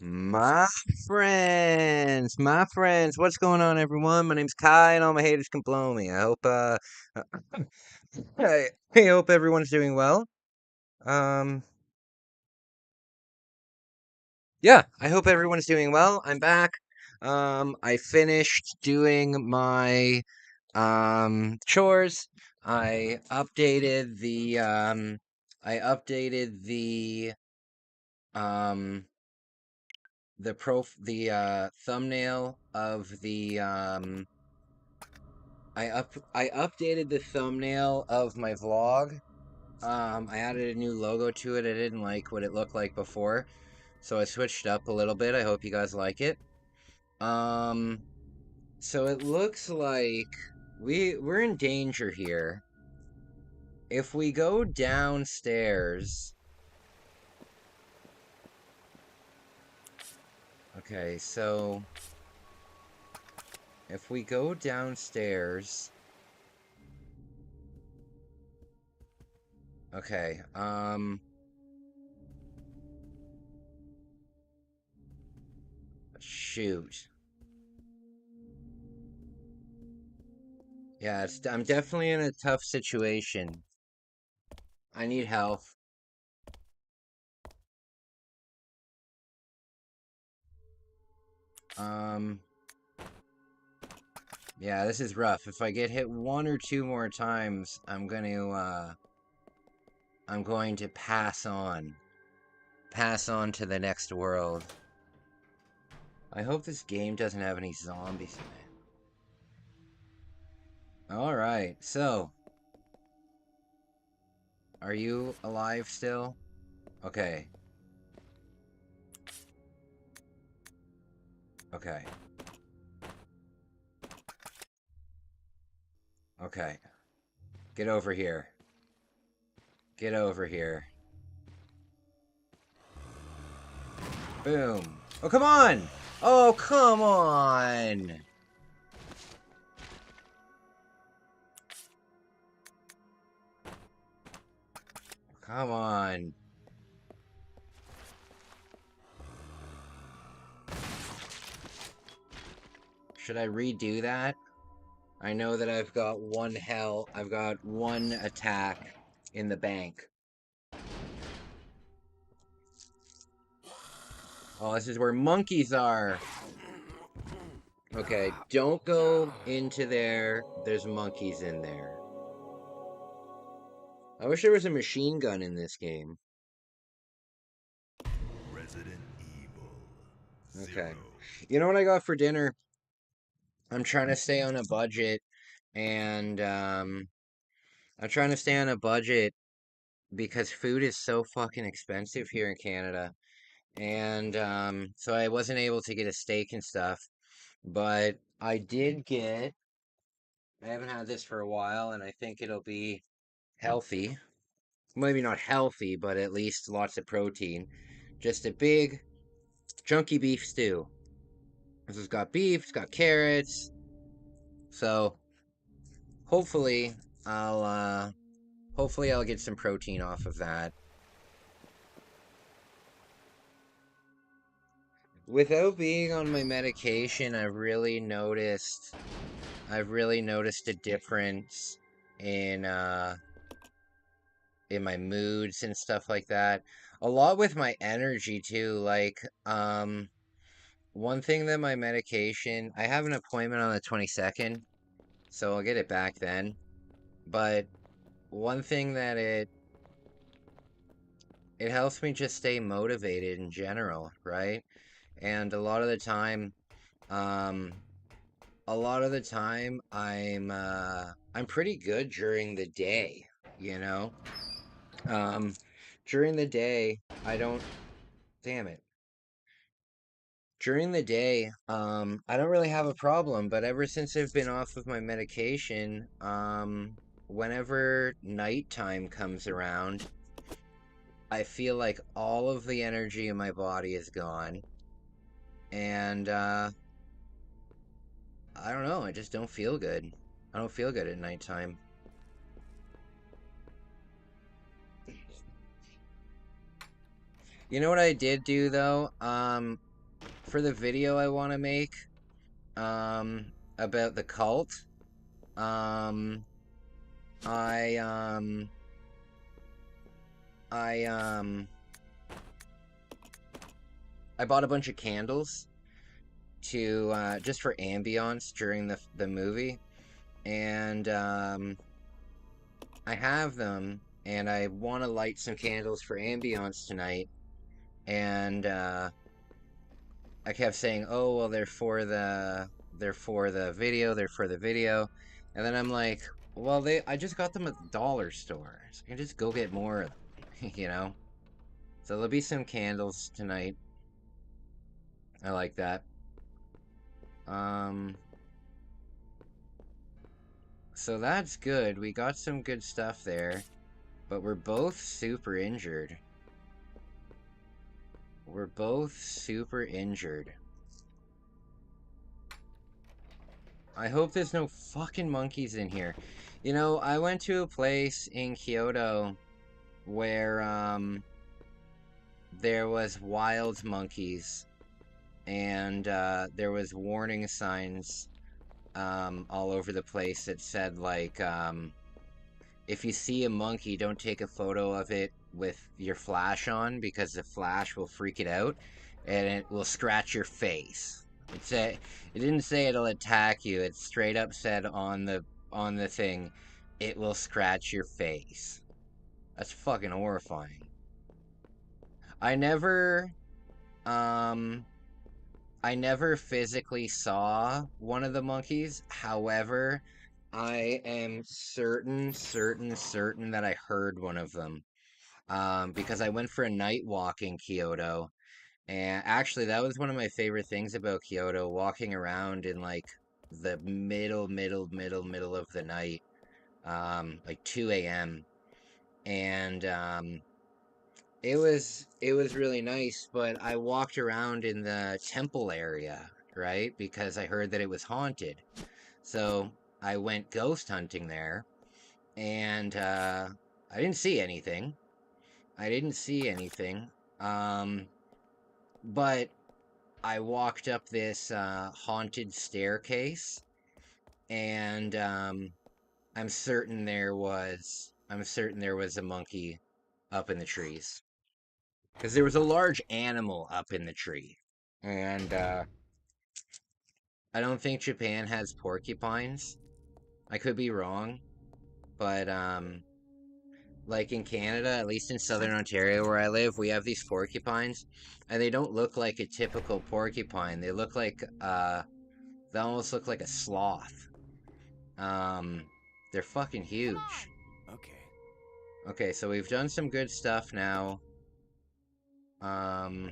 My friends, what's going on, everyone? My name's Kai, and all my haters can blow me. I hope everyone's doing well. Um, yeah, I hope everyone's doing well. I'm back. I finished doing my chores. I updated the um thumbnail of the. I updated the thumbnail of my vlog. I added a new logo to it. I didn't like what it looked like before, so I switched up a little bit. I hope you guys like it. Um, so it looks like we're in danger here. If we go downstairs, okay, so if we go downstairs, okay, shoot. Yeah, I'm definitely in a tough situation. I need help. Um, yeah, this is rough. If I get hit one or two more times, I'm going to pass on. Pass on to the next world. I hope this game doesn't have any zombies in it. Alright, so. Are you alive still? Okay. Okay. Okay. Get over here. Get over here. Boom. Oh, come on! Oh, come on! Come on. Should I redo that? I know that I've got I've got one attack in the bank. Oh, this is where monkeys are. Okay, don't go into there. There's monkeys in there. I wish there was a machine gun in this game. Resident Evil Okay. 0. You know what I got for dinner? I'm trying to stay on a budget, and I'm trying to stay on a budget because food is so fucking expensive here in Canada. And so I wasn't able to get a steak and stuff, but I did get. I haven't had this for a while, and I think it'll be healthy. Maybe not healthy, but at least lots of protein. Just a big, chunky beef stew. This has got beef, it's got carrots. So hopefully, I'll uh, hopefully I'll get some protein off of that. Without being on my medication, I've really noticed a difference in in my moods and stuff like that. A lot with my energy too. One thing that my medication, I have an appointment on the 22nd, so I'll get it back then. But one thing that it helps me just stay motivated in general, right? And um, a lot of the time I'm pretty good during the day, you know. Um, during the day, I don't. Damn it. During the day, I don't really have a problem, but ever since I've been off of my medication, whenever nighttime comes around, I feel like all of the energy in my body is gone, and I don't know, I just don't feel good. I don't feel good at nighttime. You know what I did do though? for the video I want to make, about the cult, um, I, um, I, um, I bought a bunch of candles to, just for ambiance during the movie, and, I have them, and I want to light some candles for ambiance tonight, and, I kept saying, "Oh, well, they're for the video, they're for the video," and then I'm like, "Well, I just got them at the dollar store, so I can just go get more of them, you know." So there'll be some candles tonight. I like that. Um, so that's good. We got some good stuff there, but we're both super injured. We're both super injured. I hope there's no fucking monkeys in here. You know, I went to a place in Kyoto where there was wild monkeys, and there was warning signs all over the place that said, like, if you see a monkey, don't take a photo of it with your flash on, because the flash will freak it out and it will scratch your face. It didn't say it'll attack you. It straight up said on the thing, it will scratch your face. That's fucking horrifying. I never um I never physically saw one of the monkeys. However, I am certain that I heard one of them. Because I went for a night walk in Kyoto, and actually that was one of my favorite things about Kyoto, walking around in like the middle of the night, like 2 a.m. And it was really nice, but I walked around in the temple area, right? Because I heard that it was haunted. So I went ghost hunting there, and I didn't see anything. I didn't see anything. Um, but I walked up this haunted staircase, and I'm certain there was a monkey up in the trees. Because there was a large animal up in the tree. And I don't think Japan has porcupines. I could be wrong, but like in Canada, at least in southern Ontario where I live, we have these porcupines, and they don't look like a typical porcupine. They almost look like a sloth. Um they're fucking Come on. huge. Okay. Okay, so we've done some good stuff now. Um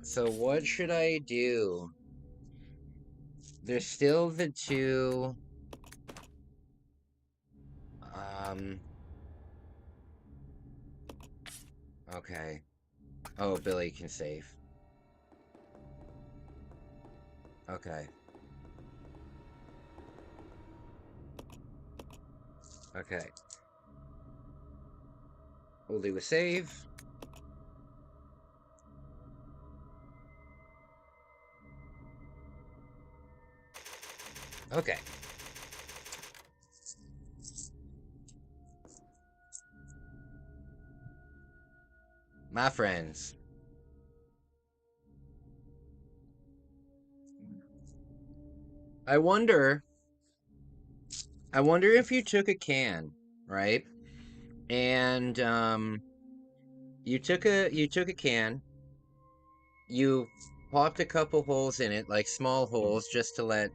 so what should I do? There's still the two. Um, okay. Oh, Billy can save. Okay. Okay. We'll do a save. Okay. My friends. I wonder I wonder if you took a can, right? And you took a can, you popped a couple holes in it, like small holes just to let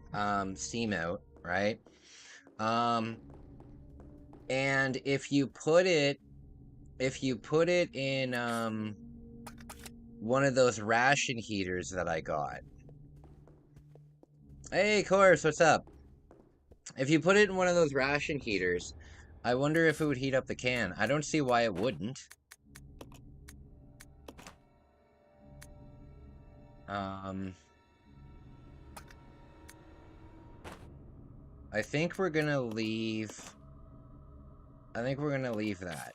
steam out, right? Um and if you put it in one of those ration heaters that I got. Hey, Course, what's up? If you put it in one of those ration heaters, I wonder if it would heat up the can. I don't see why it wouldn't. Um, I think we're gonna leave. I think we're gonna leave that.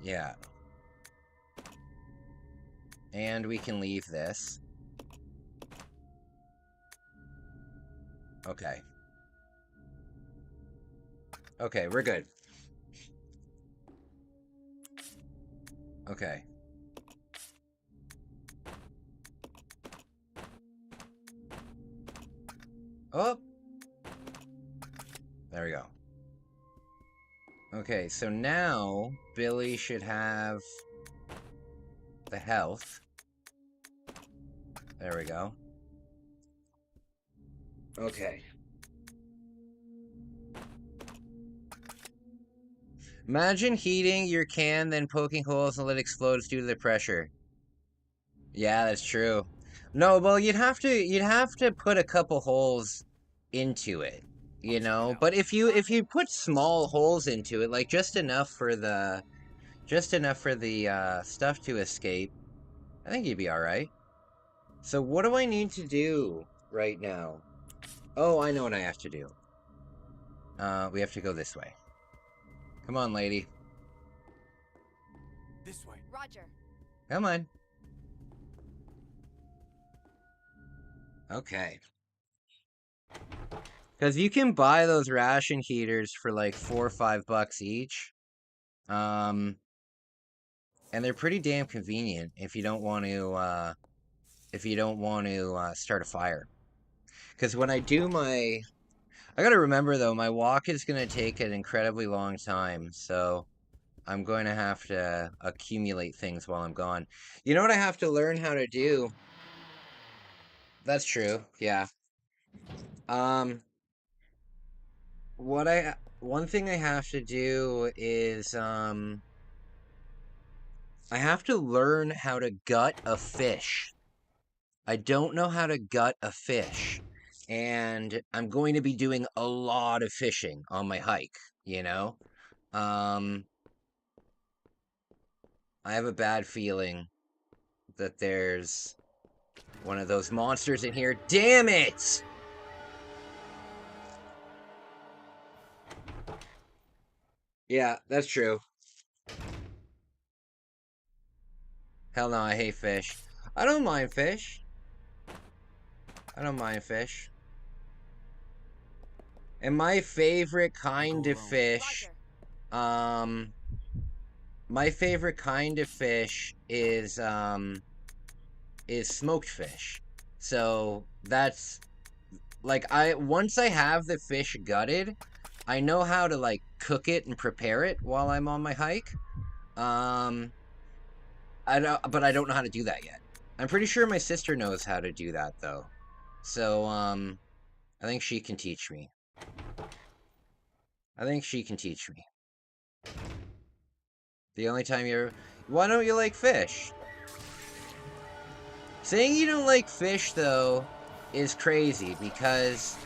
Yeah. And we can leave this. Okay. Okay, we're good. Okay. Oh! There we go. Okay, so now Billy should have the health. There we go. Okay. Imagine heating your can, then poking holes and let it explode due to the pressure. Yeah, that's true. No, well, you'd have to put a couple holes into it, you know. But if you put small holes into it, like just enough for the stuff to escape, I think you'd be all right. So what do I need to do right now? Oh, I know what I have to do. We have to go this way. Come on, lady. This way. Roger. Come on. Okay. Because you can buy those ration heaters for like $4 or $5 each. And they're pretty damn convenient if you don't want to start a fire. Because when I do I gotta remember though, my walk is gonna take an incredibly long time, so I'm going to have to accumulate things while I'm gone. You know what I have to learn how to do? That's true. Yeah. Um, one thing I have to do is I have to learn how to gut a fish. I don't know how to gut a fish. And I'm going to be doing a lot of fishing on my hike, you know? Um, I have a bad feeling that there's one of those monsters in here. Damn it! Yeah, that's true. Hell no, I hate fish. I don't mind fish. I don't mind fish. And my favorite kind of fish, Roger. um, my favorite kind of fish is smoked fish. So that's like once I have the fish gutted, I know how to like cook it and prepare it while I'm on my hike. Um, but I don't know how to do that yet. I'm pretty sure my sister knows how to do that though. So I think she can teach me. I think she can teach me. The only time you're Why don't you like fish? Saying you don't like fish though is crazy because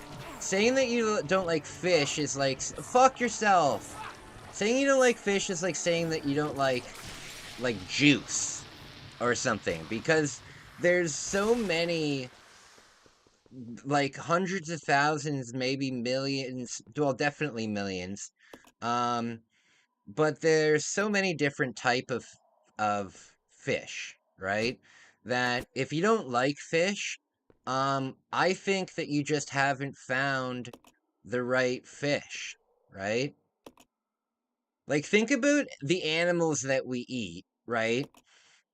saying that you don't like fish is like fuck yourself. Saying you don't like fish is like saying that you don't like juice or something because there's so many like hundreds of thousands, maybe millions, well definitely millions. Um but there's so many different type of fish, right? That if you don't like fish, I think that you just haven't found the right fish, right? Like think about the animals that we eat, right?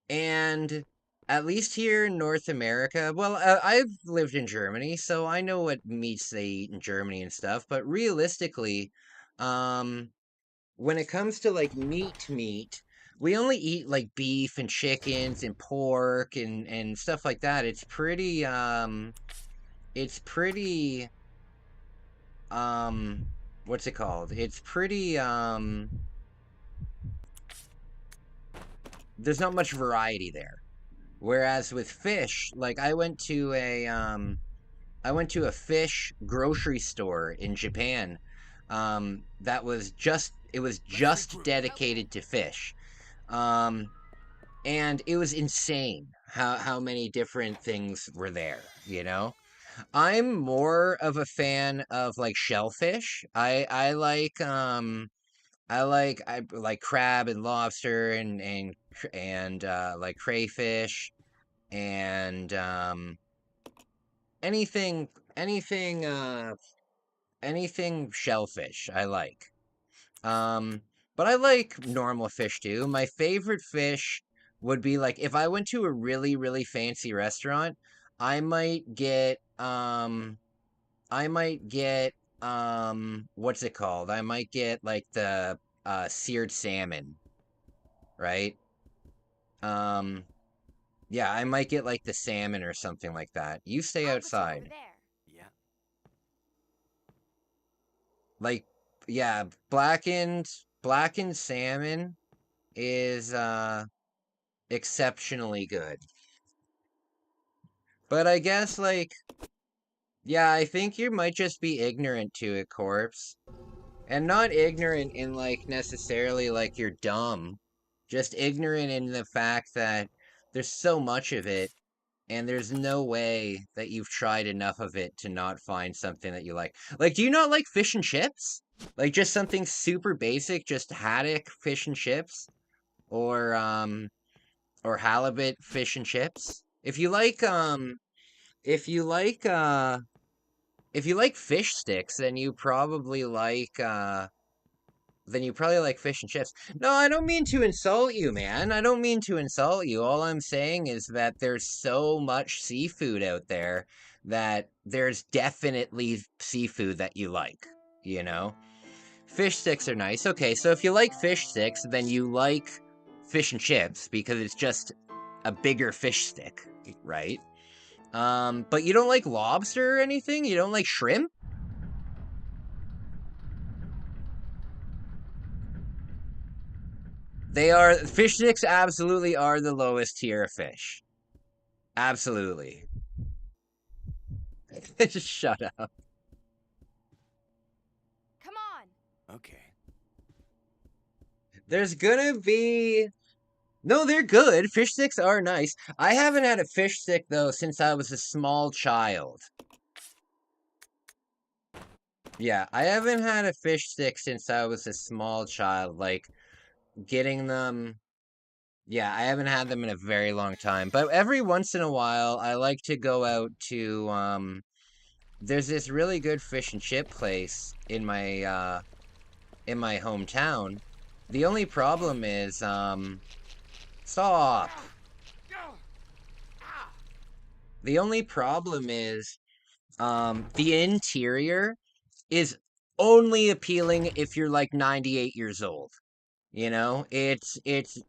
And at least here in North America, well, I've lived in Germany, so I know what meats they eat in Germany and stuff, but realistically, um when it comes to like meat, we only eat like beef and chickens and pork and stuff like that. It's pretty um what's it called? It's pretty there's not much variety there. Whereas with fish, like I went to a fish grocery store in Japan. That was Let's just regroup. dedicated to fish. Um, and it was insane how many different things were there, you know? I'm more of a fan of like shellfish. I like crab and lobster and like crayfish and anything anything anything shellfish I like. Um, but I like normal fish too. My favorite fish would be like if I went to a really fancy restaurant, I might get I might get what's it called? I might get like the seared salmon, right? Um yeah, I might get like the salmon or something like that. You stay I'll put you over outside. there. Yeah. Like yeah, blackened salmon is exceptionally good. But I guess like yeah, I think you might just be ignorant to it, Corpse. And not ignorant in like necessarily like you're dumb. Just ignorant in the fact that there's so much of it and there's no way that you've tried enough of it to not find something that you like. Like, do you not like fish and chips? Like just something super basic, just haddock fish and chips? Or or halibut fish and chips? If you like if you like fish sticks, then you probably like fish and chips. No, I don't mean to insult you, man. I don't mean to insult you. All I'm saying is that there's so much seafood out there that there's definitely seafood that you like, you know? Fish sticks are nice. Okay, so if you like fish sticks, then you like fish and chips because it's just a bigger fish stick, right? But you don't like lobster or anything? You don't like shrimp? They are fish sticks absolutely are the lowest tier of fish. Absolutely. Just shut up. Come on. Okay. There's gonna be no, they're good. Fish sticks are nice. I haven't had a fish stick though since I was a small child. Yeah, I haven't had a fish stick since I was a small child. Like getting them. Yeah, I haven't had them in a very long time. But every once in a while, I like to go out to there's this really good fish and chip place in my hometown. The only problem is stop. The only problem is the interior is only appealing if you're like 98 years old. You know, it's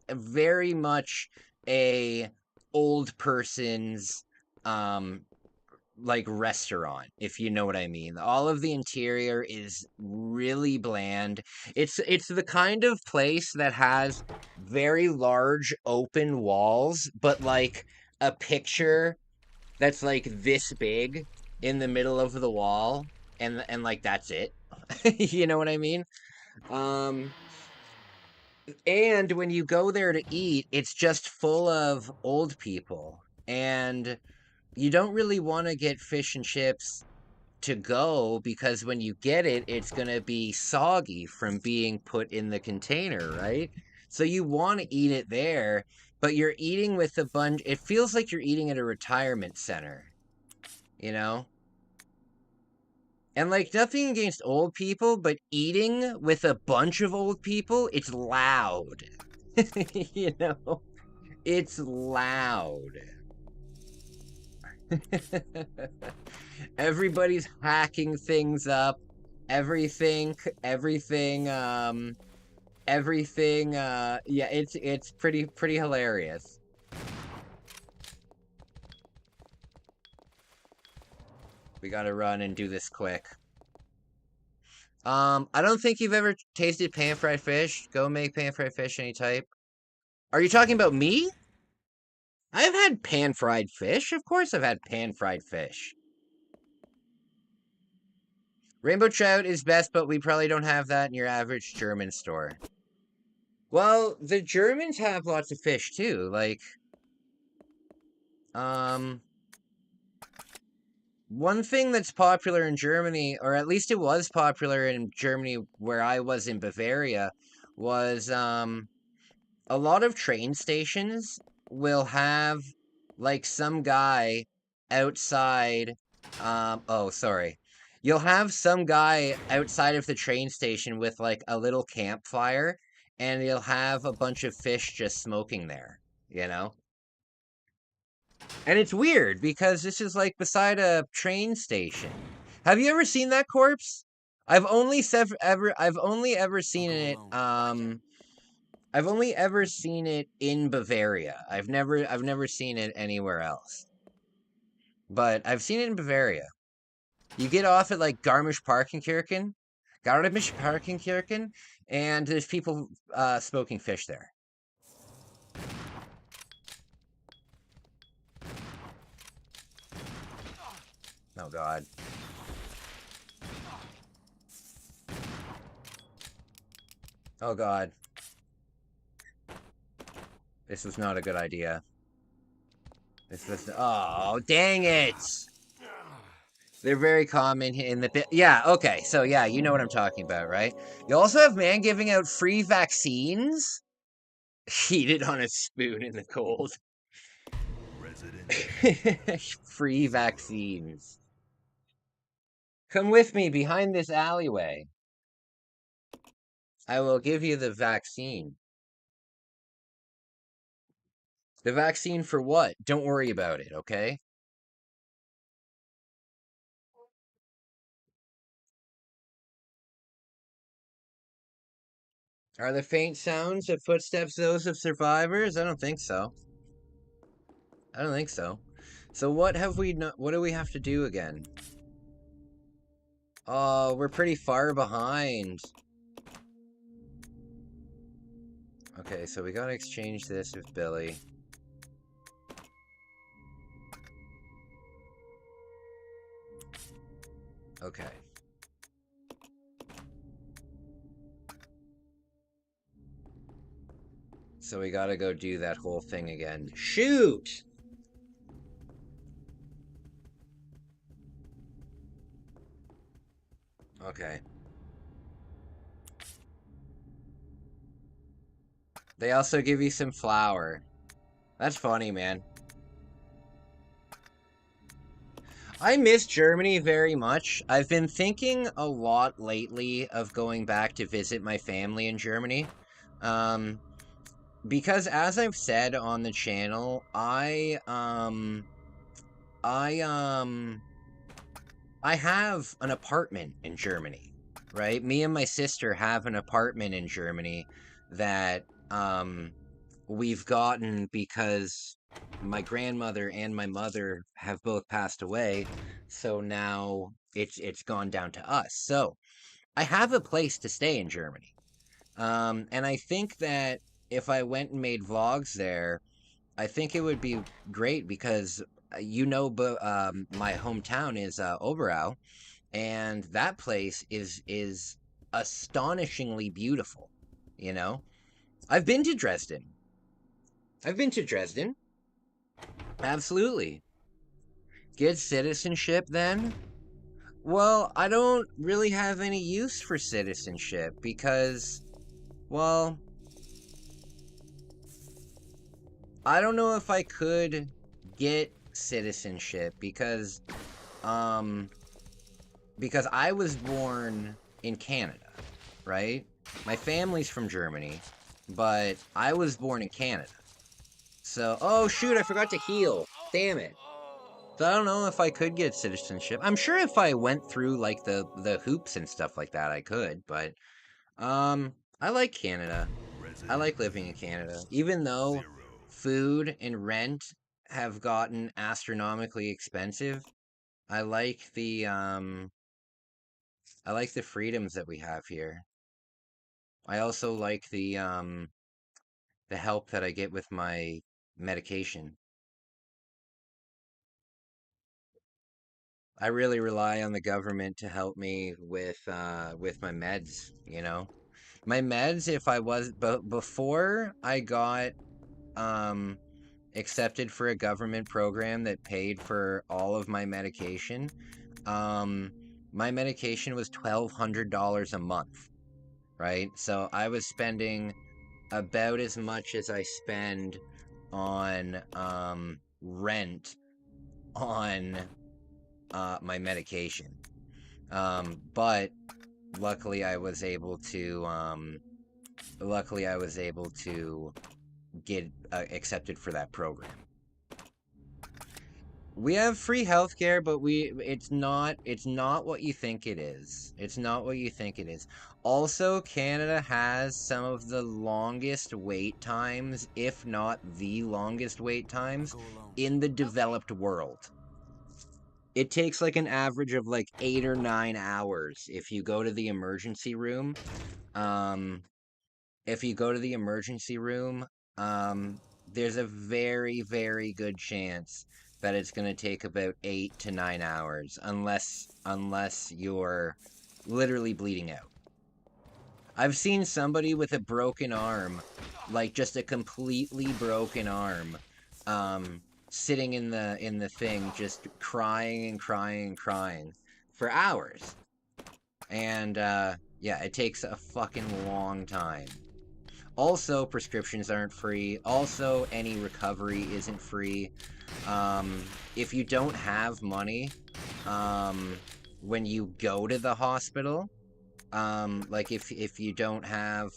very much a old person's um like restaurant, if you know what I mean. All of the interior is really bland. It's the kind of place that has very large open walls, but like a picture that's like this big in the middle of the wall and like that's it. You know what I mean? Um and when you go there to eat, it's just full of old people. And you don't really want to get fish and chips to go because when you get it, it's going to be soggy from being put in the container, right? So you want to eat it there, but you're eating with a bunch. It feels like you're eating at a retirement center, you know? And like nothing against old people, but eating with a bunch of old people, it's loud. You know? It's loud. Everybody's hacking things up. Everything, everything, everything. Yeah, it's pretty hilarious. We gotta run and do this quick. I don't think you've ever tasted pan-fried fish. Go make pan-fried fish any type. Are you talking about me? I've had pan-fried fish. Of course I've had pan-fried fish. Rainbow trout is best, but we probably don't have that in your average German store. Well, the Germans have lots of fish too. Like, um, one thing that's popular in Germany, or at least it was popular in Germany where I was in Bavaria, was a lot of train stations will have like some guy outside oh sorry. You'll have some guy outside of the train station with like a little campfire and you'll have a bunch of fish just smoking there, you know? And it's weird because this is like beside a train station. Have you ever seen that corpse? I've only ever seen I'll go it alone. I've only ever seen it in Bavaria. I've never seen it anywhere else. But I've seen it in Bavaria. You get off at like Garmisch-Partenkirchen, and there's people smoking fish there. Oh God. Oh God. This was not a good idea. This was oh dang it. They're very common in the yeah, okay. So yeah, you know what I'm talking about, right? You also have man giving out free vaccines. Heated on a spoon in the cold. Resident Evil. Free vaccines. Come with me behind this alleyway. I will give you the vaccine. The vaccine for what? Don't worry about it, okay? Are the faint sounds of footsteps those of survivors? I don't think so. I don't think so. So what have we what do we have to do again? Oh, we're pretty far behind. Okay, so we gotta exchange this with Billy. Okay. So we gotta go do that whole thing again. Shoot! Okay. They also give you some flour. That's funny, man. I miss Germany very much. I've been thinking a lot lately of going back to visit my family in Germany. Um, because as I've said on the channel, I I have an apartment in Germany, right? Me and my sister have an apartment in Germany that we've gotten because my grandmother and my mother have both passed away, so now it's gone down to us. So, I have a place to stay in Germany. And I think that if I went and made vlogs there, I think it would be great because my hometown is Oberau, and that place is astonishingly beautiful. You know, I've been to Dresden. I've been to Dresden. Absolutely. Get citizenship then? Well, I don't really have any use for citizenship because, well, I don't know if I could get citizenship um, because I was born in Canada, right? My family's from Germany, but I was born in Canada. So, oh shoot, I forgot to heal. Damn it. So I don't know if I could get citizenship. I'm sure if I went through like the hoops and stuff like that, I could. But I like Canada. I Resident like living in Evil. Canada, even though Zero. food and rent have gotten astronomically expensive. I like the freedoms that we have here. I also like the help that I get with my medication. I really rely on the government to help me with my meds, you know. My meds if I was before I got um accepted for a government program that paid for all of my medication. Um, my medication was $1,200 a month, right? So I was spending about as much as I spend on rent on my medication. But luckily I was able to get accepted for that program. We have free healthcare, but it's not what you think it is. It's not what you think it is. Also, Canada has some of the longest wait times, if not the longest wait times, Go alone. in the developed world. It takes like an average of like 8 or 9 hours if you go to the emergency room. Um, if you go to the emergency room, um, there's a very, very good chance that it's going to take about 8 to 9 hours, unless you're literally bleeding out. I've seen somebody with a broken arm, like just a completely broken arm, um, sitting in the thing, just crying and crying and crying for hours. And yeah, it takes a fucking long time. Also, prescriptions aren't free. Also, any recovery isn't free. If you don't have money, when you go to the hospital, like if you don't have,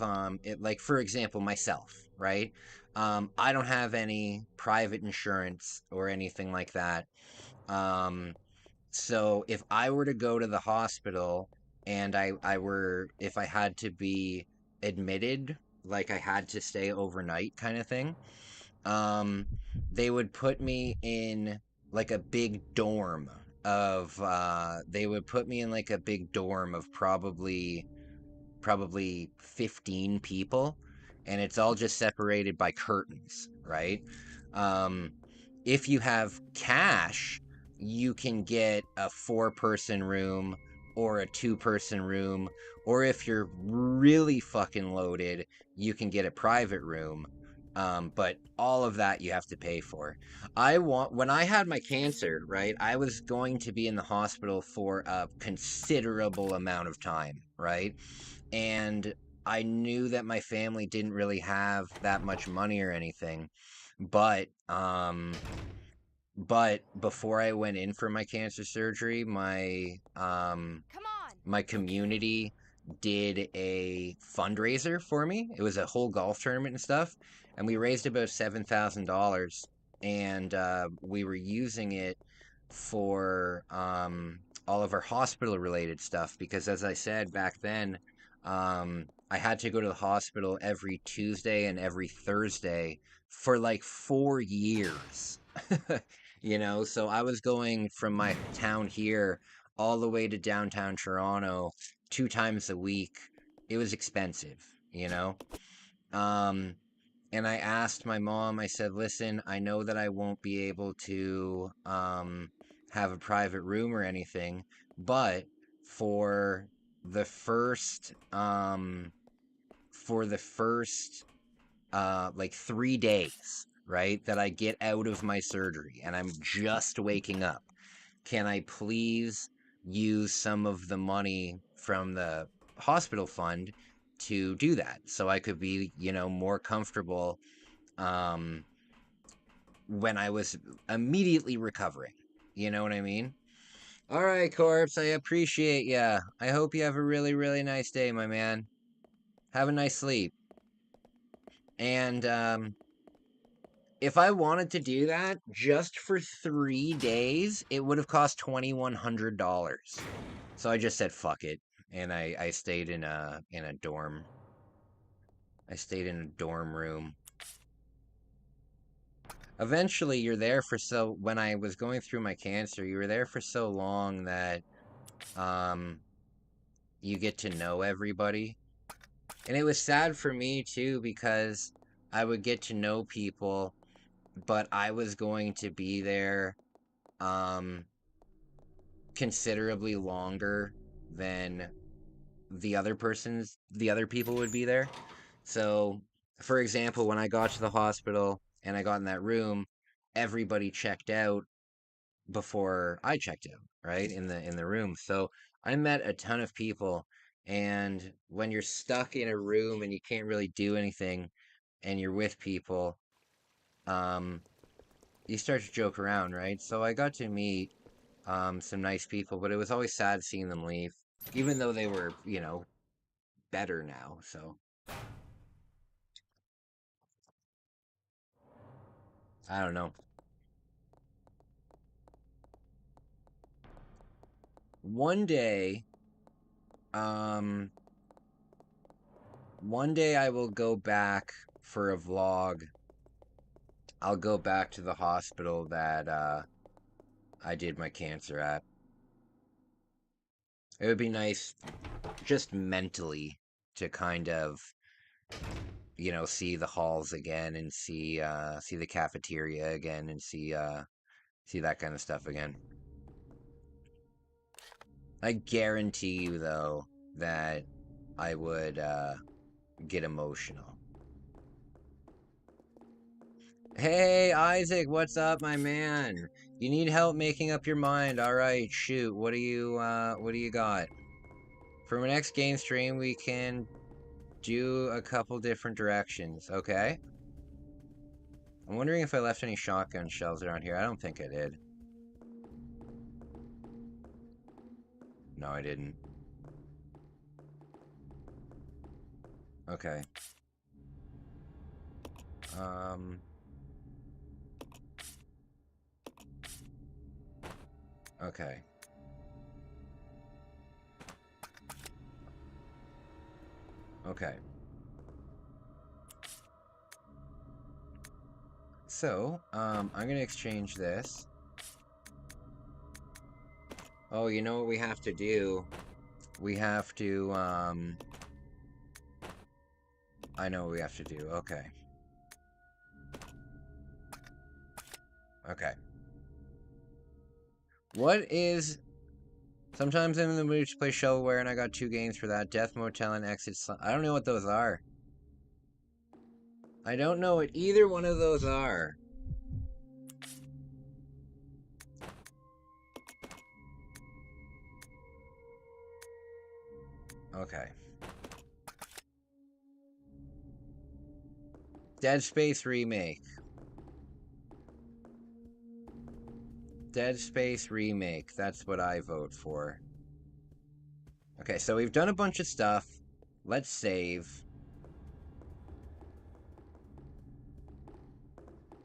like for example, myself, right? I don't have any private insurance or anything like that. Um, so if I were to go to the hospital and if I had to be admitted, like I had to stay overnight kind of thing, um, they would put me in like a big dorm they would put me in like a big dorm of probably 15 people, and it's all just separated by curtains, right? Um, if you have cash, you can get a 4-person room or a 2-person room, or if you're really fucking loaded, you can get a private room. But all of that you have to pay for. When I had my cancer, right, I was going to be in the hospital for a considerable amount of time, right? And I knew that my family didn't really have that much money or anything. But but before I went in for my cancer surgery, Come on. my Okay. community did a fundraiser for me. It was a whole golf tournament and stuff, and we raised about $7,000, and we were using it for all of our hospital related stuff because, as I said back then, I had to go to the hospital every Tuesday and every Thursday for like 4 years. So I was going from my town here all the way to downtown Toronto 2 times a week. It was expensive, you know? Um, and I asked my mom, I said, listen, I know that I won't be able to have a private room or anything, but for the first for the first like 3 days, right, that I get out of my surgery and I'm just waking up, can I please use some of the money from the hospital fund to do that so I could be, more comfortable um, when I was immediately recovering? You know what I mean? All right, Corpse, I appreciate ya. I hope you have a really, really nice day, my man. Have a nice sleep. And if I wanted to do that just for 3 days, it would have cost $2,100. So I just said fuck it, and I stayed in a dorm. I stayed in a dorm room. Eventually, you're there for when I was going through my cancer, you were there for so long that um you get to know everybody. And it was sad for me too because I would get to know people, but I was going to be there um considerably longer than the other people would be there. So, for example, when I got to the hospital, and I got in that room, everybody checked out before I checked out, right? In the room. So I met a ton of people, and when you're stuck in a room and you can't really do anything and you're with people, um, you start to joke around, right? So I got to meet some nice people, but it was always sad seeing them leave, even though they were, better now. So I don't know. One day, um, one day I will go back for a vlog. I'll go back to the hospital that I did my cancer at. It would be nice just mentally to kind of, see the halls again and see the cafeteria again and see that kind of stuff again. I guarantee you though that I would get emotional. Hey Isaac, what's up, my man? You need help making up your mind. All right, shoot. What do you got? For my next game stream, we can do a couple different directions, okay? I'm wondering if I left any shotgun shells around here. I don't think I did. No, I didn't. Okay. Um. Okay. Okay. So, I'm gonna exchange this. Oh, you know what we have to do? We have to, I know what we have to do. Okay. Okay. What is... Sometimes I'm in the mood to play shovelware, and I got 2 games for that. Death Motel and Exit I don't know what those are. I don't know what either one of those are. Okay. Dead Space Remake. Dead Space Remake. That's what I vote for. Okay, so we've done a bunch of stuff. Let's save.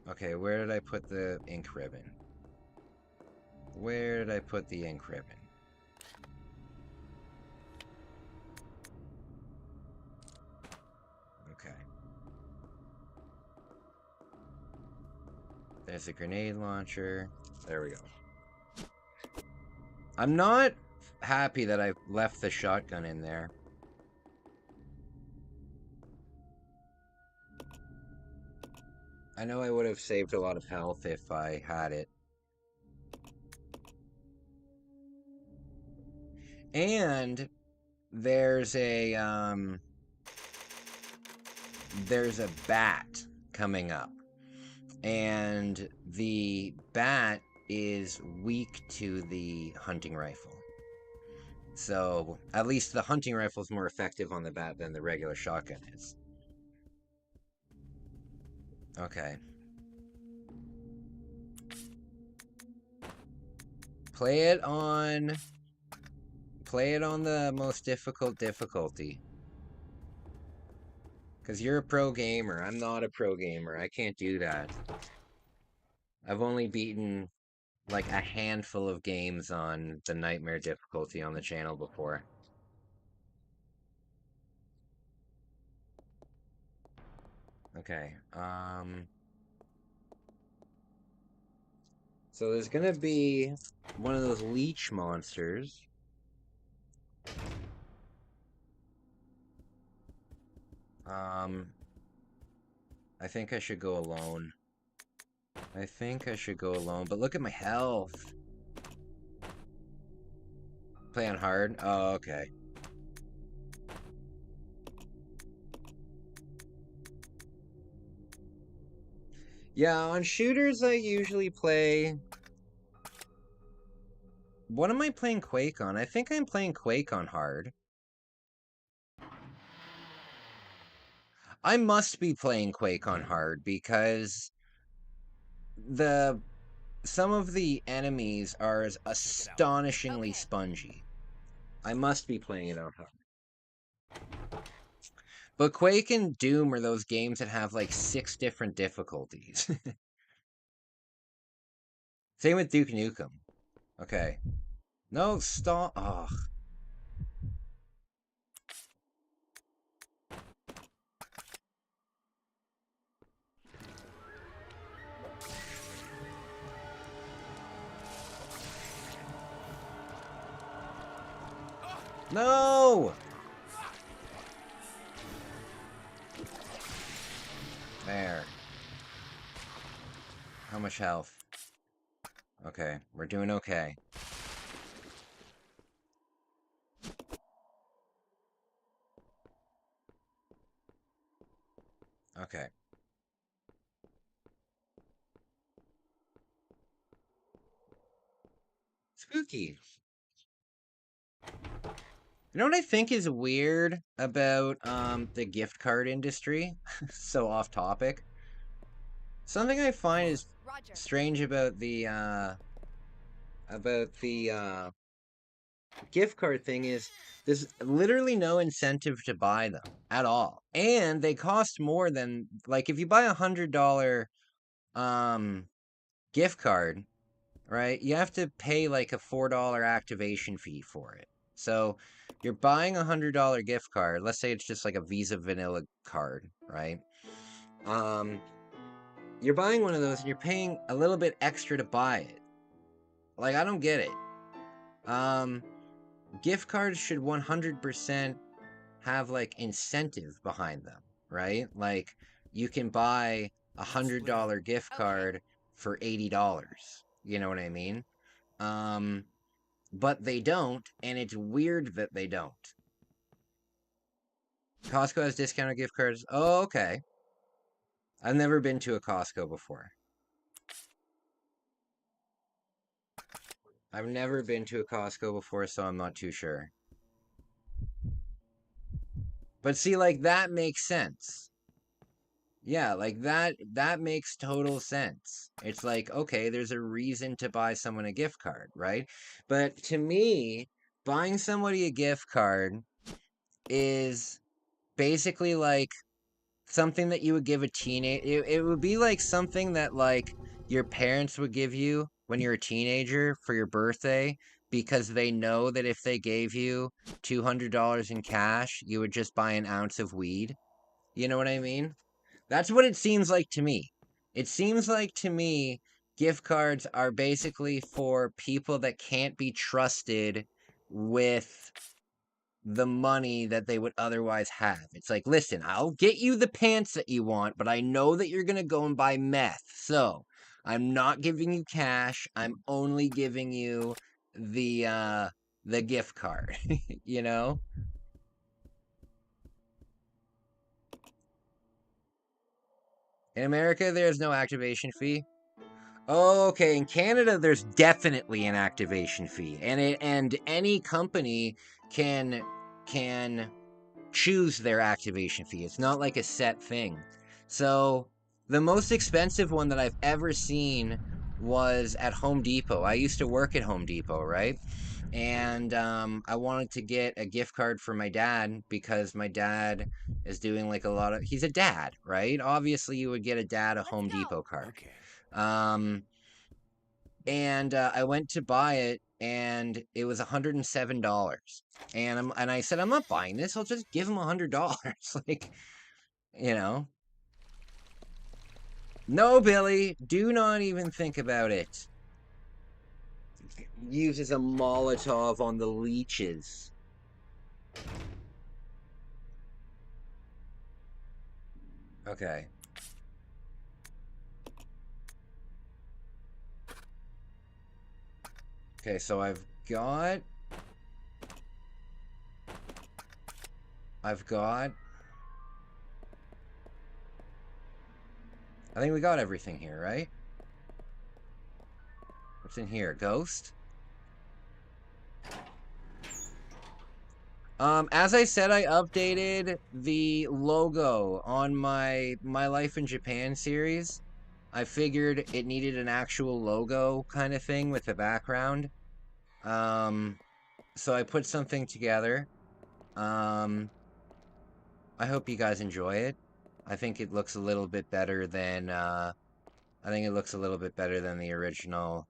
Okay, where did I put the ink ribbon? Where did I put the ink ribbon? Okay. There's a grenade launcher. There we go. I'm not happy that I left the shotgun in there. I know I would have saved a lot of health if I had it. And there's a bat coming up. And the bat is weak to the hunting rifle. So, at least the hunting rifle is more effective on the bat than the regular shotgun is. Okay. Play it on the most difficult difficulty. Because you're a pro gamer. I'm not a pro gamer. I can't do that. I've only beaten like a handful of games on the nightmare difficulty on the channel before. Okay. So there's gonna be one of those leech monsters. I think I should go alone. But look at my health. Play on hard? Oh, okay. Yeah, on shooters I usually play... What am I playing Quake on? I think I'm playing Quake on hard. I must be playing Quake on hard because the some of the enemies are astonishingly Okay. spongy. I must be playing it on hard. But Quake and Doom are those games that have like 6 different difficulties. Same with Duke Nukem. Okay. No, stop. Oh. No! There. How much health? Okay, we're doing okay. Okay. Spooky. You know what I think is weird about the gift card industry? So off topic. Something I find is Roger. strange about the gift card thing is there's literally no incentive to buy them at all. And they cost more than, like, if you buy $100 gift card, right? You have to pay like a $4 activation fee for it. So you're buying $100 gift card. Let's say it's just like a Visa vanilla card, right? You're buying one of those and you're paying a little bit extra to buy it. Like, I don't get it. Gift cards should 100% have like incentive behind them, right? Like, you can buy $100 gift Okay. card for $80. You know what I mean? Um, but they don't, and it's weird that they don't. Costco has discounted gift cards. Oh, okay. I've never been to a Costco before. I've never been to a Costco before, so I'm not too sure. But see, like, that makes sense. Yeah, like that makes total sense. It's like, okay, there's a reason to buy someone a gift card, right? But to me, buying somebody a gift card is basically like something that you would give a teenage. It would be like something that like your parents would give you when you're a teenager for your birthday because they know that if they gave you $200 in cash, you would just buy an ounce of weed. You know what I mean? That's what it seems like to me. It seems like to me gift cards are basically for people that can't be trusted with the money that they would otherwise have. It's like, listen, I'll get you the pants that you want, but I know that you're going to go and buy meth. So, I'm not giving you cash. I'm only giving you the gift card, you know? In America, there's no activation fee. Oh, okay. In Canada, there's definitely an activation fee, and any company can choose their activation fee. It's not like a set thing. So the most expensive one that I've ever seen was at Home Depot. I used to work at Home Depot, right? And I wanted to get a gift card for my dad because my dad is doing like a lot of. He's a dad, right? Obviously, you would get a dad a Let's Home go. Depot card. Okay. Um, and I went to buy it, and it was $107. And I said, I'm not buying this. I'll just give him $100. Like, you know. No, Billy, do not even think about it. Uses a Molotov on the leeches. Okay. Okay, so I've got I think we got everything here, right? What's in here? Ghost? As I said, I updated the logo on my Life in Japan series. I figured it needed an actual logo kind of thing with the background. So I put something together. I hope you guys enjoy it. I think it looks a little bit better than I think it looks a little bit better than the original.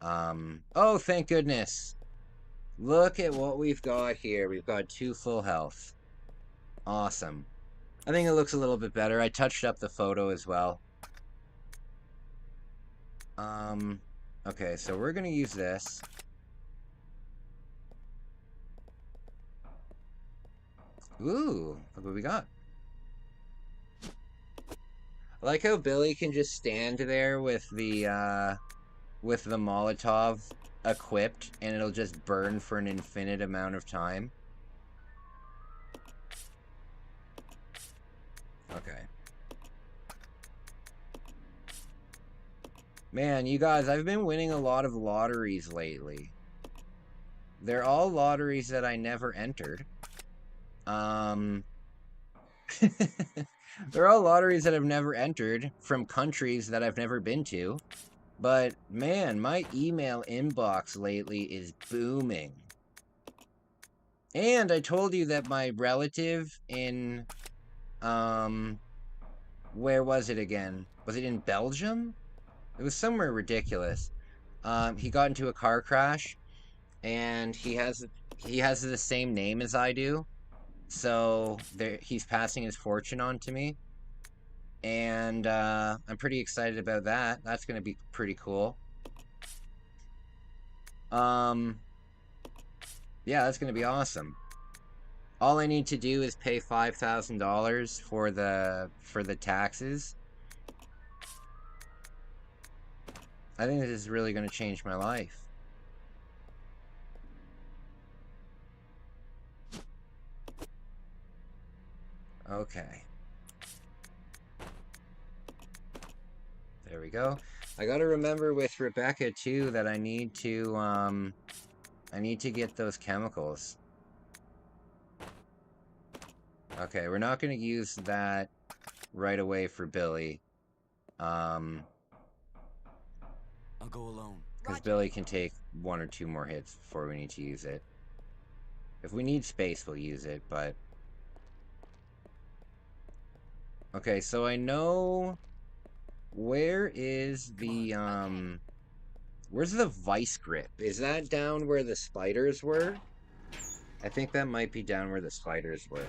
Oh, thank goodness. Look at what we've got here. We've got 2 full health. Awesome. I think it looks a little bit better. I touched up the photo as well. Okay, so we're gonna use this. Ooh, look what we got. I like how Billy can just stand there with the Molotov equipped and it'll just burn for an infinite amount of time. Okay. Man, you guys, I've been winning a lot of lotteries lately. They're all lotteries that I never entered. They're all lotteries that I've never entered from countries that I've never been to. But man, my email inbox lately is booming. And I told you that my relative in, where was it again? Was it in Belgium? It was somewhere ridiculous. He got into a car crash, and he has the same name as I do. So he's passing his fortune on to me. And I'm pretty excited about that. That's gonna be pretty cool. Yeah, that's gonna be awesome. All I need to do is pay $5,000 for the taxes. I think this is really gonna change my life. Okay. There we go. I gotta remember with Rebecca too that I need to get those chemicals. Okay, we're not gonna use that right away for Billy. I'll go alone. Because Billy can take 1 or 2 more hits before we need to use it. If we need space, we'll use it, but... Okay, so I know... Where is the, Where's the vice grip? Is that down where the spiders were? I think that might be down where the spiders were.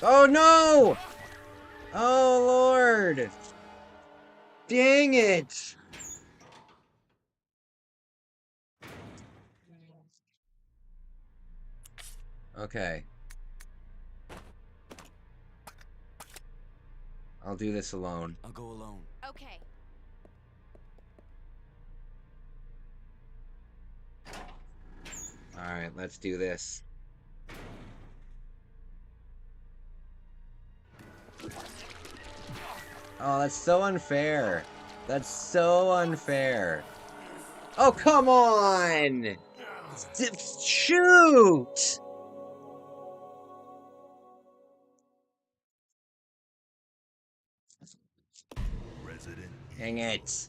Oh, no! Oh, Lord! Dang it! Okay. I'll do this alone. I'll go alone. Okay. Alright, let's do this. Oh, that's so unfair. That's so unfair. Oh, come on! Shoot! Resident Dang it.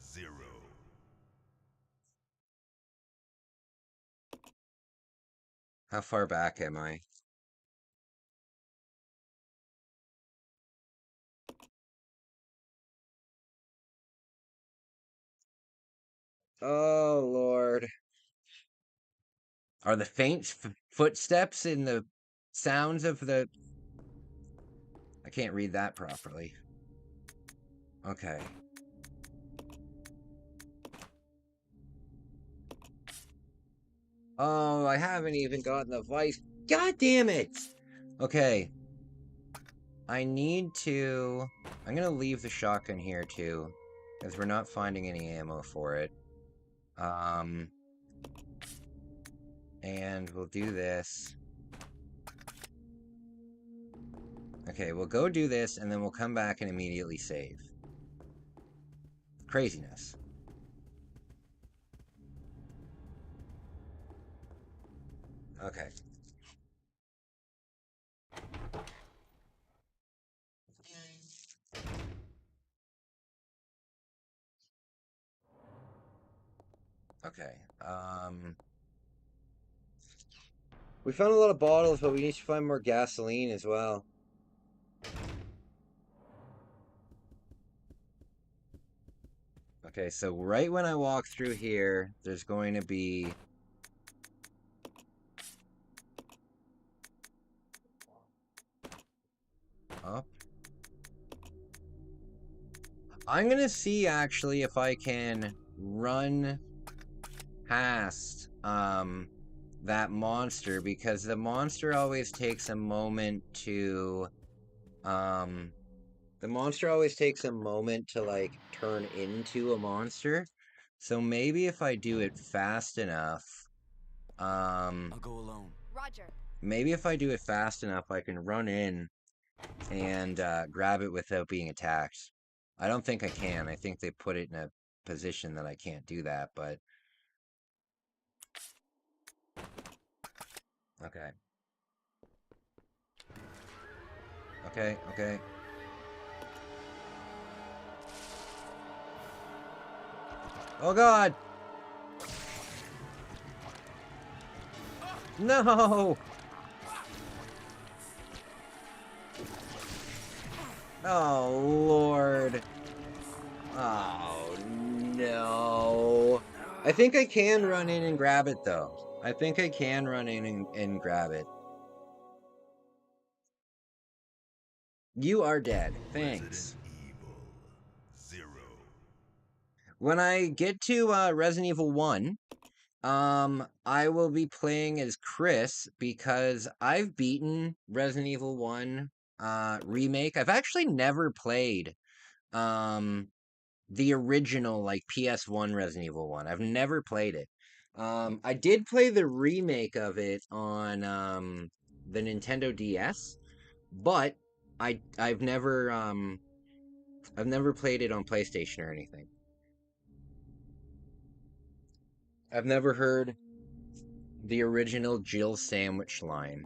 0. How far back am I? Oh, Lord. Are the faint footsteps in the sounds of the... I can't read that properly. Okay. Oh, I haven't even gotten the vice. God damn it! Okay. I need to... I'm gonna leave the shotgun here, too. Because we're not finding any ammo for it. And we'll do this. Okay, we'll go do this, and then we'll come back and immediately save. Craziness. Okay. Okay. We found a lot of bottles, but we need to find more gasoline as well. Okay, so right when I walk through here, there's going to be... Up. I'm gonna see, actually, if I can run past, that monster, because the monster always takes a moment to, the monster always takes a moment to, like, turn into a monster. So maybe if I do it fast enough, I'll go alone. Roger. maybe if I do it fast enough, I can run in and grab it without being attacked. I don't think I can. I think they put it in a position that I can't do that, but... Okay. Okay, okay. Oh god! No! Oh lord. Oh no. I think I can run in and grab it though. I think I can run in and grab it. You are dead. Thanks. Resident Evil 0. When I get to Resident Evil 1, I will be playing as Chris because I've beaten Resident Evil 1 remake. I've actually never played the original, like, PS1 Resident Evil 1. I've never played it. I did play the remake of it on the Nintendo DS, but I've never played it on PlayStation or anything. I've never heard the original Jill sandwich line.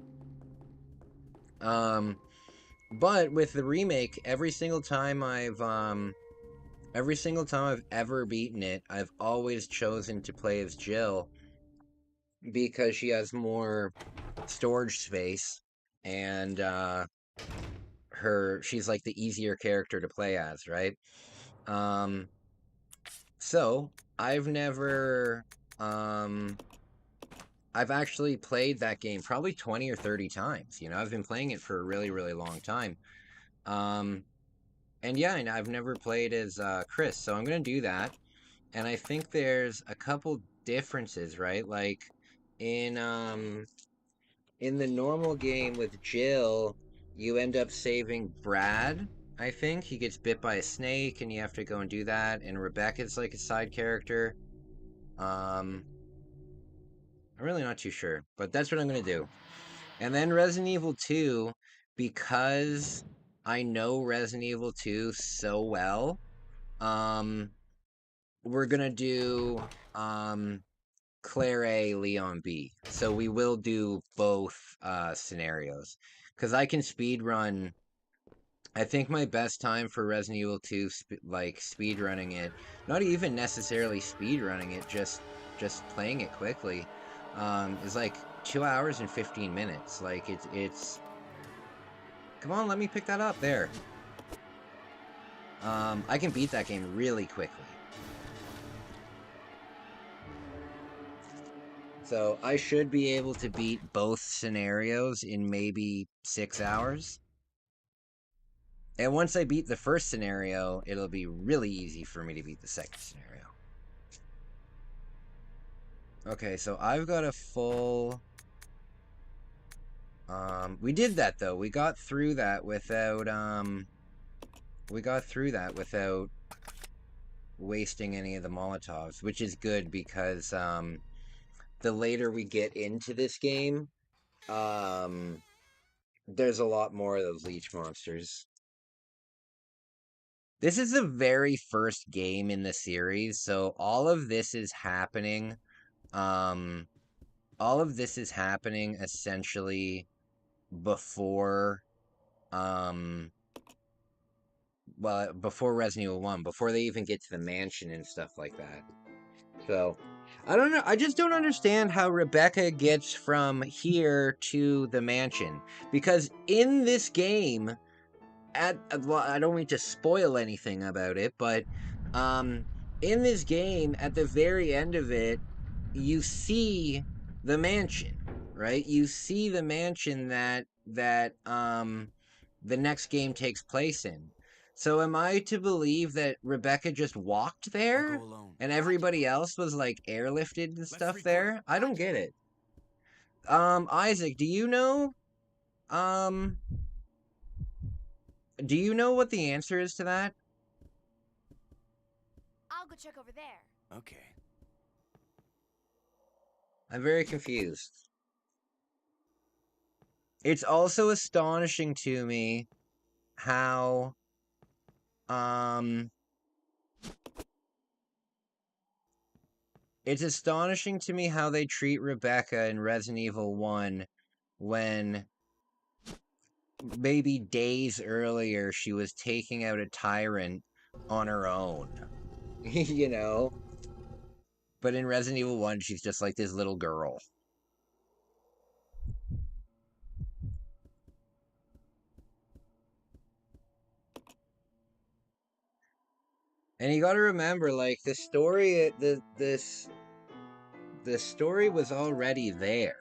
But with the remake, every single time I've ever beaten it, I've always chosen to play as Jill because she has more storage space and she's like the easier character to play as, right? Um so I've never I've actually played that game probably 20 or 30 times. You know, I've been playing it for a really, really long time. Um, and yeah, and I've never played as Chris, so I'm gonna do that. And I think there's a couple differences, right? Like in in the normal game with Jill, you end up saving Brad. I think he gets bit by a snake, and you have to go and do that. And Rebecca's like a side character. Um, I'm really not too sure, but that's what I'm gonna do. And then Resident Evil 2, because I know Resident Evil 2 so well, um, we're gonna do Claire A, Leon B. So we will do both scenarios. Because I can speed run. I think my best time for Resident Evil 2, like speed running it, not even necessarily speed running it, just playing it quickly, is like 2 hours and 15 minutes. Like it's come on, let me pick that up there. I can beat that game really quickly. So I should be able to beat both scenarios in maybe 6 hours. And once I beat the first scenario, it'll be really easy for me to beat the second scenario. Okay, so I've got a full... we did that, though. We got through that without, wasting any of the Molotovs, which is good because, the later we get into this game, There's a lot more of those leech monsters. This is the very first game in the series, so all of this is happening. Um, all of this is happening essentially before, um, well, before Resident Evil 1, before they even get to the mansion and stuff like that. So, I don't know. I just don't understand how Rebecca gets from here to the mansion. Because in this game, well, I don't mean to spoil anything about it, but um, in this game, at the very end of it, you see the mansion, right? You see the mansion that the next game takes place in. So am I to believe that Rebecca just walked I'll go there alone. and everybody else was like airlifted and stuff there? I don't get it. Isaac, um do you know what the answer is to that? I'll go check over there. Okay. I'm very confused. It's also astonishing to me how um it's astonishing to me how they treat Rebecca in Resident Evil 1 when maybe days earlier she was taking out a tyrant on her own. You know? But in Resident Evil 1 she's just like this little girl. And you got to remember, like, the story, the story was already there.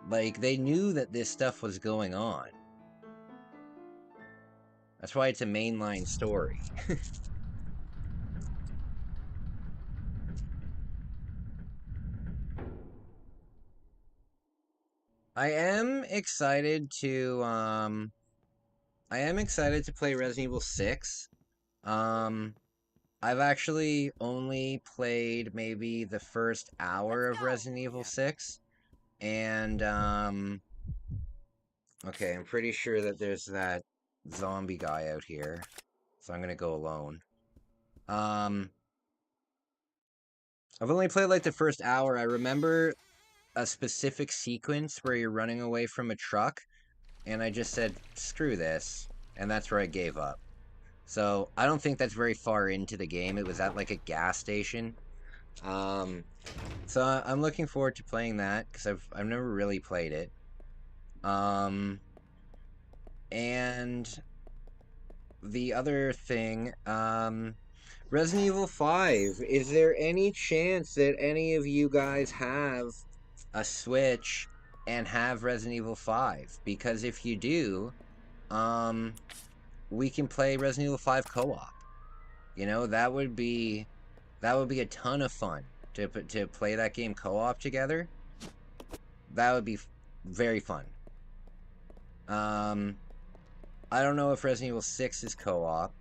Like, they knew that this stuff was going on. That's why it's a mainline story. I am excited to play Resident Evil 6. Um I've actually only played maybe the first hour Let's of go. Resident Evil Yeah. 6. And okay, I'm pretty sure that there's that zombie guy out here. So I'm gonna go alone. Um I've only played like the first hour. I remember a specific sequence where you're running away from a truck, and I just said, screw this. And that's where I gave up. So I don't think that's very far into the game. It was at like a gas station. Um, so I'm looking forward to playing that because I've never really played it. And the other thing, Resident Evil 5. Is there any chance that any of you guys have a Switch and have Resident Evil 5? Because if you do, we can play Resident Evil 5 co-op. You know, that would be a ton of fun to play that game co-op together. That would be very fun. I don't know if Resident Evil 6 is co-op,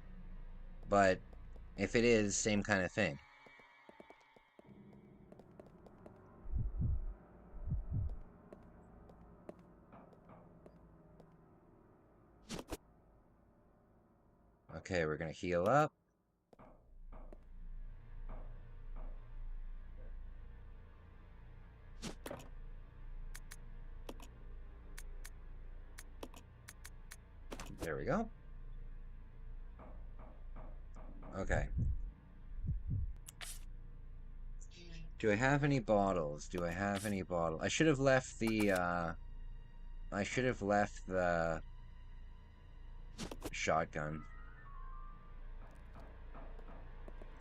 but if it is, same kind of thing. Okay, we're gonna heal up. There we go. Okay. Do I have any bottles? Do I have any bottle? I should have left the, shotgun.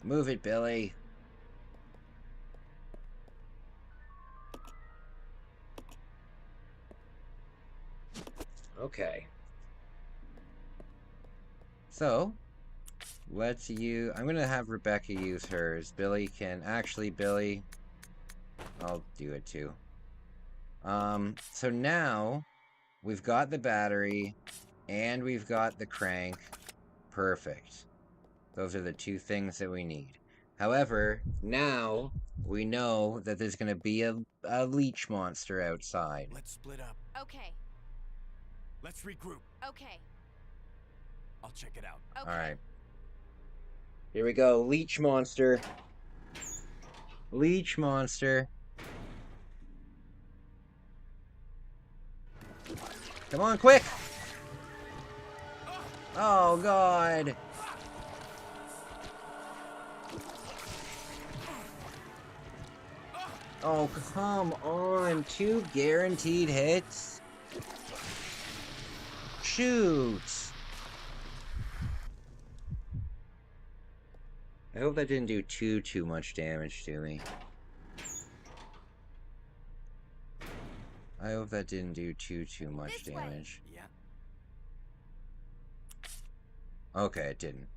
Move it, Billy. Okay. So, I'm gonna have Rebecca use hers. Billy can, actually, Billy, I'll do it too. So now, we've got the battery, and we've got the crank. Perfect. Those are the two things that we need. However, now we know that there's gonna be a leech monster outside. Let's split up. Okay. Let's regroup. Okay. I'll check it out. Okay. Alright. Here we go. Leech monster. Leech monster. Come on, quick! Oh, God! Oh, come on. 2 guaranteed hits? Shoot! I hope that didn't do too much damage to me. I hope that didn't do too much This way. damage. Yeah. Okay, it didn't.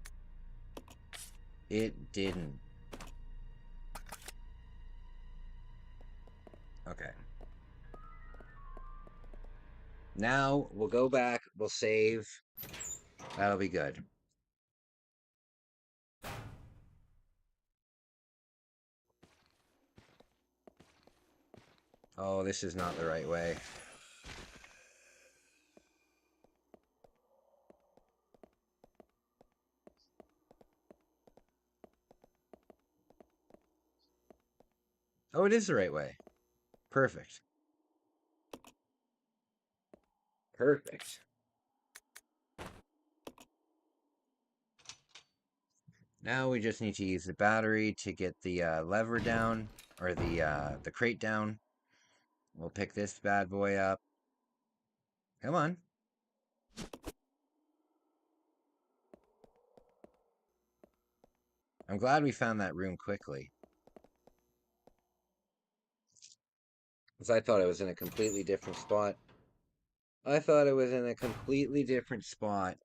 It didn't. Okay. Now, we'll go back, we'll save. That'll be good. Oh, this is not the right way. Oh, it is the right way. Perfect. Perfect. Now we just need to use the battery to get the lever down, or the crate down. We'll pick this bad boy up. Come on. I'm glad we found that room quickly. Because I thought it was in a completely different spot. I thought it was in a completely different spot.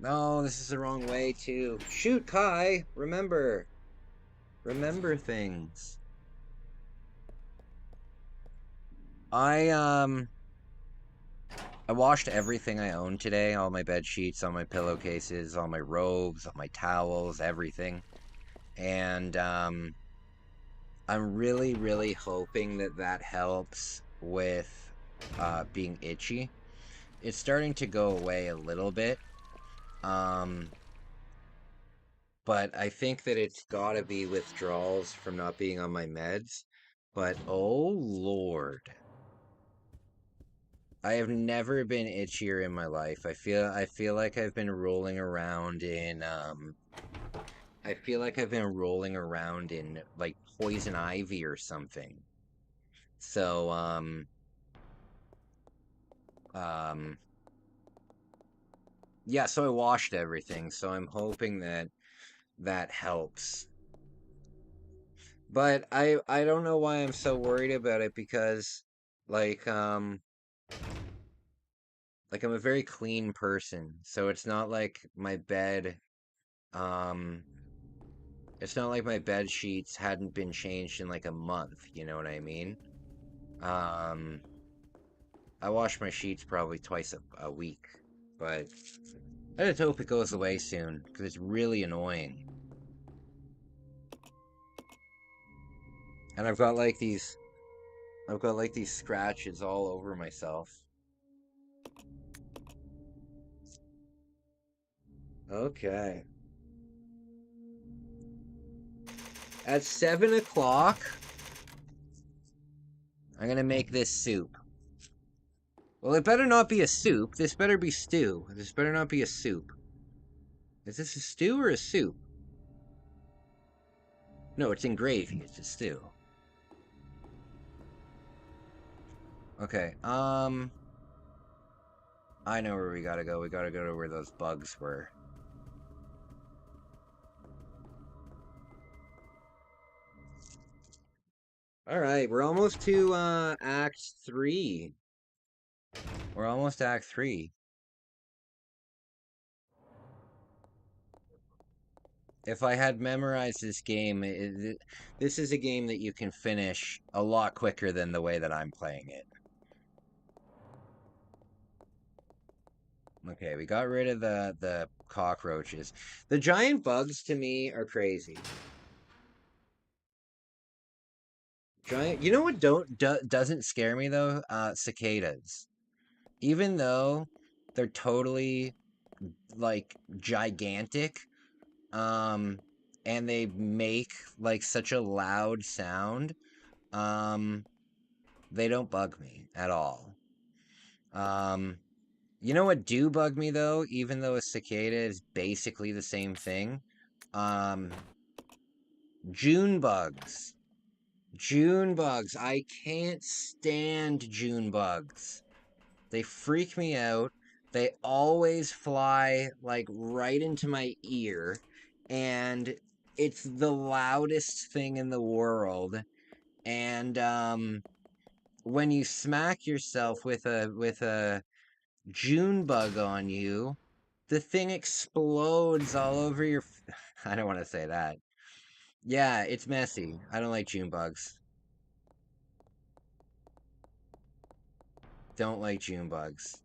No, this is the wrong way, too. Shoot, Kai! Remember. Remember things. I washed everything I owned today. All my bed sheets, all my pillowcases, all my robes, all my towels, everything. And, I'm really hoping that that helps with, being itchy. It's starting to go away a little bit. But I think that it's gotta be withdrawals from not being on my meds. But, oh Lord. I have never been itchier in my life. I feel like I've been rolling around in I feel like I've been rolling around in like poison ivy or something. So um yeah, so I washed everything. So I'm hoping that that helps. But I don't know why I'm so worried about it because like like I'm a very clean person. So um it's not like my bed sheets hadn't been changed in like a month, you know what I mean? Um, I wash my sheets probably twice a week, but I just hope it goes away soon because it's really annoying. And I've got like these scratches all over myself. Okay. At 7 o'clock, I'm gonna make this soup. Well, it better not be a soup. This better be stew. This better not be a soup. Is this a stew or a soup? No, it's in gravy. It's a stew. Okay, I know where we gotta go. We gotta go to where those bugs were. Alright, we're almost to, Act 3. We're almost to Act 3. If I had memorized this game, this is a game that you can finish a lot quicker than the way that I'm playing it. Okay, we got rid of the cockroaches. The giant bugs to me are crazy. Giant, you know what doesn't scare me though? Cicadas. Even though they're totally like gigantic, um, and they make like such a loud sound, um, they don't bug me at all. Um, you know what do bug me though, even though a cicada is basically the same thing? Um, June bugs. June bugs. I can't stand June bugs. They freak me out. They always fly like right into my ear, and it's the loudest thing in the world. And when you smack yourself with a June bug on you, the thing explodes all over your. I don't want to say that. Yeah, it's messy. I don't like June bugs. Don't like June bugs.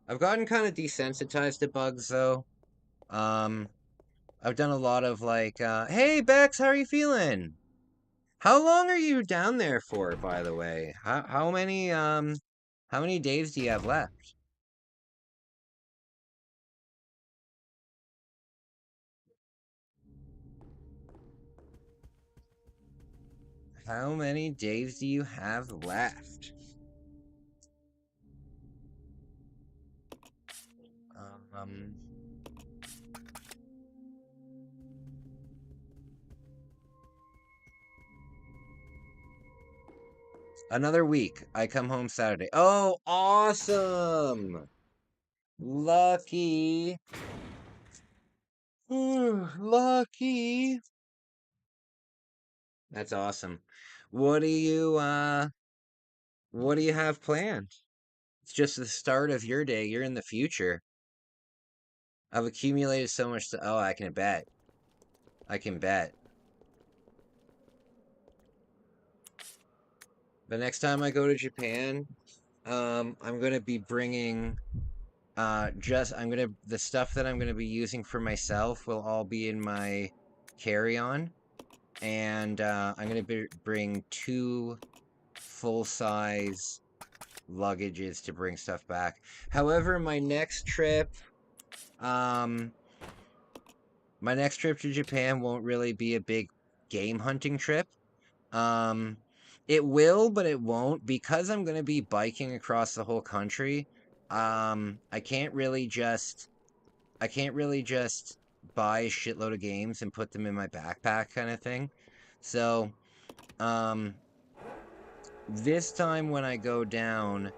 I've gotten kind of desensitized to bugs though. Um, I've done a lot of like, hey Bex, how are you feeling? How long are you down there for, by the way? How many days do you have left? How many days do you have left? Um, another week. I come home Saturday. Oh, awesome! Lucky. Lucky. That's awesome. What do you what do you have planned? It's just the start of your day. You're in the future. I've accumulated so much to, oh, I can bet. I can bet. The next time I go to Japan, I'm gonna be bringing the stuff that I'm gonna be using for myself will all be in my carry-on, and I'm gonna bring two full-size luggages to bring stuff back. However, um, my next trip to Japan won't really be a big game hunting trip. Um, it will, but it won't because I'm going to be biking across the whole country. I can't really just buy a shitload of games and put them in my backpack kind of thing. So, um, this time when I go down,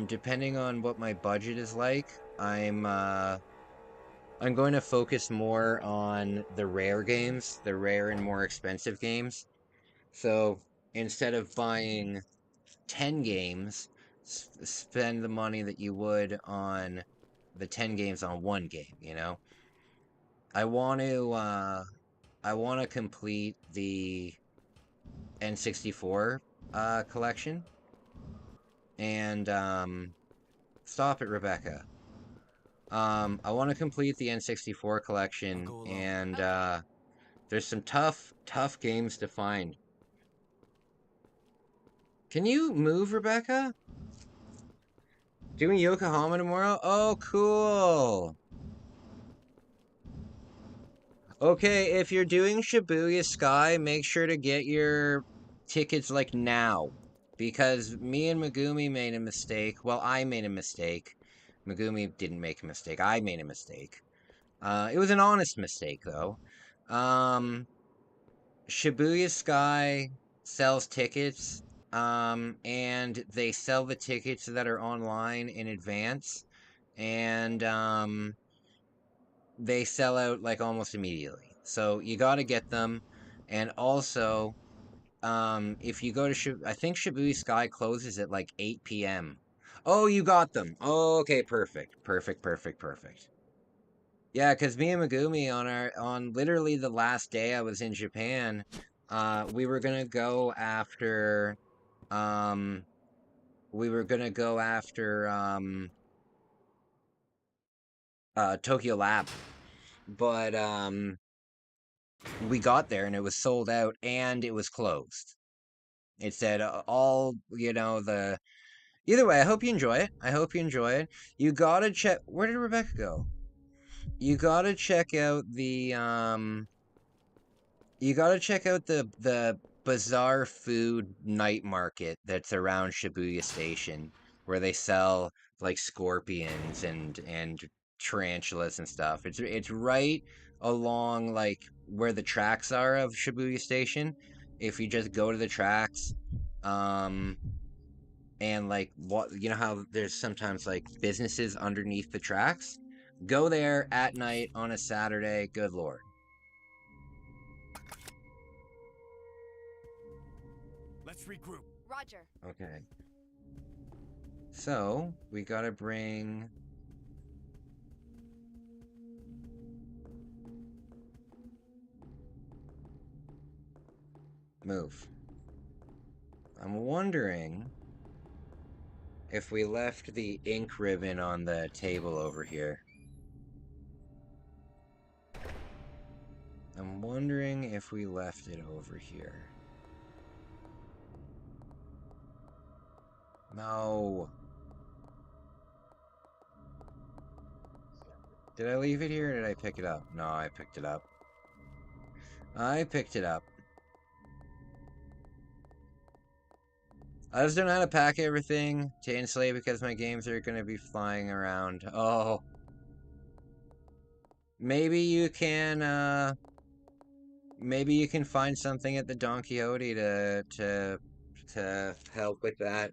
depending on what my budget is like, I'm going to focus more on the rare games, the rare and more expensive games. So instead of buying 10 games, spend the money that you would on the 10 games on one game, you know? I want to I want to complete the N64 collection and stop it, Rebecca. I want to complete the N64 I'll collection, go alone. and Okay. there's some tough games to find. Can you move, Rebecca? Doing Yokohama tomorrow? Oh, cool. Okay, if you're doing Shibuya Sky, make sure to get your tickets like now. Because me and Megumi made a mistake. Well, I made a mistake. Megumi didn't make a mistake. I made a mistake. It was an honest mistake, though. Um, Shibuya Sky sells tickets, and they sell the tickets that are online in advance, and they sell out like almost immediately. So you got to get them, and also, if you go to I think Shibuya Sky closes at like 8 p.m. Oh, you got them. Oh, okay, perfect, perfect, perfect, perfect. Yeah, because me and Megumi on literally the last day I was in Japan, we were gonna go after um we were gonna go after Tokyo Lab, but we got there and it was sold out and it was closed. It said all, the either way, I hope you enjoy it. I hope you enjoy it. You gotta check. Where did Rebecca go? You gotta check out the the bizarre food night market that's around Shibuya Station, where they sell like scorpions and tarantulas and stuff. It's right along like where the tracks are of Shibuya Station. If you just go to the tracks, um, and like what how there's sometimes like businesses underneath the tracks. Go there at night on a Saturday. Good lord. Let's regroup. Roger. Okay. So, we gotta bring... Move. I'm wondering if we left the ink ribbon on the table over here. I'm wondering if we left it over here. No. Did I leave it here or did I pick it up? No, I picked it up. I picked it up. I just don't know how to pack everything to insulate because my games are going to be flying around. Oh. Maybe you can find something at the Don Quixote to help with that.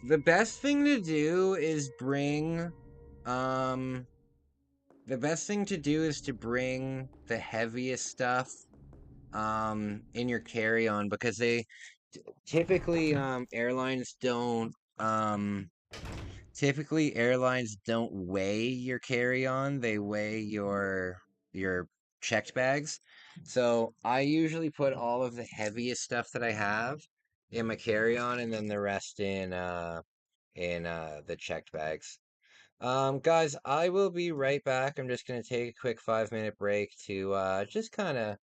The best thing to do is bring the best thing to do is to bring the heaviest stuff in your carry-on, because they typically airlines don't weigh your carry-on, they weigh your checked bags. So I usually put all of the heaviest stuff that I have in my carry-on and then the rest in the checked bags. Guys, I will be right back. I'm just gonna take a quick 5-minute break to just kind of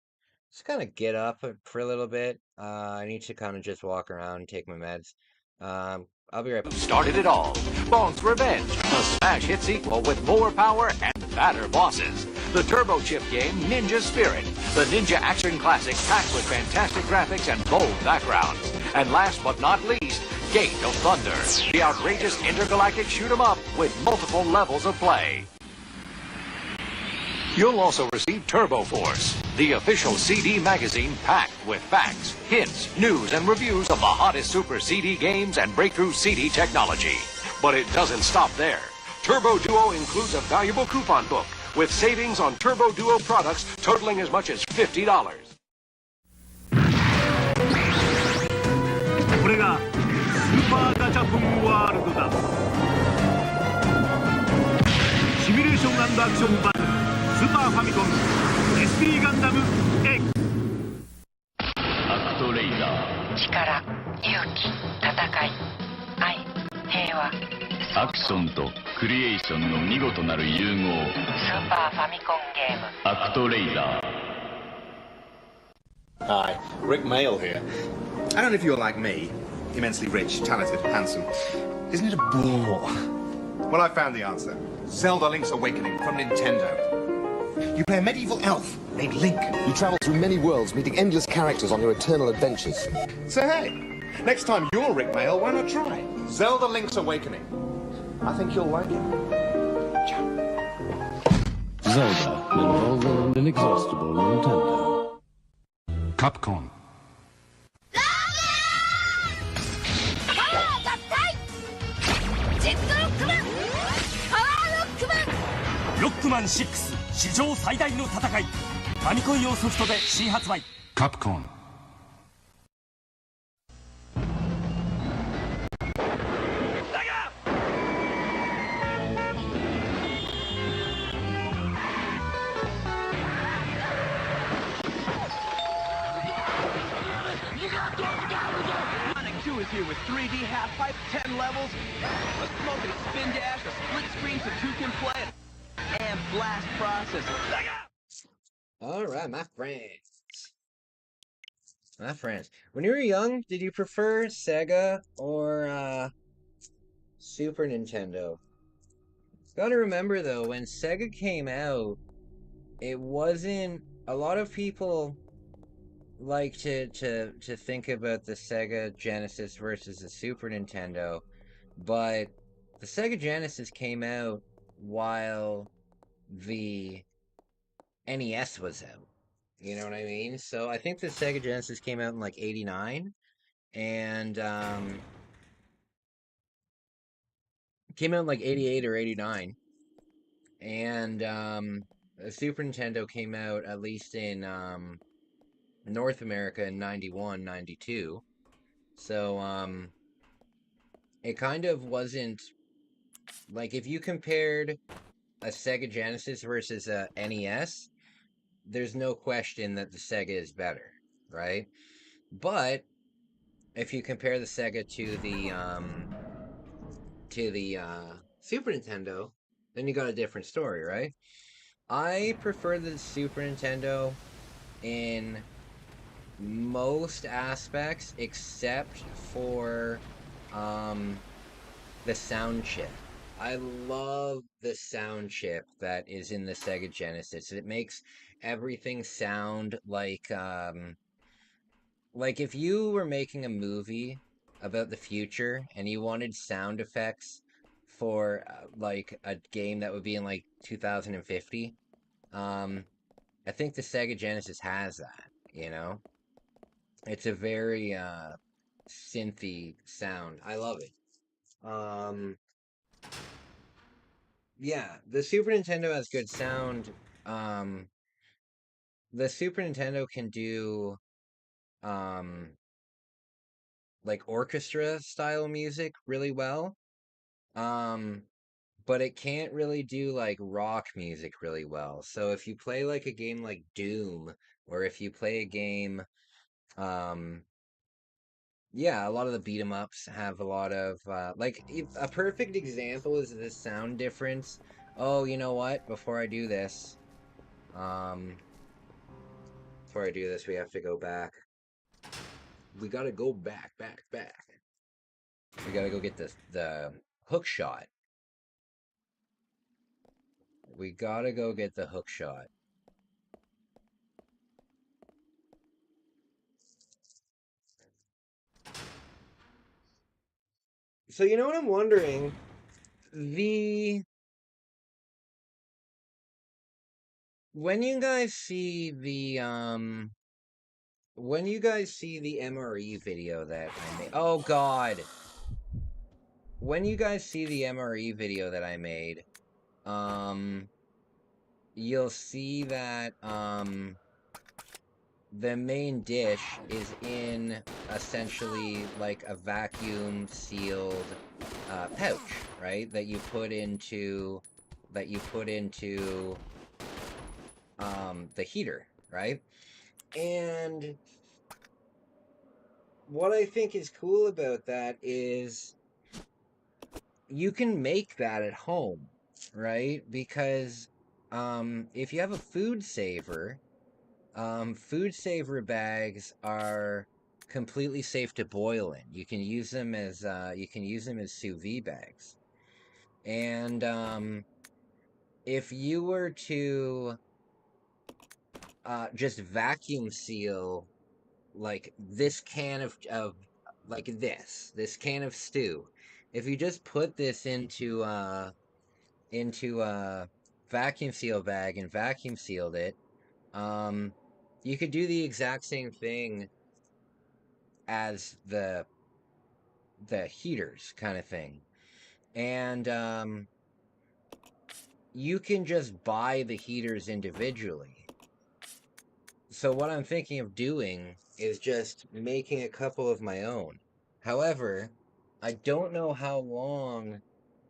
get up for a little bit. I need to kind of just walk around and take my meds. I'll be right back. Started it all. Bonk's Revenge, a smash hit sequel with more power and fatter bosses. The Turbo Chip game Ninja Spirit, the ninja action classic packed with fantastic graphics and bold backgrounds. And last but not least, Gate of Thunder, the outrageous intergalactic shoot 'em up with multiple levels of play. You'll also receive Turbo Force, the official CD magazine packed with facts, hints, news, and reviews of the hottest Super CD games and breakthrough CD technology. But it doesn't stop there. Turbo Duo includes a valuable coupon book with savings on Turbo Duo products totaling as much as $50. これがスーパーガチャポンワールドだ。シミュレーション&アクションバトルスーパーファミコン SP ガンダム X。 アクトレイダー、力、勇気、戦い、愛、平和。アクションとクリエーションの見事なる融合。スーパーファミコンゲーム。アクトレイダー。 Hi, Rick Mail here. I don't know if you're like me, immensely rich, talented, handsome. Isn't it a bore? Well, I found the answer. Zelda Link's Awakening from Nintendo. You play a medieval elf named Link. You travel through many worlds, meeting endless characters on your eternal adventures. So hey, next time you're Rick Mail, why not try Zelda Link's Awakening? I think you'll like it. Ciao. Zelda, an involving and inexhaustible Nintendo. Capcom. Rockman 6史上最大の戦い。ファミコン用ソフトで新発売。Capcom。is here with 3D half-pipe, 10 levels, a smoking spin dash, a split screen so two can play, and blast processor. Alright, my friends. When you were young, did you prefer Sega or Super Nintendo? Gotta remember though, when Sega came out, it wasn't a lot of people like to think about the Sega Genesis versus the Super Nintendo, but the Sega Genesis came out while the NES was out. You know what I mean? So I think the Sega Genesis came out in like '89, and came out in like '88 or '89, and the Super Nintendo came out at least in North America in '91, '92. So it kind of wasn't like if you compared a Sega Genesis versus a NES, there's no question that the Sega is better, right? But if you compare the Sega to the Super Nintendo, then you got a different story, right? I prefer the Super Nintendo in most aspects except for the sound chip. I love the sound chip that is in the Sega Genesis. It makes everything sound like if you were making a movie about the future and you wanted sound effects for like a game that would be in like 2050, um I think the Sega Genesis has that, you know? It's a very synthy sound. I love it. Um yeah, the Super Nintendo has good sound. Um the Super Nintendo can do um like orchestra style music really well. Um but it can't really do like rock music really well. So if you play like a game like Doom, or if you play a game um yeah, a lot of the beat 'em ups have a lot of a perfect example is the sound difference. Oh, you know what? Um, before I do this, we have to go back. We gotta go back. We gotta go get the hook shot. We gotta go get the hook shot. So you know what I'm wondering? The when you guys see the MRE video that I made. Oh God. When you guys see the MRE video that I made, um you'll see that the main dish is in essentially like a vacuum sealed pouch, right? That you put into the heater, right? And what I think is cool about that is you can make that at home, right? Because if you have a food saver bags are completely safe to boil in. You can use them as sous vide bags. And if you were to just vacuum seal like this can of like this can of stew, if you just put this into a vacuum seal bag and vacuum sealed it, um, you could do the exact same thing as the heaters kind of thing. And you can just buy the heaters individually. So what I'm thinking of doing is just making a couple of my own. However, I don't know how long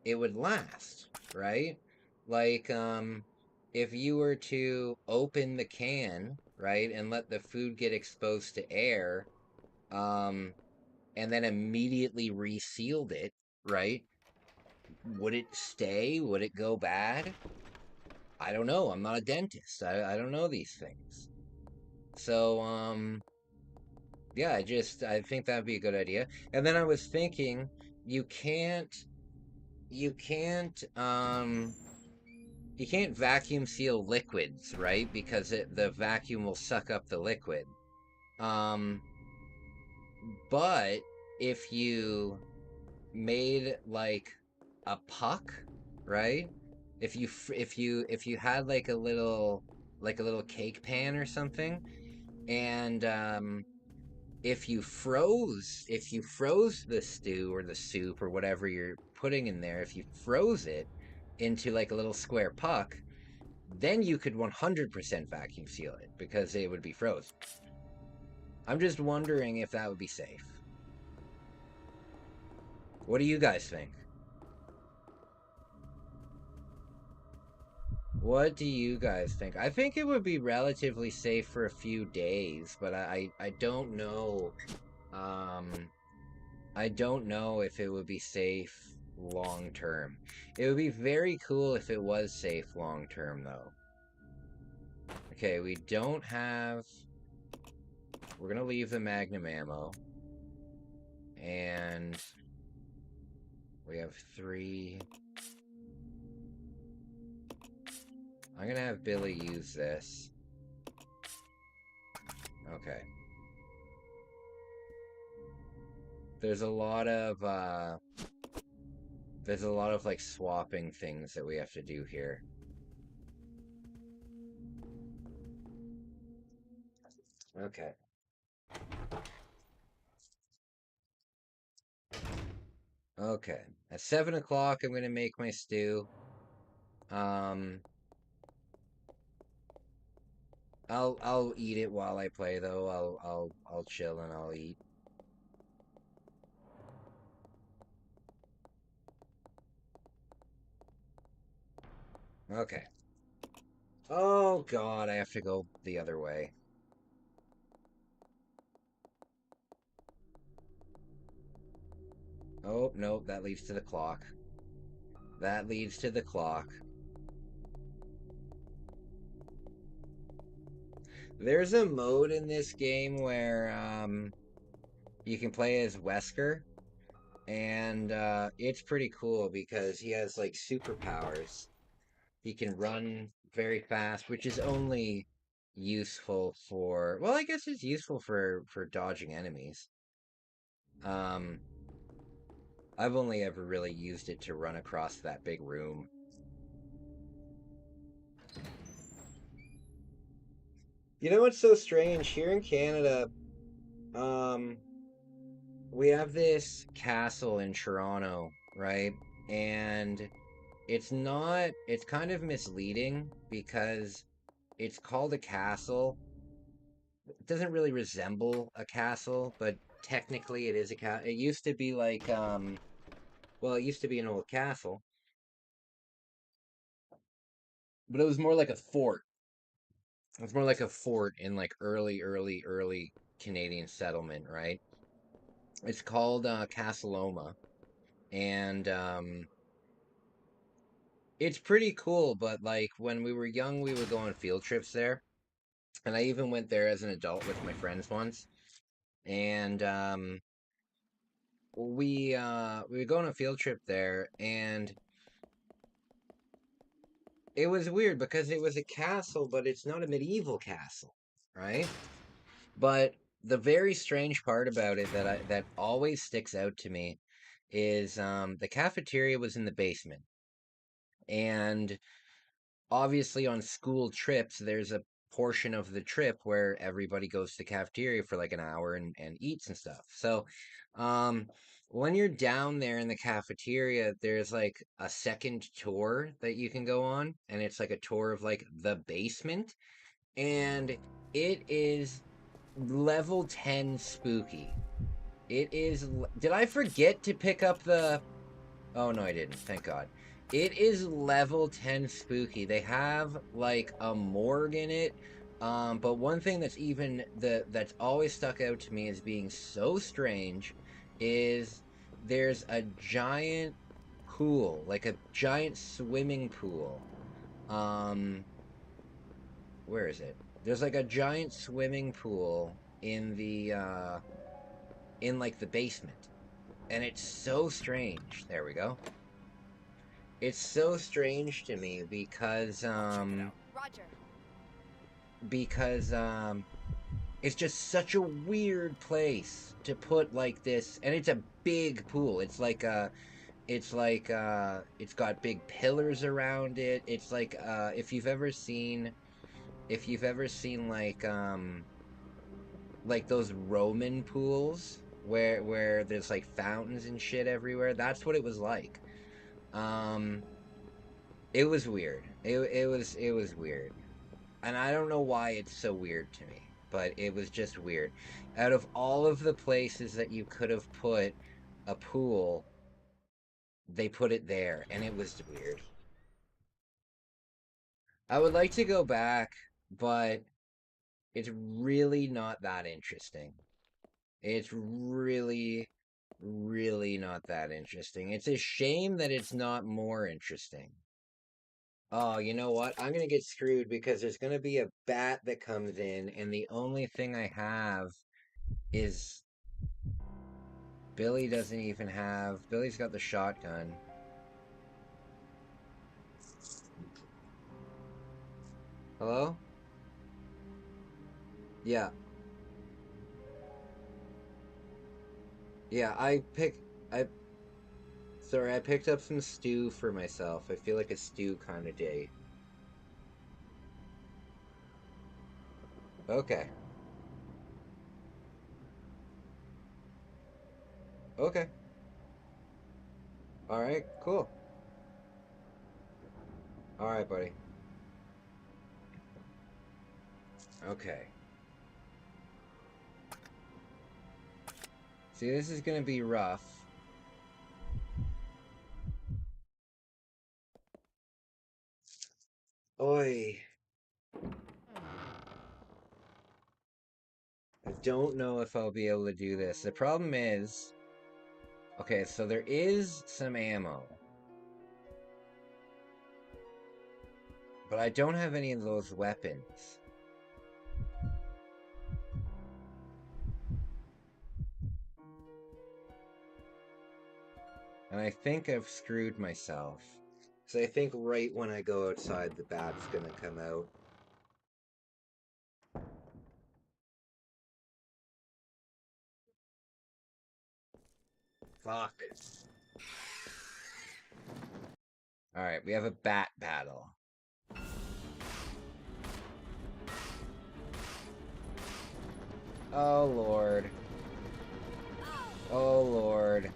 it would last, right? Like, if you were to open the can, right, and let the food get exposed to air, um, and then immediately resealed it, right? Would it stay? Would it go bad? I don't know. I'm not a dentist. I don't know these things. So, yeah, I think that'd be a good idea. And then I was thinking, you can't, you can't, um, you can't vacuum seal liquids, right? Because the vacuum will suck up the liquid. Um, but if you made like a puck, right? If you had like a little cake pan or something, and if you froze the stew or the soup or whatever you're putting in there, if you froze it into like a little square puck, then you could 100% vacuum seal it because it would be frozen. I'm just wondering if that would be safe. What do you guys think? What do you guys think? I think it would be relatively safe for a few days, but I don't know. I don't know if it would be safe long term. It would be very cool if it was safe long term, though. Okay, we don't have... We're gonna leave the Magnum ammo. And... we have 3... I'm gonna have Billy use this. Okay. There's a lot of, like, swapping things that we have to do here. Okay. Okay. At 7 o'clock, I'm gonna make my stew. I'll eat it while I play, though. I'll chill and I'll eat. Okay. Oh God, I have to go the other way. Oh, no, that leads to the clock. That leads to the clock. There's a mode in this game where, you can play as Wesker, and, it's pretty cool because he has, like, superpowers. He can run very fast, which is only useful for, well, I guess it's useful for dodging enemies. I've only ever really used it to run across that big room. You know what's so strange? Here in Canada, um, we have this castle in Toronto, right? And it's kind of misleading because it's called a castle. It doesn't really resemble a castle, but technically it is a castle. It used to be like, well, it used to be an old castle, but it was more like a fort. It's more like a fort in like early Canadian settlement, right? It's called Castle Oma, and it's pretty cool. But like when we were young, we would go on field trips there, and I even went there as an adult with my friends once. And we would go on a field trip there, and it was weird because it was a castle, but it's not a medieval castle, right? But the very strange part about it that always sticks out to me is the cafeteria was in the basement. And obviously on school trips, there's a portion of the trip where everybody goes to the cafeteria for like an hour and eats and stuff. So um, when you're down there in the cafeteria, there's like a second tour that you can go on, and it's like a tour of like the basement, and it is level 10 spooky. Did I forget to pick up the... Oh, no, I didn't. Thank God. It is level 10 spooky. They have, like, a morgue in it. But one thing that's always stuck out to me as being so strange is there's a giant pool, like a giant swimming pool. Where is it? There's like a giant swimming pool in the in like the basement. And it's so strange. There we go. It's so strange to me because Roger. because it's just such a weird place to put like this, and it's a big pool. It's like it's got big pillars around it. It's like if you've ever seen like those Roman pools where there's like fountains and shit everywhere. That's what it was like. Um it was weird. It was weird. And I don't know why it's so weird to me, but it was just weird. Out of all of the places that you could have put a pool, they put it there, and it was weird. I would like to go back, but it's really not that interesting. It's really, really not that interesting. It's a shame that it's not more interesting. Oh, you know what? I'm gonna get screwed because there's gonna be a bat that comes in, and the only thing I have is Billy doesn't even have. Billy's got the shotgun. Hello? Yeah. Yeah, I sorry, I picked up some stew for myself. I feel like a stew kind of day. Okay. Okay. All right, cool. All right, buddy. Okay. See, this is gonna be rough. Oi. I don't know if I'll be able to do this. The problem is, okay, so there is some ammo, but I don't have any of those weapons. And I think I've screwed myself. So I think right when I go outside, the bat's gonna come out. Fuck. Alright, we have a bat battle. Oh lord. Oh lord.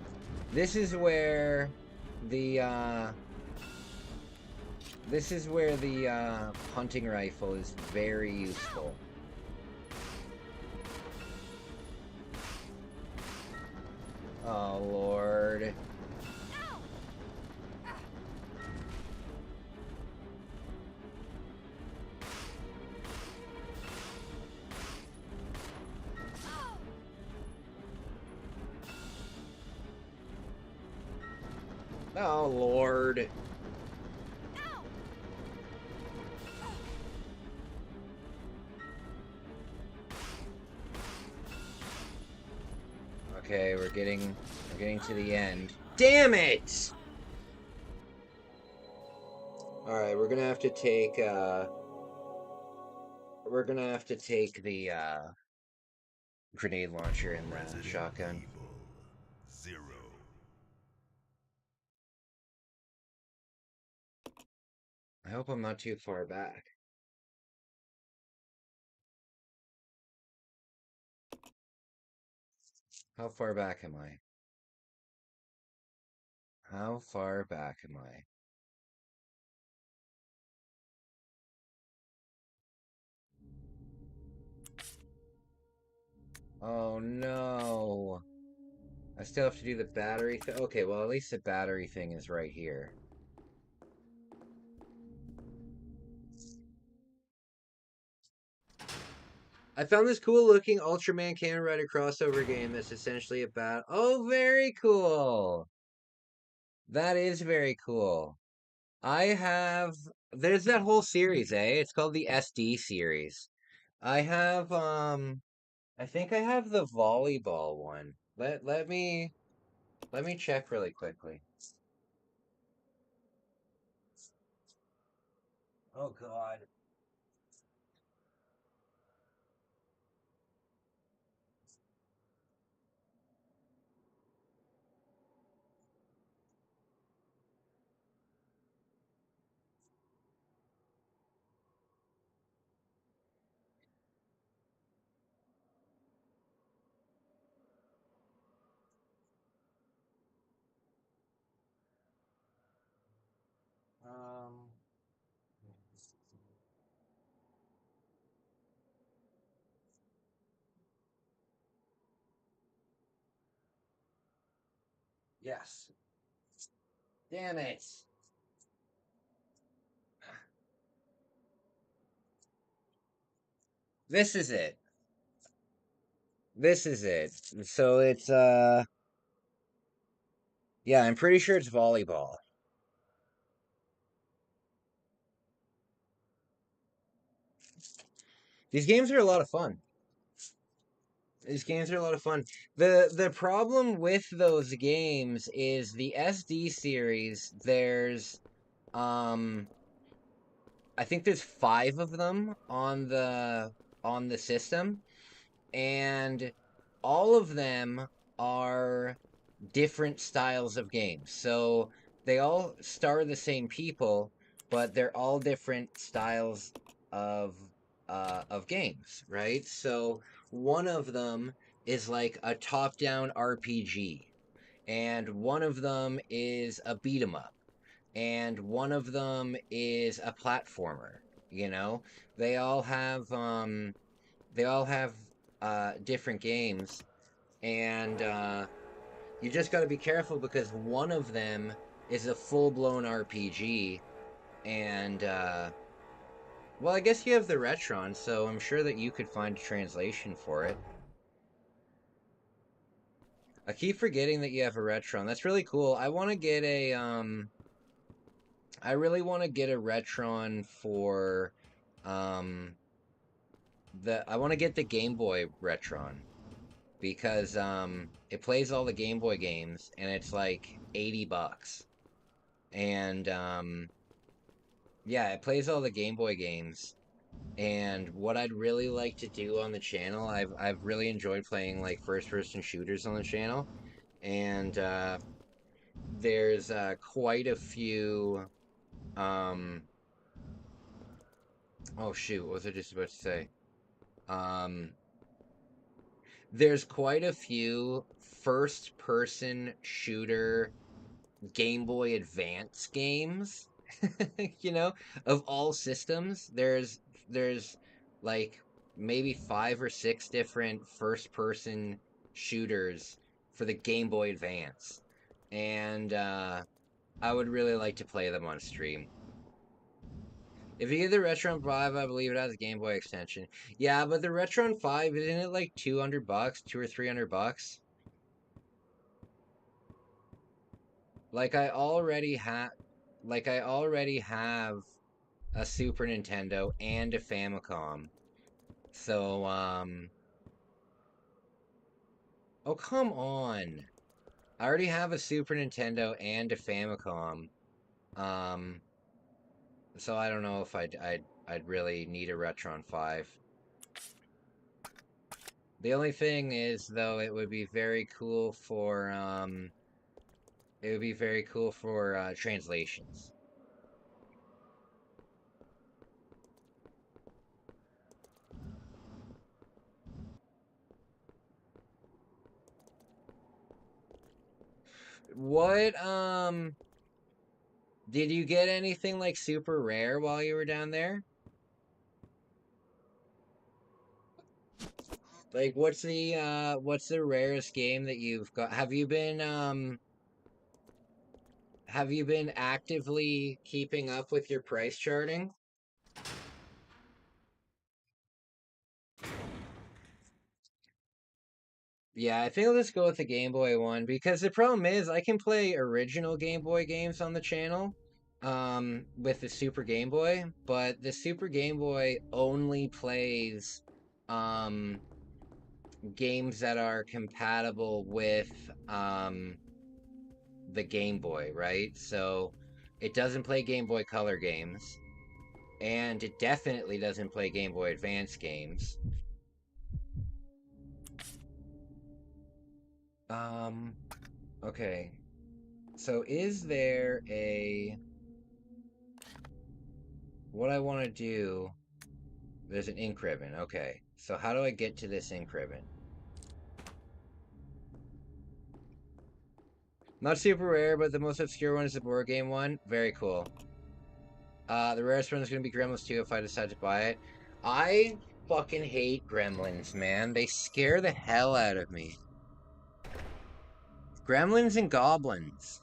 This is where the hunting rifle is very useful. Oh lord. Oh lord. Okay, we're getting to the end. Damn it! Alright, we're gonna have to take the grenade launcher and the shotgun. I hope I'm not too far back. How far back am I? How far back am I? Oh no. I still have to do the battery thing. Okay, well at least the battery thing is right here. I found this cool looking Ultraman Kamen Rider crossover game that's essentially about. Oh, very cool. That is very cool. I have. There's that whole series, eh? It's called the SD series. I have. I think I have the volleyball one. Let me check really quickly. Oh God. Um. Yes. Damn it. This is it. This is it. So it's yeah, I'm pretty sure it's volleyball. These games are a lot of fun. These games are a lot of fun. The problem with those games is the SD series, there's um I think there's 5 of them on the system, and all of them are different styles of games. So they all star the same people, but they're all different styles of of games, right? So one of them is like a top-down RPG, and one of them is a beat 'em up, and one of them is a platformer, you know? They all have they all have different games, and you just got to be careful because one of them is a full-blown RPG, and well, I guess you have the Retron, so I'm sure that you could find a translation for it. I keep forgetting that you have a Retron. That's really cool. I want to get a I really want to get a Retron for um I want to get the Game Boy Retron because it plays all the Game Boy games and it's like $80. And yeah, it plays all the Game Boy games. And what I'd really like to do on the channel, I've really enjoyed playing like first person shooters on the channel. And there's quite a few um oh shoot, what was I just about to say? Um there's quite a few first person shooter Game Boy Advance games, you know, of all systems. There's like maybe 5 or 6 different first person shooters for the Game Boy Advance. And I would really like to play them on stream. If you get the Retron 5, I believe it has a Game Boy extension. Yeah, but the Retron 5, isn't it like $200, 2 or 300 bucks? Like I already have a Super Nintendo and a Famicom. So oh come on. I already have a Super Nintendo and a Famicom. Um so I don't know if I'd really need a Retron 5. The only thing is though it would be very cool for translations. What did you get anything like super rare while you were down there? Like what's the rarest game that you've got? Have you been actively keeping up with your price charting? Yeah, I think I'll just go with the Game Boy one because the problem is I can play original Game Boy games on the channel with the Super Game Boy, but the Super Game Boy only plays um games that are compatible with the Game Boy, right? So it doesn't play Game Boy Color games, and it definitely doesn't play Game Boy Advance games. Okay. So is there a what I want to do? There's an ink ribbon. Okay. So how do I get to this ink ribbon? Not super rare, but the most obscure one is the board game one. Very cool. The rarest one is going to be Gremlins 2 if I decide to buy it. I fucking hate Gremlins, man. They scare the hell out of me. Gremlins and Goblins.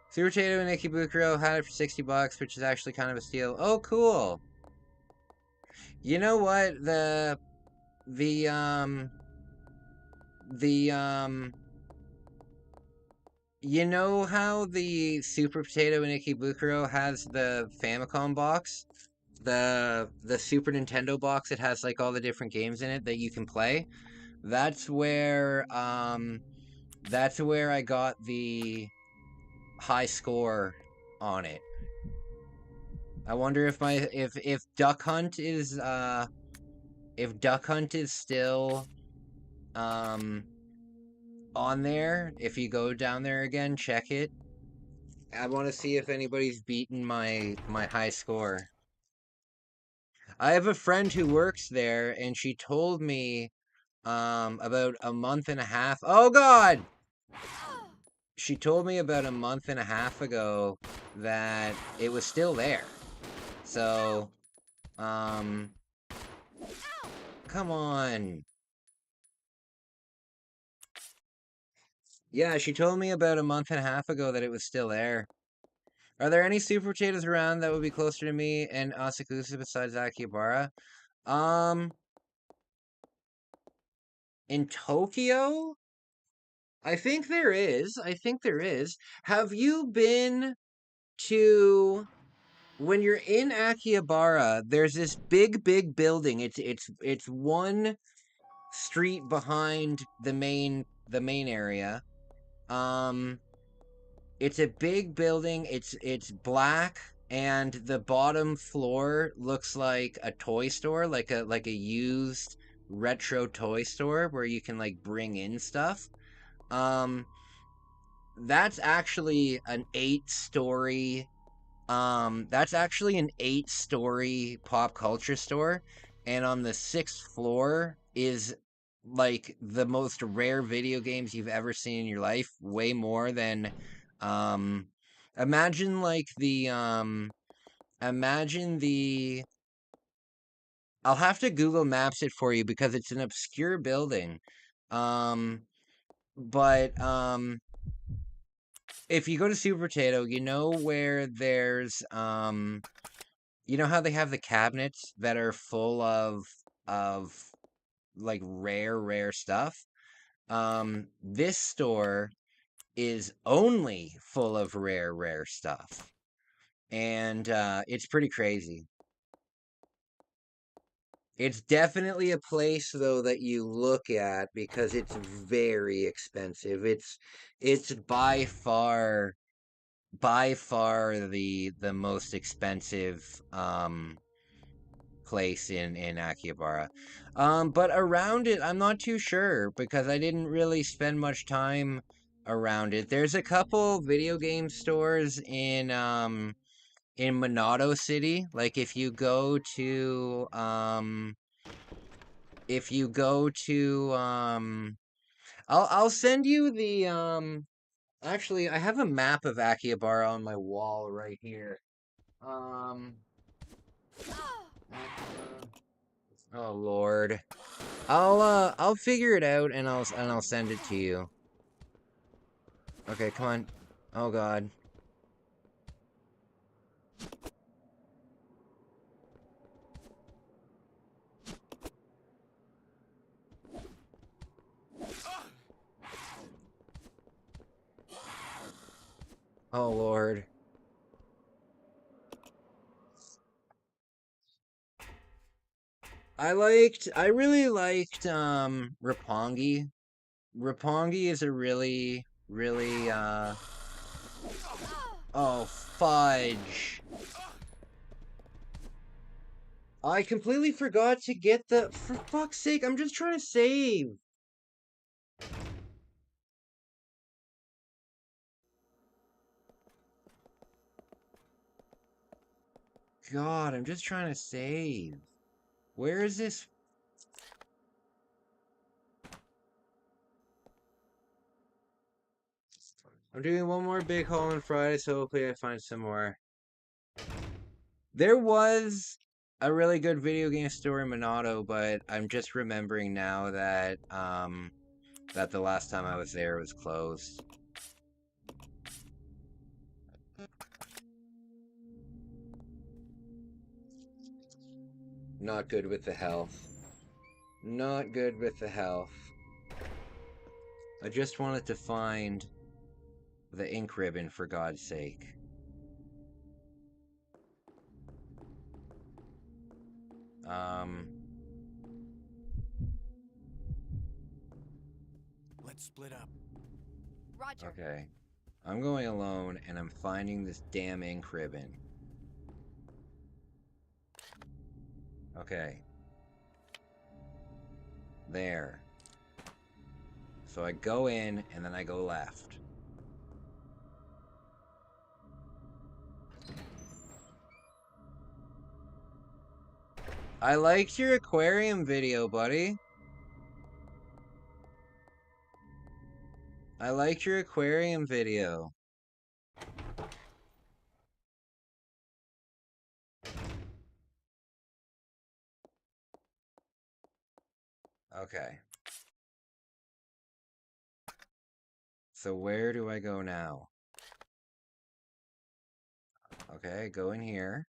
Super Potato and Ikebukuro had it for $60, which is actually kind of a steal. Oh, cool. You know what? The you know how the Super Potato and Ikebukuro has the Famicom box? The Super Nintendo box that has like all the different games in it that you can play? That's where I got the high score on it. I wonder if if Duck Hunt is still on there. If you go down there again, check it. I want to see if anybody's beaten my high score. I have a friend who works there, and she told me about a month and a half. Oh God! She told me about a month and a half ago that it was still there. So, come on. Yeah, she told me about a month and a half ago that it was still there. Are there any Super Potatoes around that would be closer to me and Asakusa besides Akihabara? In Tokyo? I think there is. I think there is. Have you been to when you're in Akihabara, there's this big building. It's one street behind the main area. Um it's a big building. It's black and the bottom floor looks like a toy store, like a used retro toy store where you can like bring in stuff. Um that's actually an 8-story pop culture store, and on the 6th floor is like the most rare video games you've ever seen in your life, way more than um imagine like imagine the I'll have to Google Maps it for you because it's an obscure building. Um but if you go to Super Potato, you know where there's you know how they have the cabinets that are full of like rare stuff? This store is only full of rare stuff. And it's pretty crazy. It's definitely a place though that you look at because it's very expensive. It's by far the most expensive place in Akihabara. But around it, I'm not too sure because I didn't really spend much time around it. There's a couple video game stores in Minato City. Like if you go to I'll send you the actually I have a map of Akihabara on my wall right here. Um Oh Lord. I'll figure it out and I'll send it to you. Okay, come on. Oh God. Oh, Lord. I really liked, Roppongi. Roppongi is a really, really, oh, fudge. I completely forgot to get the... For fuck's sake, I'm just trying to save. God, I'm just trying to save. Where is this? I'm doing one more big haul on Friday, so hopefully I find some more. There was a really good video game store in Monado, but I'm just remembering now that that the last time I was there was closed. Not good with the health. Not good with the health. I just wanted to find the ink ribbon, for God's sake. Let's split up. Roger. Okay. I'm going alone, and I'm finding this damn ink ribbon. Okay. There. So I go in, and then I go left. I liked your aquarium video, buddy. I liked your aquarium video. Okay. So where do I go now? Okay, go in here.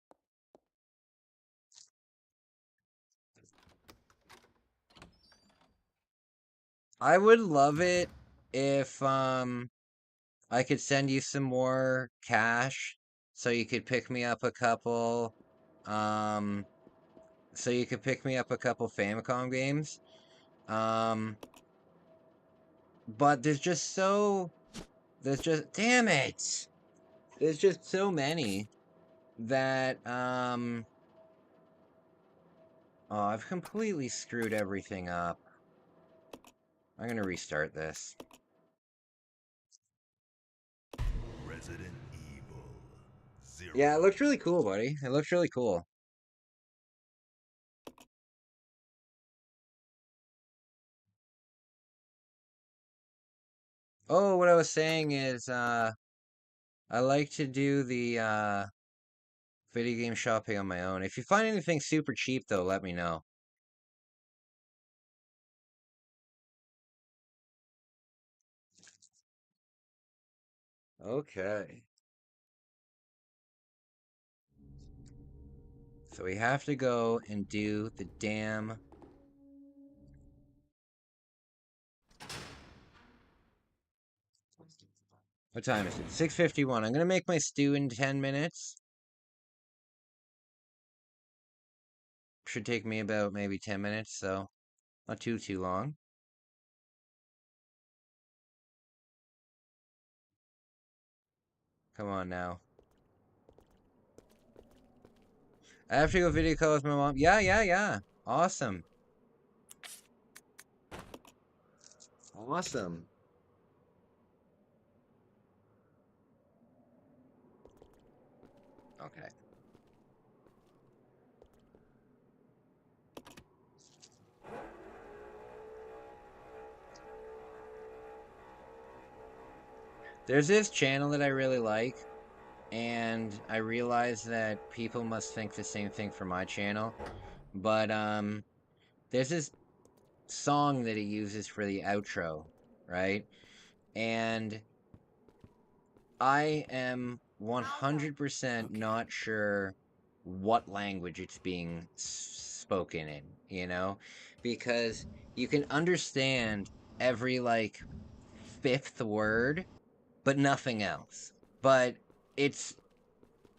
I would love it if I could send you some more cash so you could pick me up a couple Famicom games. But damn it. There's just so many that oh, I've completely screwed everything up. I'm gonna restart this. Resident Evil 0. Yeah, it looks really cool, buddy. It looks really cool. Oh, what I was saying is, I like to do the, video game shopping on my own. If you find anything super cheap, though, let me know. Okay. So we have to go and do the damn... What time is it? 6:51. I'm gonna make my stew in 10 minutes. Should take me about maybe 10 minutes, so not too long. Come on now. I have to go video call with my mom. Yeah. Awesome. Awesome. Okay. There's this channel that I really like, and I realize that people must think the same thing for my channel, but there's this song that he uses for the outro, right? And I am 100% not sure what language it's being spoken in, you know? Because you can understand every, like, fifth word, but nothing else. but it's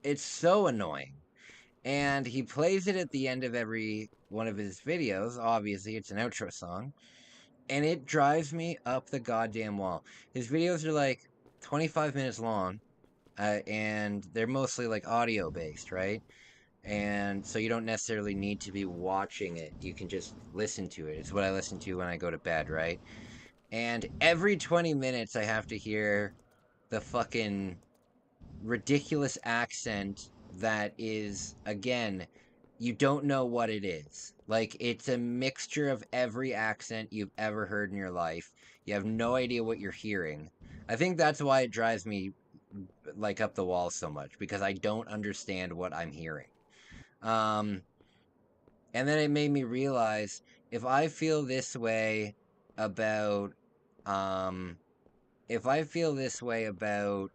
it's so annoying. And he plays it at the end of every one of his videos. Obviously, it's an outro song. And it drives me up the goddamn wall. His videos are like 25 minutes long, and they're mostly like audio based, right? And so you don't necessarily need to be watching it. You can just listen to it. It's what I listen to when I go to bed, right? And every 20 minutes, I have to hear the fucking ridiculous accent that is, again, you don't know what it is. Like, it's a mixture of every accent you've ever heard in your life. You have no idea what you're hearing. I think that's why it drives me like up the wall so much, because I don't understand what I'm hearing. Um, and then it made me realize, if I feel this way about, um, if I feel this way about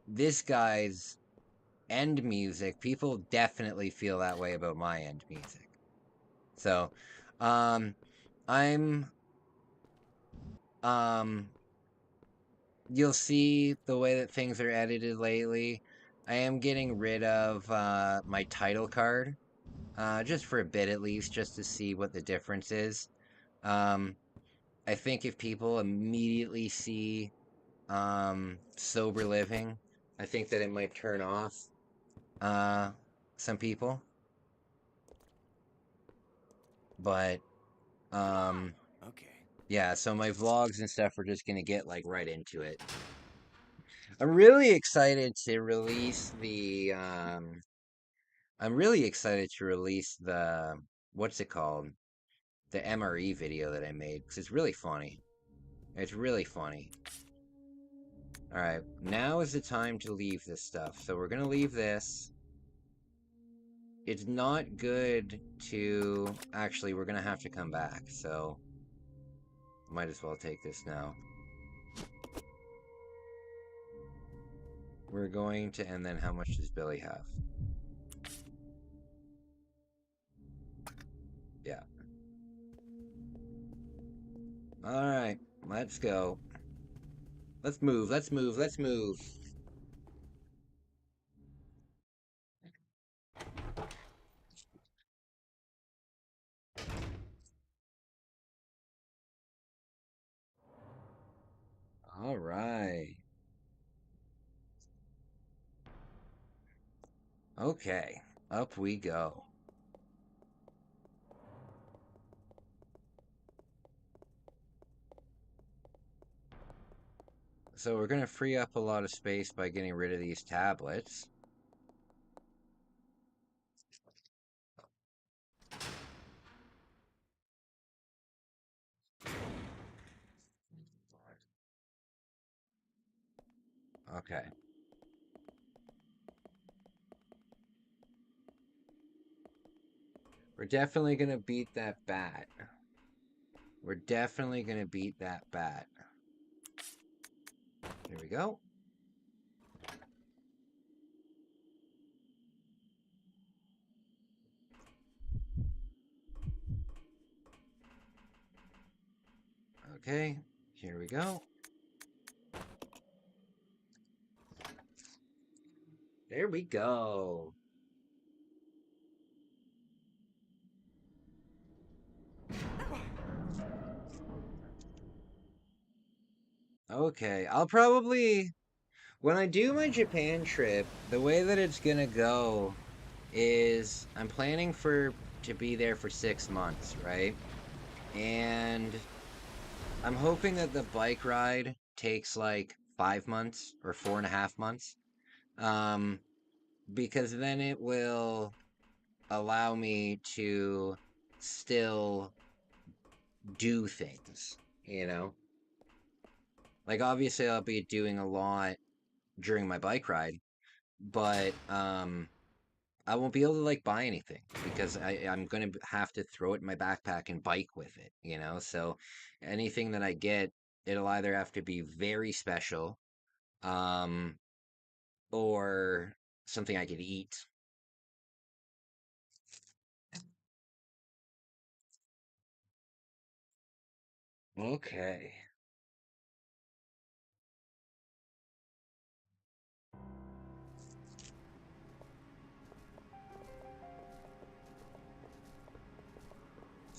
this guy's end music, people definitely feel that way about my end music. So, um, I'm, um, you'll see the way that things are edited lately. I am getting rid of my title card, just for a bit at least, just to see what the difference is. Um, I think if people immediately see sober living, I think that it might turn off uh, some people. But Okay. yeah, so my vlogs and stuff are just gonna get like right into it. I'm really excited to release the I'm really excited to release the what's it called? The MRE video that I made, because it's really funny. It's really funny. Alright, now is the time to leave this stuff. So we're gonna leave this. It's not good to actually, we're gonna have to come back, so might as well take this now. We're going to, and then how much does Billy have? Yeah. Alright, let's go. Let's move, let's move, let's move. Alright. Okay, up we go. So we're gonna free up a lot of space by getting rid of these tablets. Okay. We're definitely gonna beat that bat. We're definitely gonna beat that bat. Here we go. Okay, here we go. There we go. Okay, I'll probably, when I do my Japan trip, the way that it's gonna go is I'm planning for to be there for 6 months, right? And I'm hoping that the bike ride takes like 5 months or 4.5 months. Um, because then it will allow me to still do things, you know? Like obviously I'll be doing a lot during my bike ride, but I won't be able to like buy anything because I'm gonna have to throw it in my backpack and bike with it, you know? So anything that I get, it'll either have to be very special, um, or something I could eat. Okay.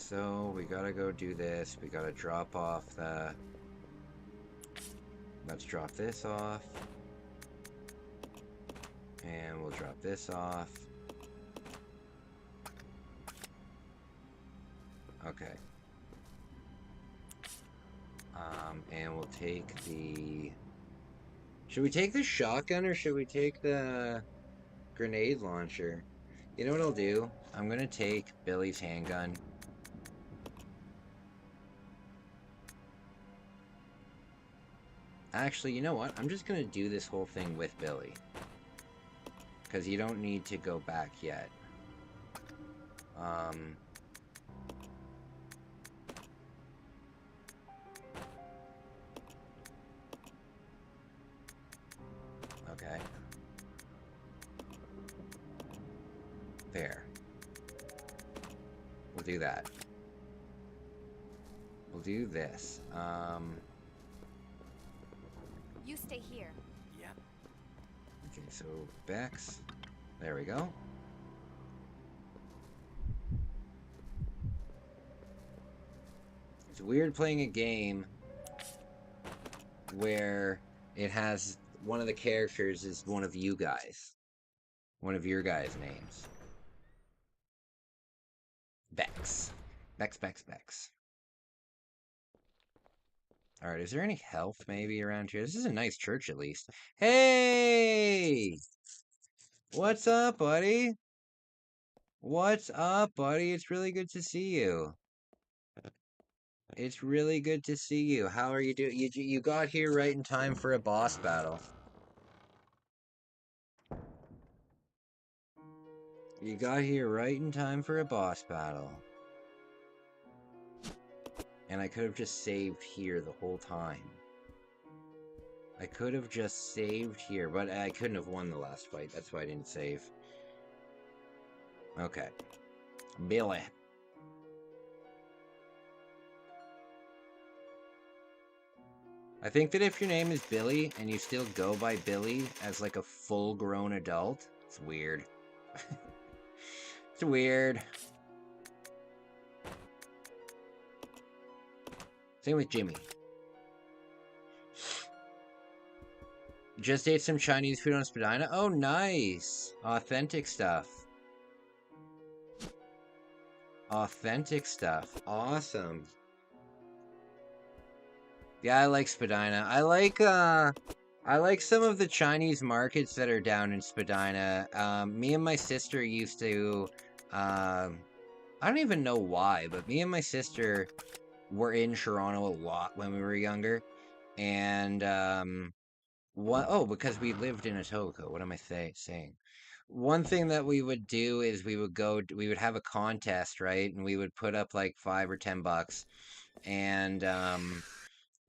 So we gotta go do this. We gotta drop off the... Let's drop this off. And we'll drop this off. Okay. And we'll take the... Should we take the shotgun or should we take the grenade launcher? You know what I'll do? I'm gonna take Billy's handgun. Actually, you know what? I'm just gonna do this whole thing with Billy. Because you don't need to go back yet. Okay. There. We'll do that. We'll do this. You stay here. Yep. Okay, so Bex. There we go. It's weird playing a game where it has one of the characters is one of you guys. One of your guys' names. Bex. Bex. Alright, is there any health maybe around here? This is a nice church at least. Hey! What's up, buddy? What's up, buddy? It's really good to see you. It's really good to see you. How are you doing? You got here right in time for a boss battle. You got here right in time for a boss battle. And I could have just saved here the whole time. I could have just saved here, but I couldn't have won the last fight. That's why I didn't save. Okay. Billy. I think that if your name is Billy and you still go by Billy as like a full-grown adult, it's weird. It's weird. Same with Jimmy. Just ate some Chinese food on Spadina. Oh, nice. Authentic stuff. Authentic stuff. Awesome. Yeah, I like Spadina. I like some of the Chinese markets that are down in Spadina. Me and my sister used to, I don't even know why, but me and my sister were in Toronto a lot when we were younger. And, because we lived in Etobicoke. What am I saying? One thing that we would do is we would have a contest, right? And we would put up like $5 or $10. And,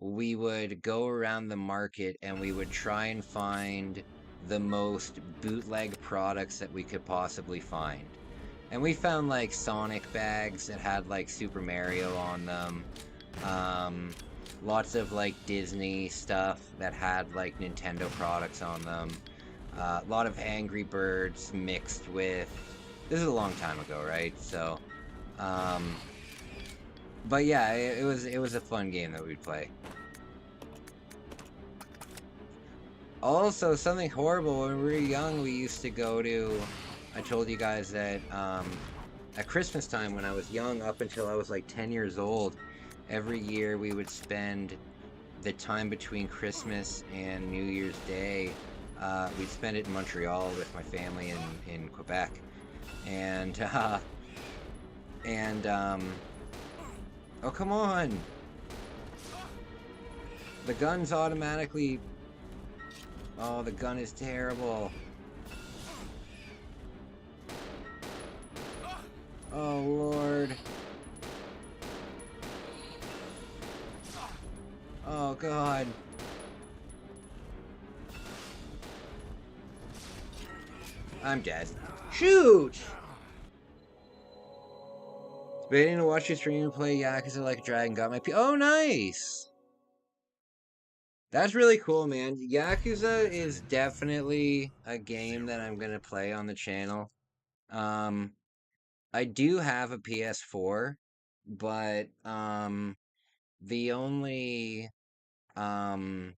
we would go around the market and we would try and find the most bootleg products that we could possibly find. And we found like Sonic bags that had like Super Mario on them. Lots of like Disney stuff that had like Nintendo products on them. A lot of Angry Birds mixed with... This is a long time ago, right? So, but yeah, it was a fun game that we'd play. Also, something horrible, when we were young, we used to go to... I told you guys that at Christmas time when I was young, up until I was like 10 years old, every year we would spend the time between Christmas and New Year's Day. We'd spend it in Montreal with my family in Quebec. And, oh, come on! The gun's automatically... Oh, the gun is terrible. Oh, Lord. Oh, God. I'm dead. Shoot! Waiting to watch your stream and play Yakuza Like a Dragon. Got my Oh, nice! That's really cool, man. Yakuza is definitely a game that I'm gonna play on the channel. I do have a PS4, but the only um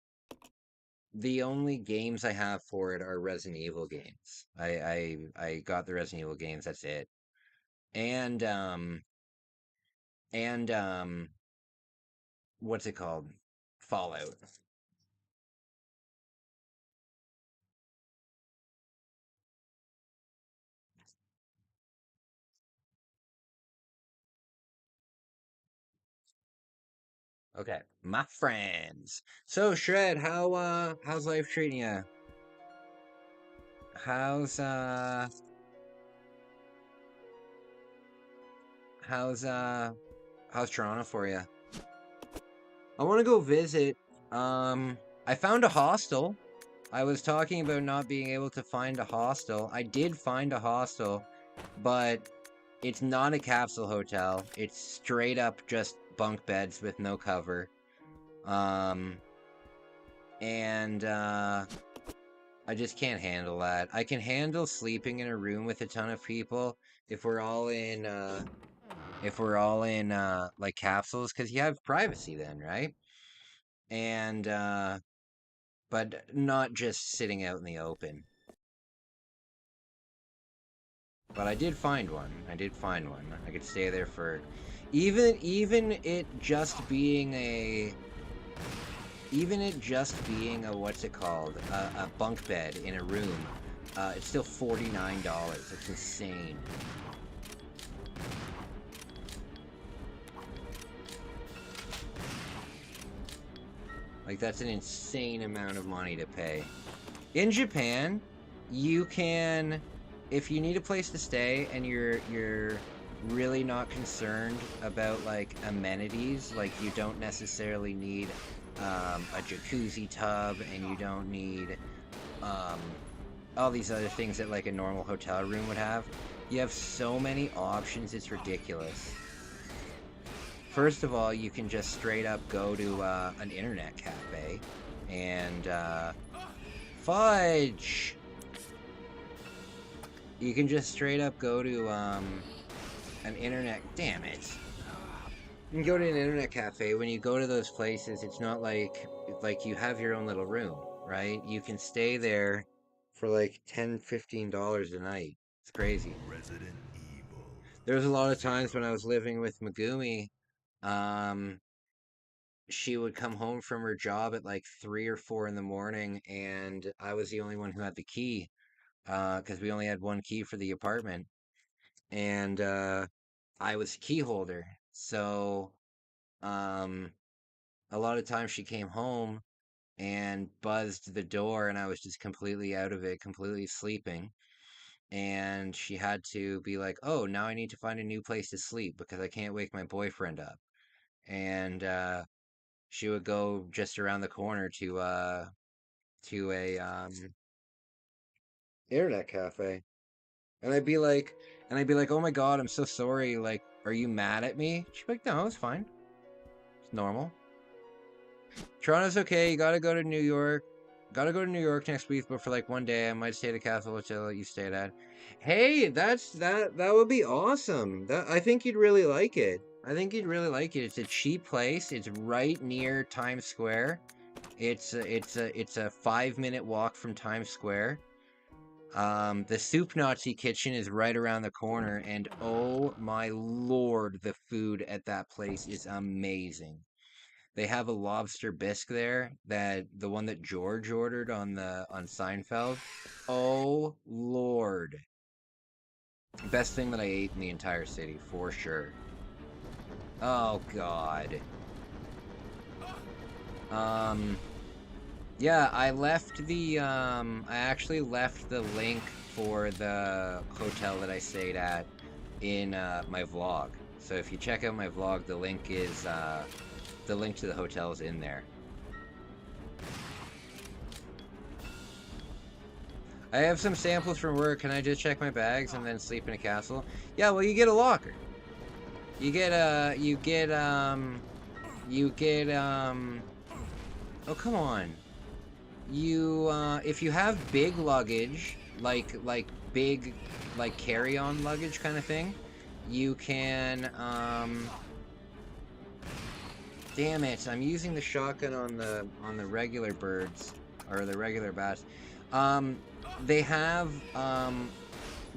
the only games I have for it are Resident Evil games. I got the Resident Evil games, that's it. And and what's it called? Fallout. Okay, my friends. So Shred, how's life treating you? How's uh how's uh how's Toronto for you? I want to go visit. I found a hostel. I was talking about not being able to find a hostel. I did find a hostel, but it's not a capsule hotel. It's straight up just bunk beds with no cover. Um, and I just can't handle that. I can handle sleeping in a room with a ton of people if we're all in like capsules, because you have privacy then, right? And but not just sitting out in the open. But I did find one. I did find one. I could stay there for even it just being a what's it called? A bunk bed in a room. It's still $49. It's insane. Like, that's an insane amount of money to pay. In Japan, you can, if you need a place to stay and you're really not concerned about like amenities, like you don't necessarily need a jacuzzi tub, and you don't need all these other things that like a normal hotel room would have. You have so many options, it's ridiculous. First of all, you can just straight up go to an internet cafe and fudge! You can just straight up go to an internet... Damn it. You can go to an internet cafe. When you go to those places, it's not like you have your own little room, right? You can stay there for like $10, $15 a night. It's crazy. There was a lot of times when I was living with Megumi, she would come home from her job at like 3 or 4 in the morning, and I was the only one who had the key, because we only had one key for the apartment, and I was key holder. So um, a lot of times she came home and buzzed the door, and I was just completely out of it, completely sleeping. And she had to be like, "Oh, now I need to find a new place to sleep because I can't wake my boyfriend up." And she would go just around the corner to a internet cafe, and I'd be like, "Oh my God, I'm so sorry. Like, are you mad at me?" She'd be like, "No, it's fine. It's normal. Toronto's okay. You gotta go to New York. Gotta go to New York next week, but for like one day, I might stay at the Castle Hotel that you stayed at." Hey, that would be awesome. That I think you'd really like it. I think you'd really like it. It's a cheap place. It's right near Times Square. It's a 5-minute walk from Times Square. The Soup Nazi kitchen is right around the corner, and oh my lord, the food at that place is amazing. They have a lobster bisque there, that the one that George ordered on Seinfeld. Oh lord. Best thing that I ate in the entire city, for sure. Oh god. Yeah, I actually left the link for the hotel that I stayed at in my vlog. So if you check out my vlog, the link to the hotel is in there. I have some samples from work. Can I just check my bags and then sleep in a castle? Yeah, well, you get a locker. Oh, come on. If you have big luggage, like big, like carry-on luggage kind of thing, you can Damn it! I'm using the shotgun on the regular birds or the regular bats. They have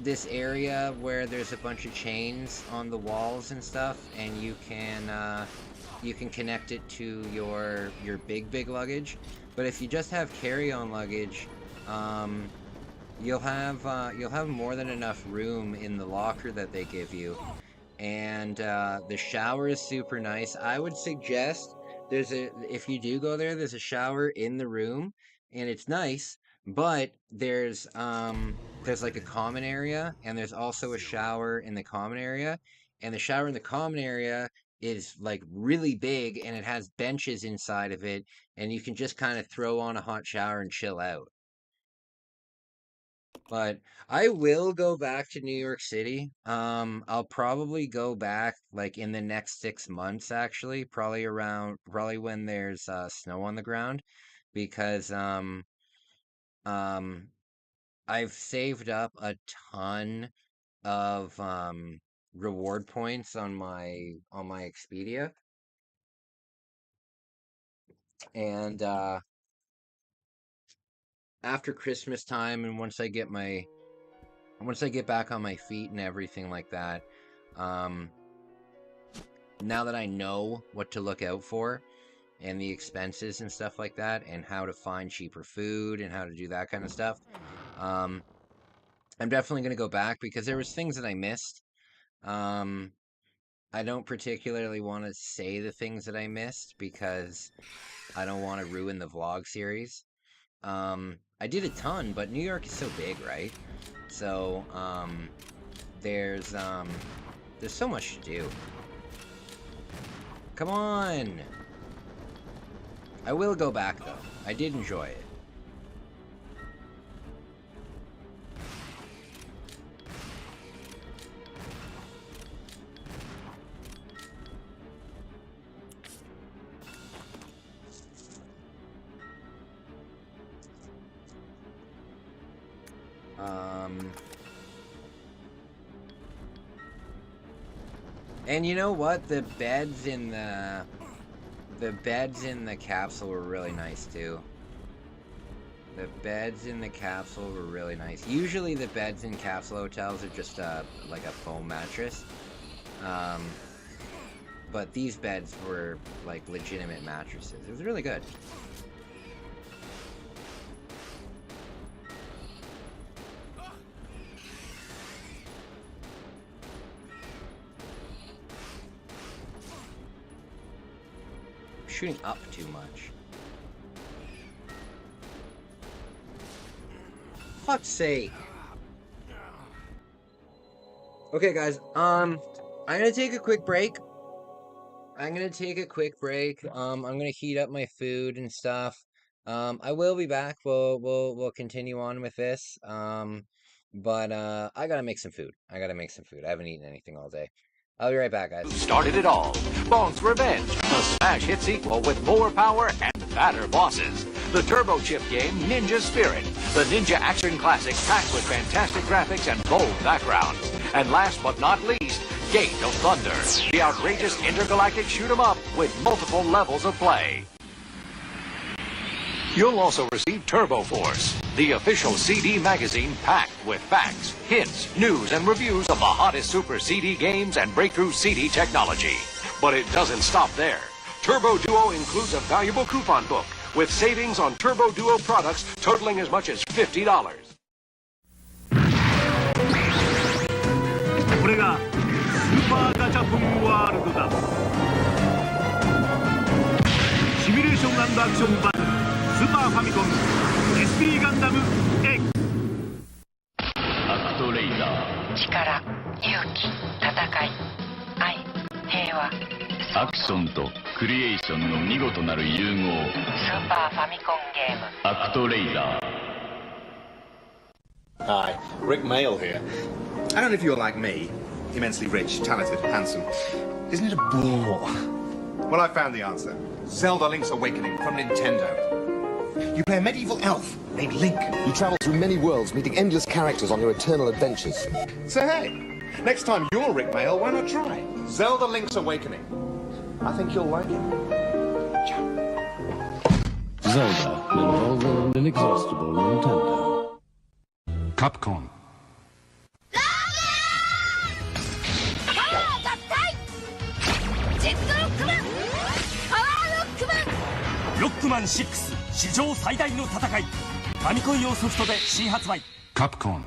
this area where there's a bunch of chains on the walls and stuff, and you can connect it to your big luggage. But if you just have carry-on luggage, you'll have more than enough room in the locker that they give you. And the shower is super nice. I would suggest if you do go there, there's a shower in the room, and it's nice. But there's like a common area, and there's also a shower in the common area, and the shower in the common area is like really big, and it has benches inside of it, and you can just kind of throw on a hot shower and chill out. But I will go back to New York City. I'll probably go back like in the next 6 months, actually, probably when there's snow on the ground, because um I've saved up a ton of reward points on my Expedia, and after Christmas time, and once I get back on my feet and everything like that, now that I know what to look out for and the expenses and stuff like that, and how to find cheaper food and how to do that kind of stuff, I'm definitely going to go back because there was things that I missed. I don't particularly want to say the things that I missed because I don't want to ruin the vlog series. I did a ton, but New York is so big, right? So, there's so much to do. Come on! I will go back, though. I did enjoy it. And you know what? The beds in the capsule were really nice too. The beds in the capsule were really nice. Usually the beds in capsule hotels are just like a foam mattress. But these beds were like legitimate mattresses. It was really good. Shooting up too much. Fuck's sake. Okay, guys. I'm gonna take a quick break. I'm gonna heat up my food and stuff. I will be back. We'll continue on with this. But I gotta make some food. I haven't eaten anything all day. I'll be right back, guys. Started it all. Bonk's Revenge, a smash hit sequel with more power and fatter bosses. The Turbo Chip game Ninja Spirit, the ninja action classic packed with fantastic graphics and bold backgrounds. And last but not least, Gate of Thunder, the outrageous intergalactic shoot 'em up with multiple levels of play. You'll also receive Turbo Force, the official CD magazine packed with facts, hints, news, and reviews of the hottest Super CD games and breakthrough CD technology. But it doesn't stop there. Turbo Duo includes a valuable coupon book with savings on Turbo Duo products totaling as much as $50. これがスーパーガチャポンワールドだ。シミュレーション&アクションバトルスーパーファミコン SP ガンダム X。 アクトレイザー。力、勇気、戦い、愛、平和。アクションとクリエーションの見事なる融合。スーパーファミコンゲーム。アクトレイザー。 Hi, Rick Mail here. I don't know if you're like me, immensely rich, talented, handsome. Isn't it a bore? Well, I found the answer. Zelda Link's Awakening from Nintendo. You play a medieval elf named Link. You travel through many worlds, meeting endless characters on your eternal adventures. So hey, next time you're Rick Mail, why not try Zelda Link's Awakening? I think you'll like it. Zelda, an involving and inexhaustible Nintendo. Capcom. Rockman 6史上最大の戦い。ファミコン用ソフトで新発売。Capcom.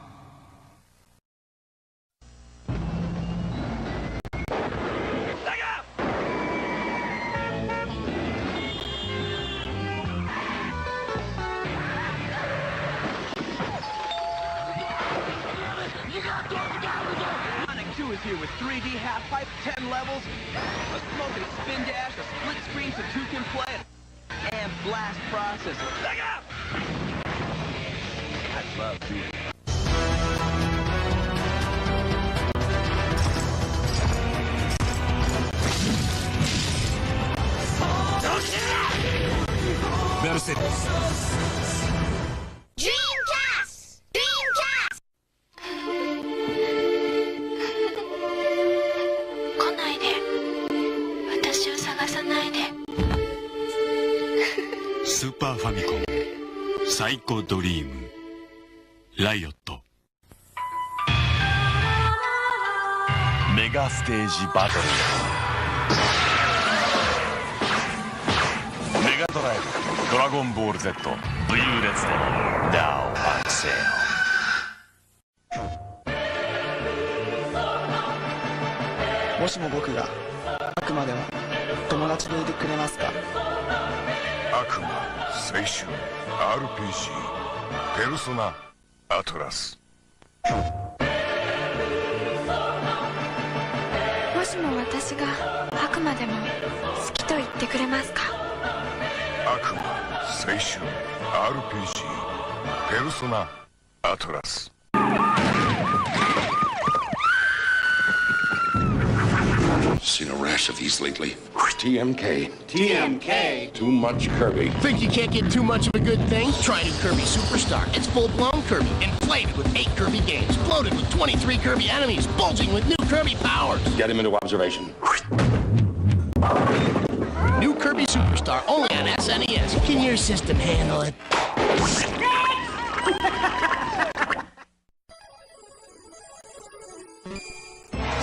Sonic 2 is here with 3D half pipe, 10 levels, a smoking spin dash, a split screen so two can play, and blast processor. I love you. Mercedes。Dreamcast! Dreamcast! 来ないで。私を探さないで。スーパーファミコンサイコドリームライオットメガステージバトルメガドライブドラゴンボール Z 武勇列伝 Now on sale。 もしも僕が悪魔でも友達でいてくれますか？悪魔青春 RPG ペルソナアトラス。もしも私が悪魔でも好きと言ってくれますか？悪魔青春 RPG ペルソナアトラス。Seen a rash of these lately. TMK. TMK? Too much Kirby. Think you can't get too much of a good thing? Try new Kirby Superstar. It's full-blown Kirby, inflated with 8 Kirby games, bloated with 23 Kirby enemies, bulging with new Kirby powers. Get him into observation. New Kirby Superstar, only on SNES. Can your system handle it?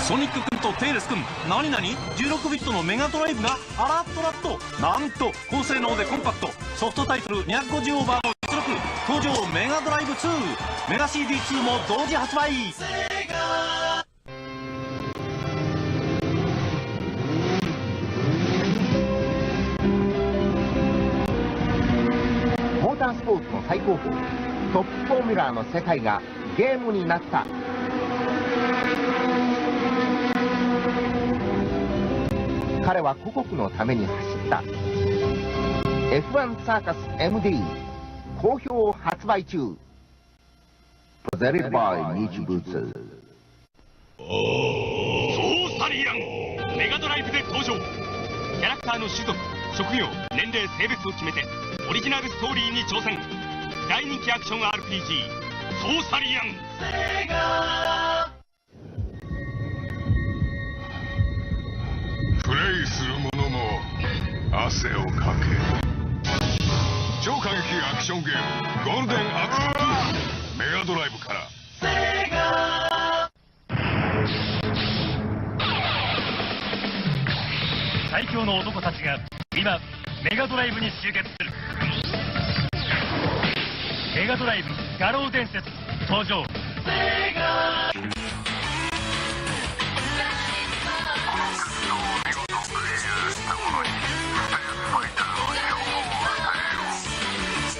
ソニック君とテイレス君、何々16ビットのメガドライブがあらっとらっと、なんと高性能でコンパクト、ソフトタイトル250オーバーの実力、登場メガドライブ2、メガ CD2 も同時発売。モータースポーツの最高峰、トップフォーミュラーの世界がゲームになった。彼は故国のために走った。 F1 サーカス MD 好評発売中。ゼリーバイ日物。ソーサリアンメガドライブで登場。キャラクターの種族、職業、年齢、性別を決めてオリジナルストーリーに挑戦。大人気アクション RPG ソーサリアン。プレイする者も汗をかけ。超過激アクションゲームゴールデンアクション2メガドライブから。最強の男たちが今メガドライブに集結する。メガドライブ画廊伝説登場。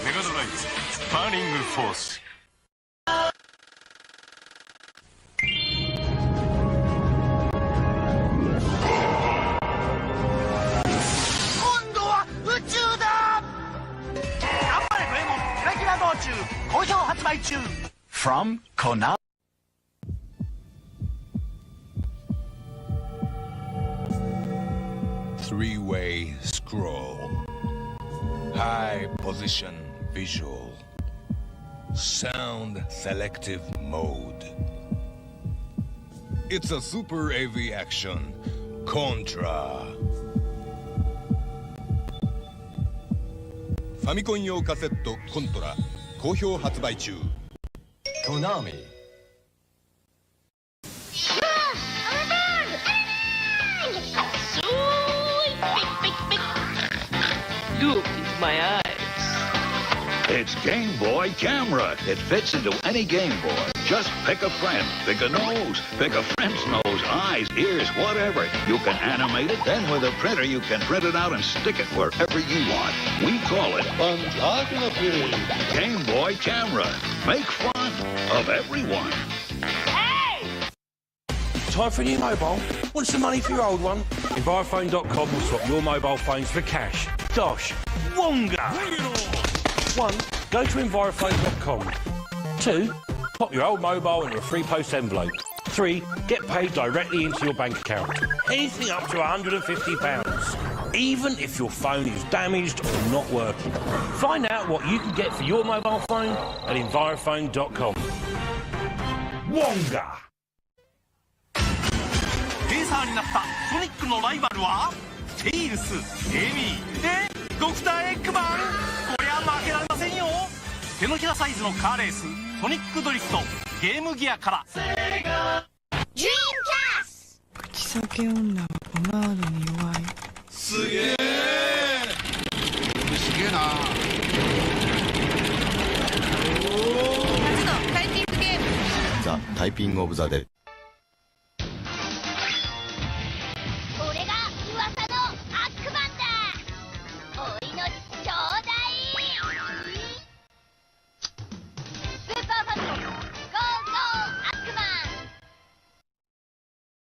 メガドライブスパーリングフォース。今度は宇宙だ。頑張れドラえもんキラキラ道中好評発売中。 From Konami. Three-way scroll. High position visual. Sound selective mode. It's a super AV action. ァミコン用カセットコントラ好評発売中。コナミ。Look into my eyes. It's Game Boy Camera. It fits into any Game Boy. Just pick a friend, pick a nose, pick a friend's nose, eyes, ears, whatever. You can animate it. Then with a printer, you can print it out and stick it wherever you want. We call it Photography. Game Boy Camera. Make fun of everyone. Time for a new mobile? Want some money for your old one? Envirophone.com will swap your mobile phones for cash. Dosh. Wonga! 1. Go to Envirophone.com. 2. Pop your old mobile into a free post envelope. 3. Get paid directly into your bank account. Anything up to £150. Even if your phone is damaged or not working. Find out what you can get for your mobile phone at Envirophone.com. Wonga! ペーサーになったソニックのライバルはテイルス、エミー、ドクターエッグマン。こりゃ負けられませんよ。手のひらサイズのカーレースソニックドリフトゲームギアから。口裂け女はポマードに弱い。すげえすげえな。初のタイピングゲーム。ザ・タイピング・オブ・ザ・デイ。俺が噂のアックマンだ。お命ちょうだい。スーパーファミコンゴーゴーアックマン。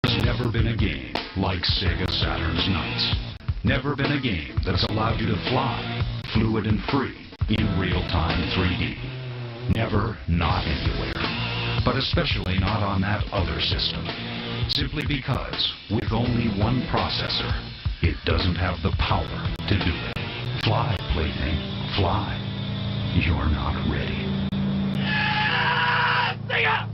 There's never been a game like Sega Saturn's Knights. Never been a game that's allowed you to fly, fluid and free, in real-time 3D. Never, not anywhere. But especially not on that other system. Simply because, with only one processor, it doesn't have the power to do it. Fly, plaything, fly. You're not ready. Sega!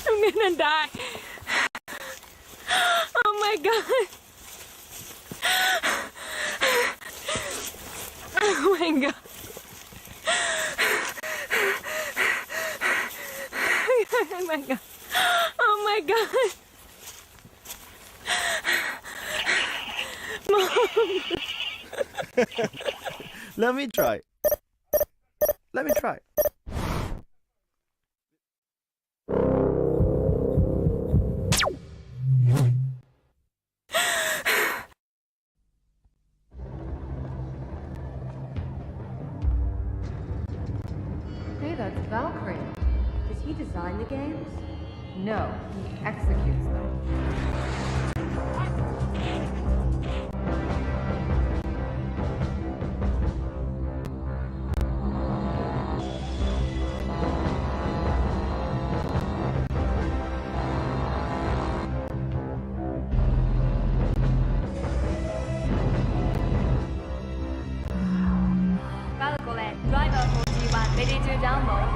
I'm gonna die. Oh my god. Oh my god. Oh my god. Oh my god. Mom. Let me try. Let me try. Hey, that's Valkyrie. Does he design the games? No, he executes them. Valkyrie, driver 41, ready to download.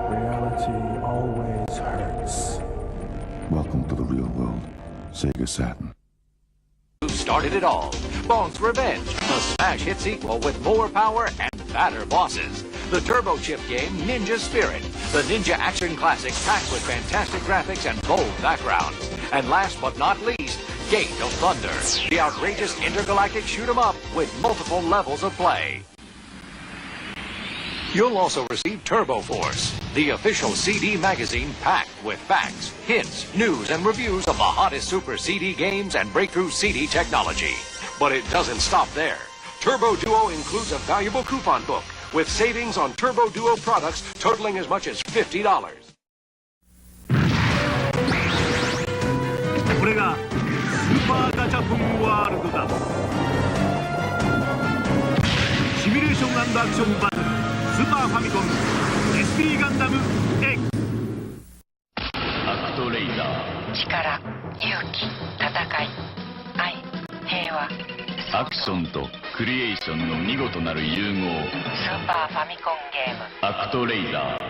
Reality always hurts. Welcome to the real world. Sega Saturn. Who started it all? Bones Revenge, a smash hit sequel with more power and fatter bosses. The turbo chip game Ninja Spirit, the ninja action classic packed with fantastic graphics and bold backgrounds. And last but not least, Gate of Thunder, the outrageous intergalactic shoot-'em-up with multiple levels of play. You'll also receive Turbo Force, the official CD magazine packed with facts, hints, news, and reviews of the hottest Super CD games and breakthrough CD technology. But it doesn't stop there. Turbo Duo includes a valuable coupon book with savings on Turbo Duo products totaling as much as $50. これがスーパーガチャポンワールドだ。シミュレーション&アクションバトルスーパーファミコン SP ガンダム X。 アクトレイダー。力、勇気、戦い、愛、平和。アクションとクリエーションの見事なる融合。スーパーファミコンゲーム。アクトレイダー。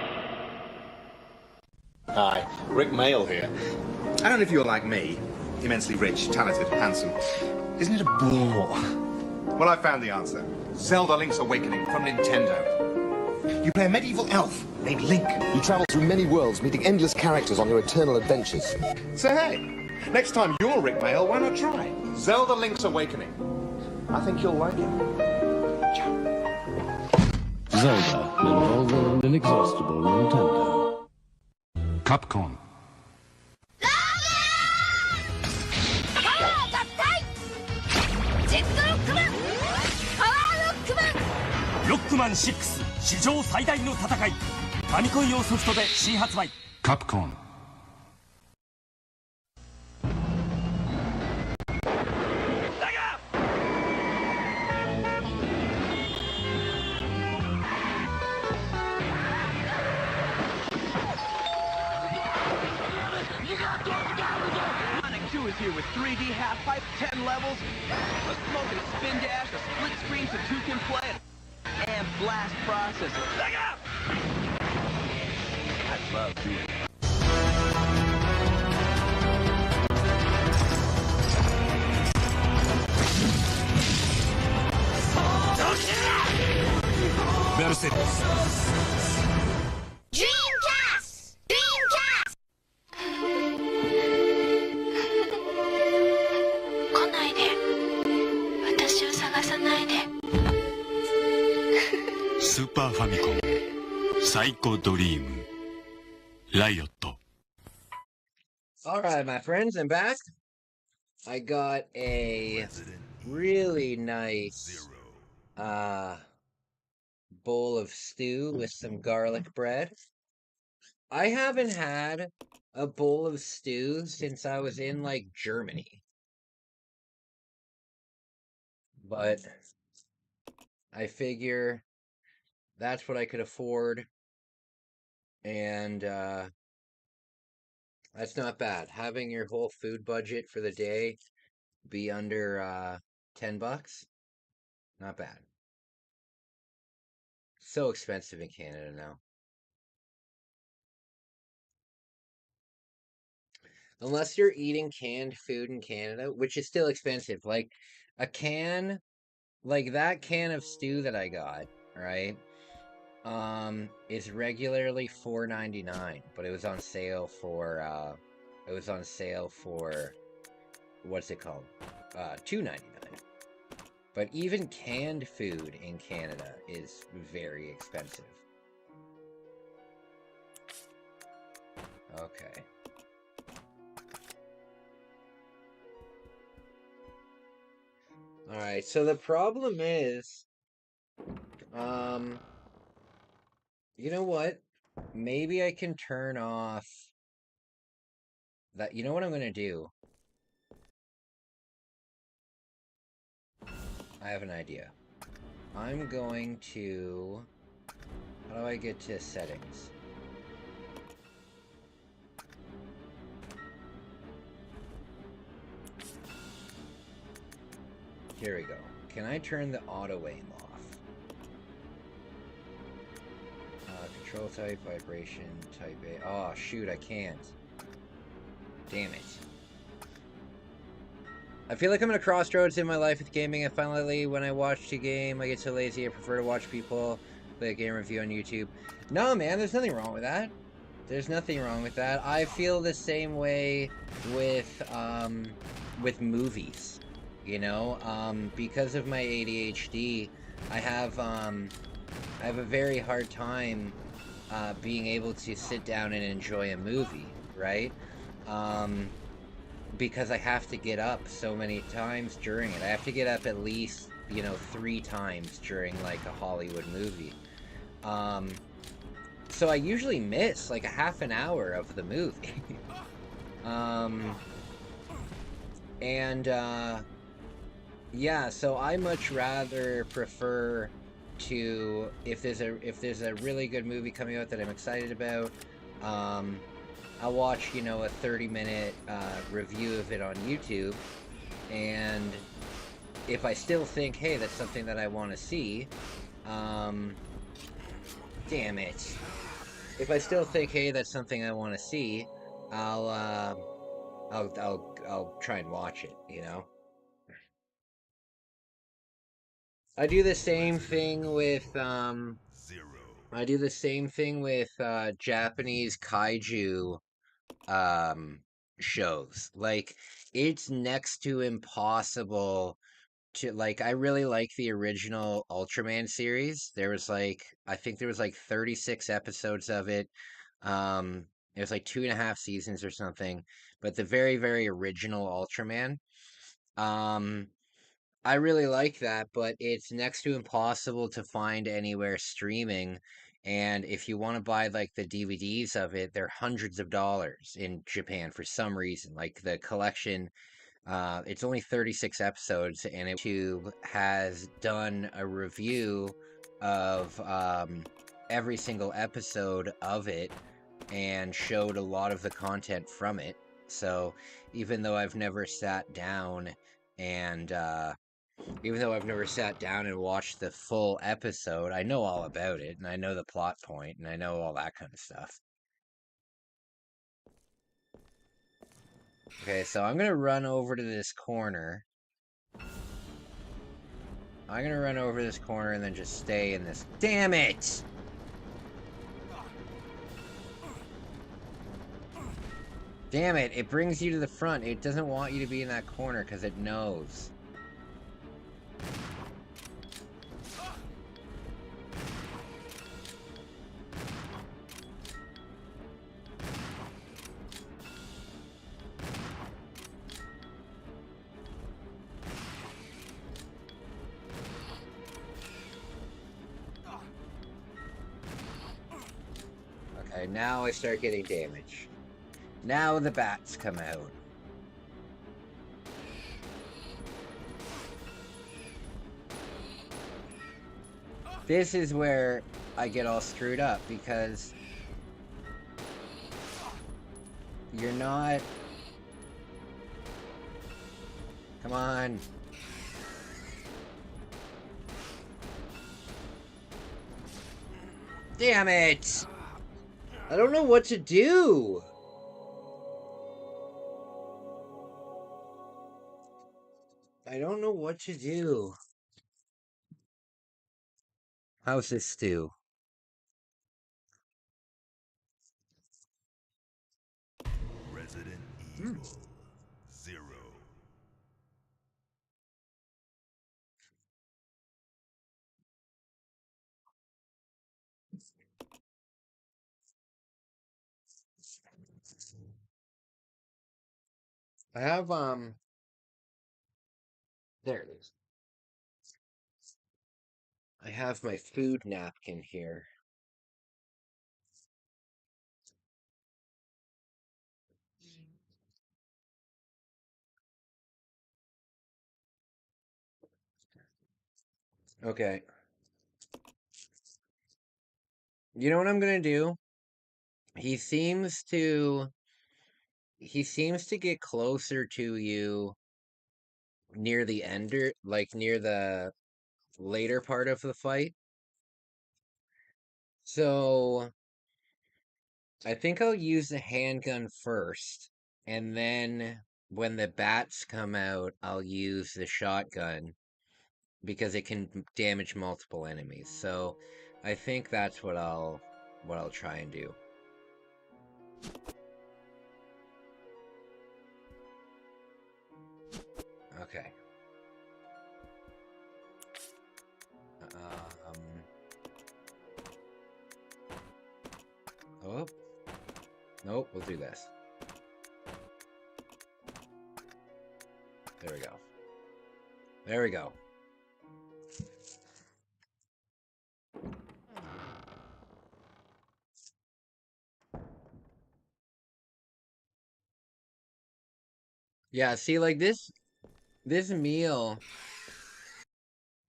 Hi, Rick Mail here. I don't know if you're like me, immensely rich, talented, handsome. Isn't it a bore? Well, I found the answer. Zelda Link's Awakening from Nintendo. You play a medieval elf named Link. You travel through many worlds, meeting endless characters on your eternal adventures. So hey, next time you're Rick Mail, why not try Zelda Link's Awakening? I think you'll like it. Zelda, an involving and inexhaustible Nintendo. Capcom. ロックマン6史上最大の戦い。ファミコン用ソフトで新発売。 Capcom. Is here with 3D half pipe, 10 levels, a smoking spin dash, a split screen so two can play, and blast processor. I love doing it. Dreamcast! Dreamcast! 来ないで。私を探さないで。スーパーファミコンサイコドリームライオット。 Alright, my friends, I'm back. I got a really nice bowl of stew with some garlic bread. I haven't had a bowl of stew since I was in, like, Germany. But I figure that's what I could afford. And, that's not bad. Having your whole food budget for the day be under, $10, not bad. So expensive in Canada now. Unless you're eating canned food in Canada, which is still expensive. Like, a can, like that can of stew that I got, right? Is regularly $4.99, but it was on sale for, what's it called? $2.99. But even canned food in Canada is very expensive. Okay. Alright, so the problem is, you know what? Maybe I can turn off that. You know what I'm gonna do? I have an idea. I'm going to... How do I get to settings? Here we go. Can I turn the auto aim off? Control type, vibration, type A. Oh, shoot, I can't. Damn it. I feel like I'm at a crossroads in my life with gaming, and finally, when I watch a game, I get so lazy I prefer to watch people play a game review on YouTube. No, man, there's nothing wrong with that. There's nothing wrong with that. I feel the same way with movies. You know, because of my ADHD, I have I have a very hard time being able to sit down and enjoy a movie, right? Um, because I have to get up so many times during it. I have to get up at least, 3 times during like a Hollywood movie. Um, so I usually miss like a half an hour of the movie. um, and yeah, so I much rather prefer to if there's a really good movie coming out that I'm excited about, um, I'll watch, a 30-minute review of it on YouTube, and if I still think, hey, that's something that I want to see, um, damn it. If I still think, hey, that's something I want to see, I'll I'll try and watch it, I do the same thing with I do the same thing with Japanese kaiju um shows. Like it's next to impossible to like I really like the original Ultraman series. I think there was like 36 episodes of it. Um it was like 2.5 seasons or something. But the very, very original Ultraman. Um I really like that, but it's next to impossible to find anywhere streaming. And if you want to buy like the DVDs of it, they're hundreds of dollars in Japan for some reason. Like the collection, it's only 36 episodes, and YouTube has done a review of every single episode of it and showed a lot of the content from it. So even though I've never sat down and watched the full episode, I know all about it, and I know the plot point, and I know all that kind of stuff. Okay, so I'm gonna run over to this corner. I'm gonna run over this corner and then just stay in this. Damn it! Damn it, it brings you to the front. It doesn't want you to be in that corner because it knows. Okay, now I start getting damage. Now the bats come out. This is where I get all screwed up because you're not... Come on. Damn it! I don't know what to do! I don't know what to do. How's this stew? Resident Evil 0. I have, there it is. I have my food napkin here. Okay. You know what I'm gonna do? He seems to get closer to you near the ender, like near the later part of the fight. So I think I'll use the handgun first, and then when the bats come out, I'll use the shotgun because it can damage multiple enemies. So I think that's what I'll try and do. Okay. Oh. Nope, we'll do this. There we go. There we go. Yeah, see, like this meal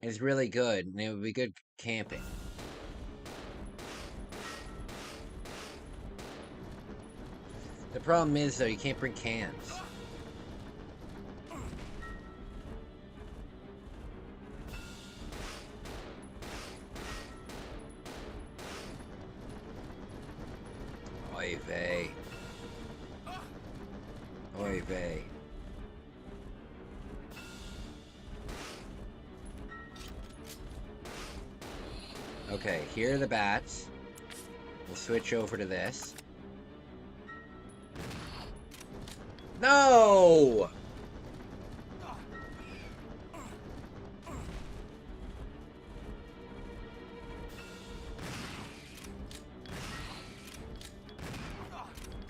is really good, and it would be good camping. The problem is, though, you can't bring cans. Oy vey. Oy vey. Okay, here are the bats. We'll switch over to this. No!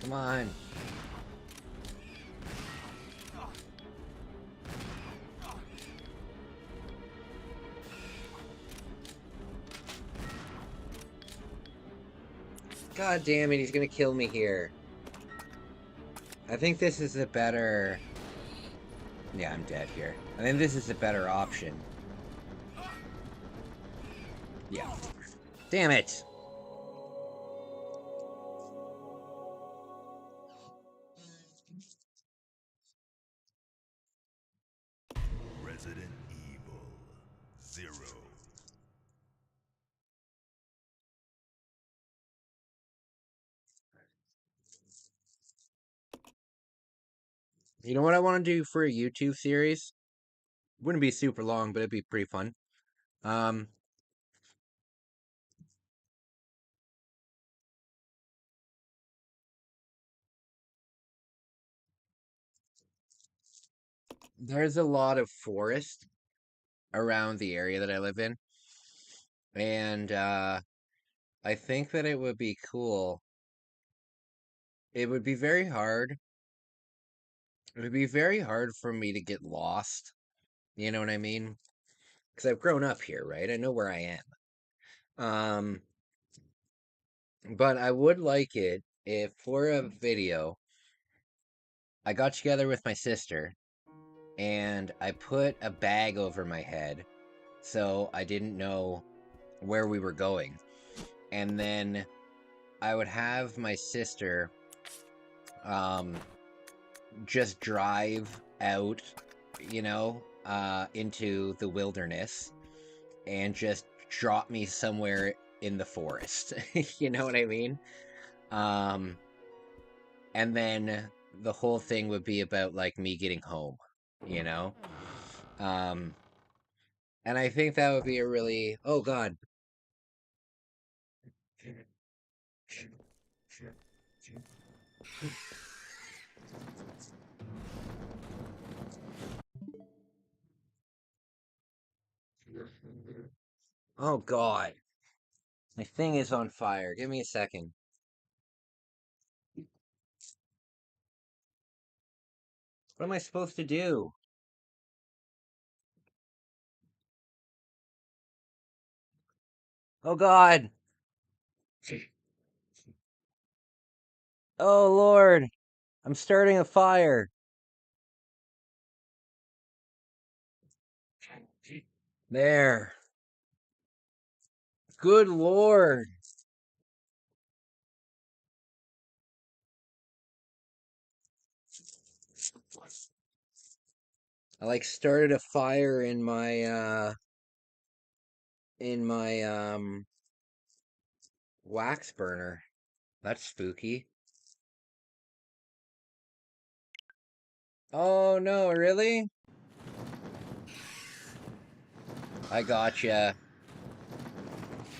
Come on. God damn it, he's gonna kill me here. I think this is a better... Yeah, I'm dead here. I think this is a better option. Yeah. Damn it! Resident Evil 0. You know what I want to do for a YouTube series? Wouldn't be super long, but it'd be pretty fun. There's a lot of forest around the area that I live in. And I think that it would be cool. It would be very hard. It would be very hard for me to get lost. You know what I mean? Because I've grown up here, right? I know where I am. But I would like it if for a video, I got together with my sister and I put a bag over my head so I didn't know where we were going. And then I would have my sister just drive out, you know, into the wilderness and just drop me somewhere in the forest. You know what I mean? And then the whole thing would be about like me getting home, you know? And I think that would be a really, oh God. Oh God. My thing is on fire. Give me a second. What am I supposed to do? Oh God. Oh Lord. I'm starting a fire. There. Good Lord. I like started a fire in my wax burner. That's spooky. Oh no, really? I gotcha.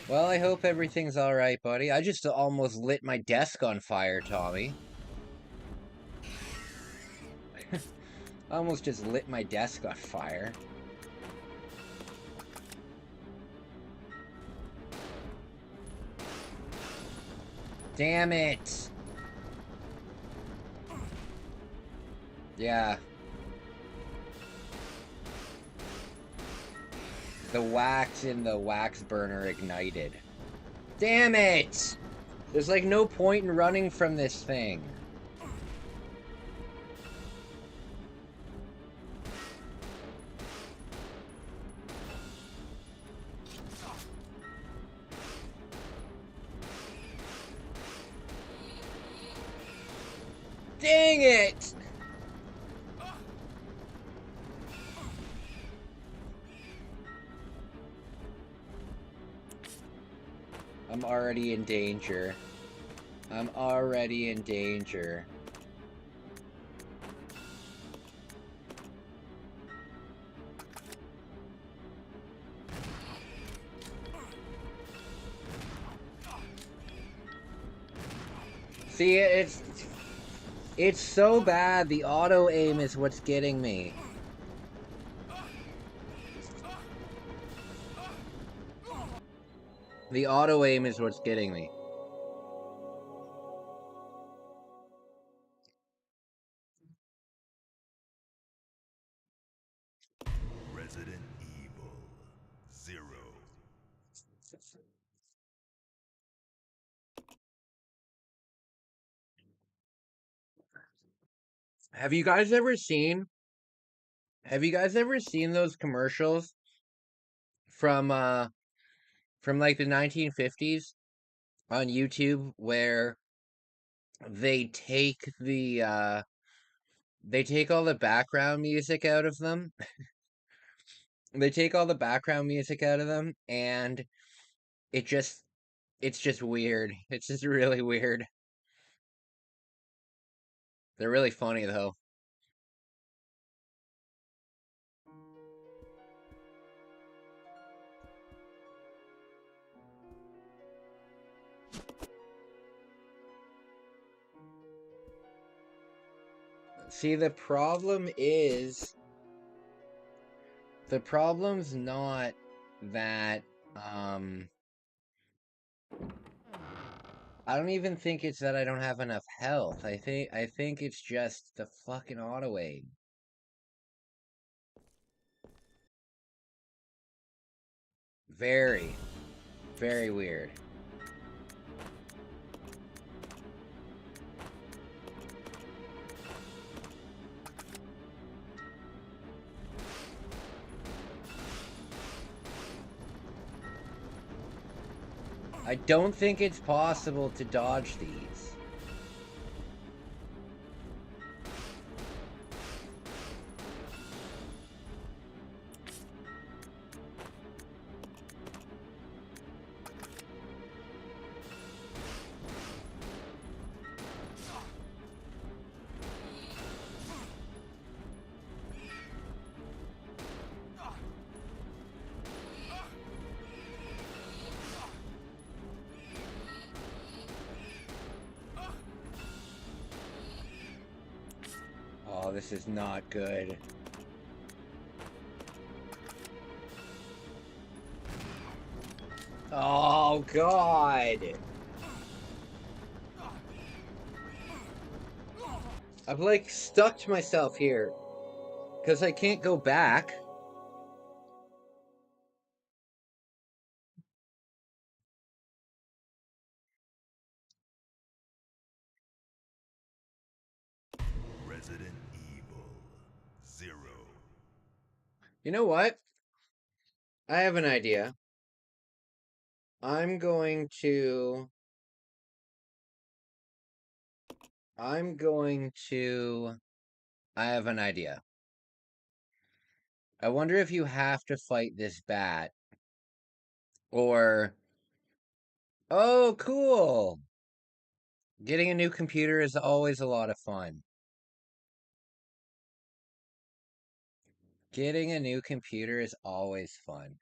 Well, I hope everything's alright, buddy. I just almost lit my desk on fire, Tommy. I almost just lit my desk on fire. Damn it! Yeah. The wax in the wax burner ignited. Damn it! There's like no point in running from this thing. Dang it! I'm already in danger. I'm already in danger. See, it's so bad. The auto aim is what's getting me. The auto aim is what's getting me. Resident Evil 0. Have you guys ever seen those commercials from like the 1950s on YouTube where they take all the background music out of them? They take all the background music out of them and it just it's just weird. It's just really weird. They're really funny though. See, the problem's not that I don't even think it's that I don't have enough health. I think it's just the fucking auto aim. Very, very weird. I don't think it's possible to dodge these. Oh, this is not good. Oh, God. I've like stuck myself here because I can't go back. Resident Evil 0. You know what? I have an idea. I'm going to I have an idea. I wonder if you have to fight this bat or oh, cool. Getting a new computer is always a lot of fun. Getting a new computer is always fun.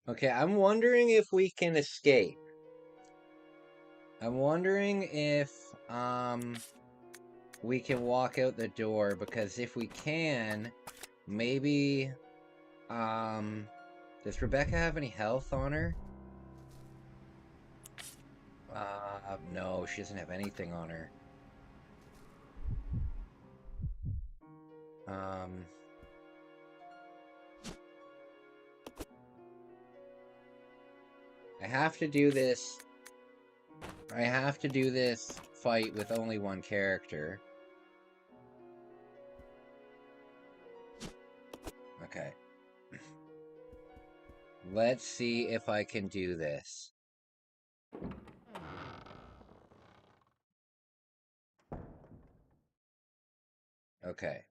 Okay, I'm wondering if we can escape. I'm wondering if we can walk out the door, because if we can, maybe does Rebecca have any health on her? No, she doesn't have anything on her. I have to do this. I have to do this fight with only one character. Okay. Let's see if I can do this. Okay.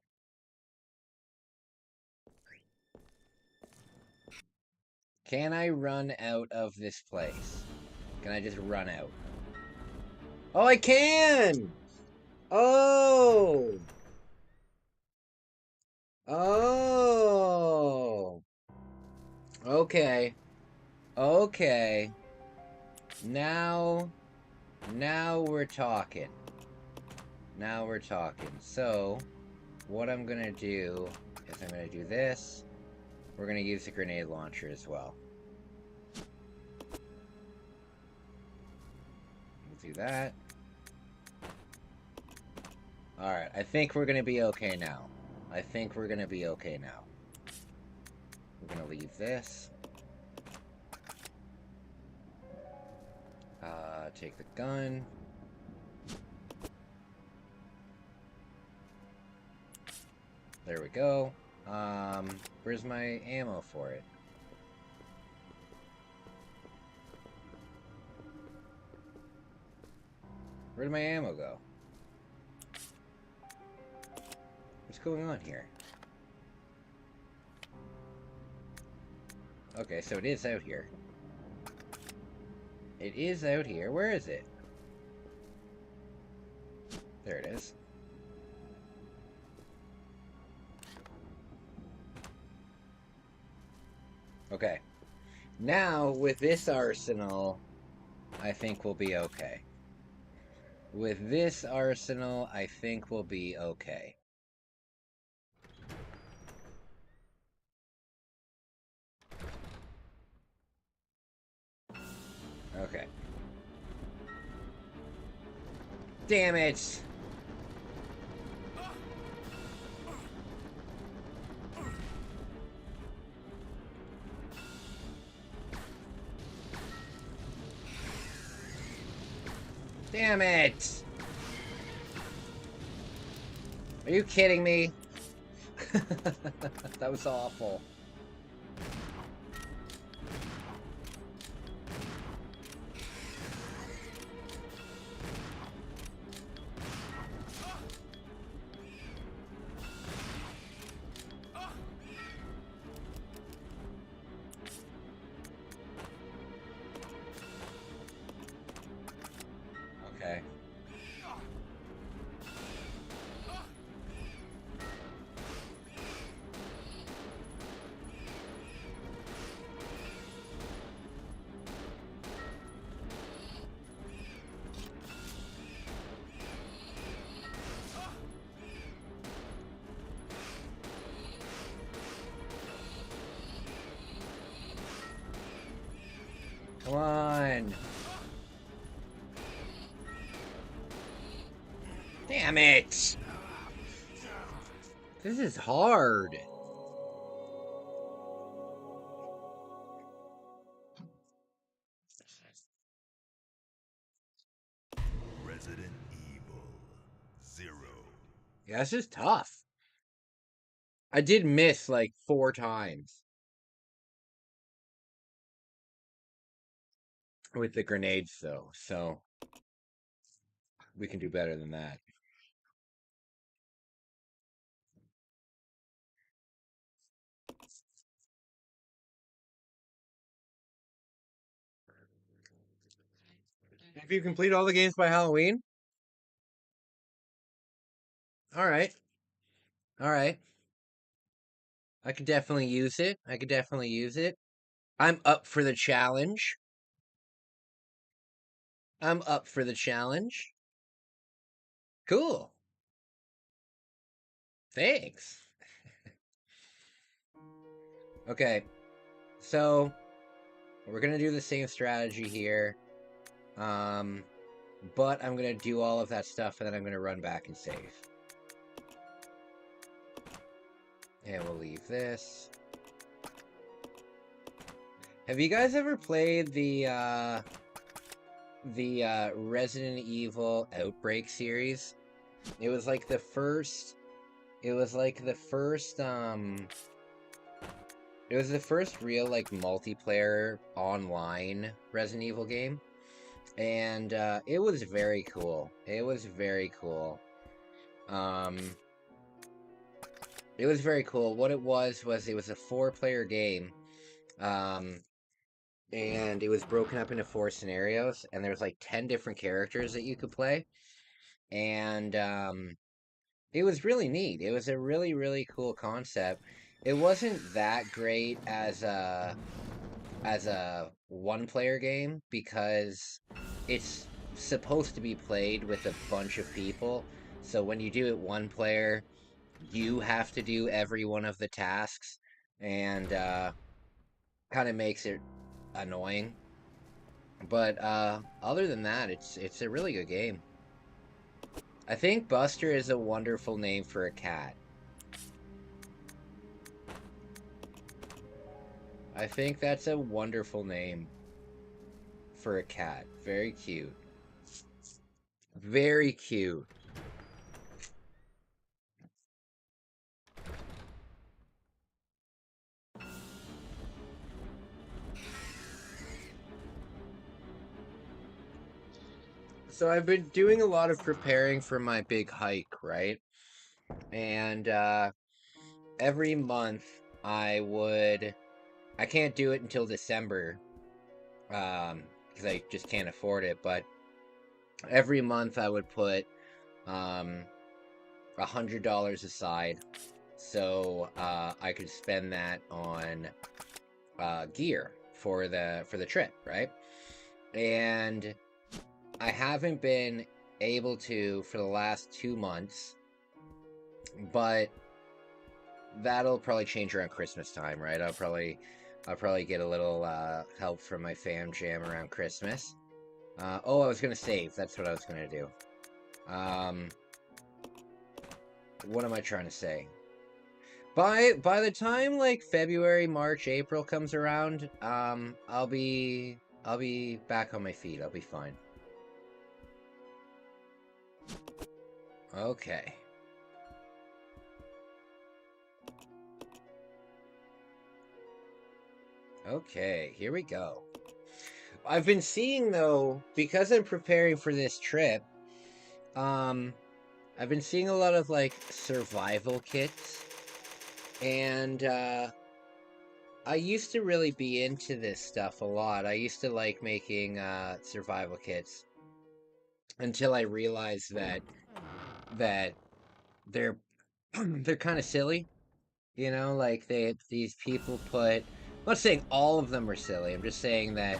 Can I run out of this place? Can I just run out? Oh, I can! Oh! Oh! Okay. Okay. Now we're talking. Now we're talking. So, what I'm gonna do is I'm gonna do this. We're gonna use the grenade launcher as well. We'll do that. Alright, I think we're gonna be okay now. I think we're gonna be okay now. We're gonna leave this. Take the gun. There we go. Where's my ammo for it? Where did my ammo go? What's going on here? Okay, so it is out here. It is out here. Where is it? There it is. Okay. Now, with this arsenal, I think we'll be okay. With this arsenal, I think we'll be okay. Okay. Damn it! Damn it! Are you kidding me? That was awful. Okay. Come on. Damn it! This is hard. Resident Evil 0. Yeah, this is tough. I did miss like 4 times with the grenades, though, so we can do better than that. Have you completed all the games by Halloween? Alright. Alright. I could definitely use it. I could definitely use it. I'm up for the challenge. I'm up for the challenge. Cool. Thanks. Okay, so we're gonna do the same strategy here, but I'm gonna do all of that stuff and then I'm gonna run back and save. And we'll leave this. Have you guys ever played the Resident Evil Outbreak series? It was like the first. It was the first real like multiplayer online Resident Evil game, and it was very cool. It was very cool. It was very cool. What it was it was a 4-player game, and it was broken up into 4 scenarios, and there was like 10 different characters that you could play, and it was really neat. It was a really, really cool concept. It wasn't that great as a 1-player game because it's supposed to be played with a bunch of people. So when you do it 1 player, you have to do every one of the tasks, and kind of makes it annoying. But other than that, it's a really good game. I think Buster is a wonderful name for a cat. I think that's a wonderful name for a cat. Very cute. Very cute. So I've been doing a lot of preparing for my big hike, right? And every month I can't do it until December, because I just can't afford it, but every month I would put $100 aside so I could spend that on gear for the trip, right? And I haven't been able to for the last 2 months, but that'll probably change around Christmas time, right? I'll probably get a little help from my fam jam around Christmas. Oh, I was gonna save. That's what I was gonna do. What am I trying to say? By the time like February, March, April comes around, I'll be back on my feet. I'll be fine. Okay. Okay, here we go. I've been seeing, though, because I'm preparing for this trip, I've been seeing a lot of, like, survival kits, and, I used to really be into this stuff a lot. I used to like making, survival kits, until I realized that they're, they're kind of silly, you know, like, these people put... I'm not saying all of them are silly, I'm just saying that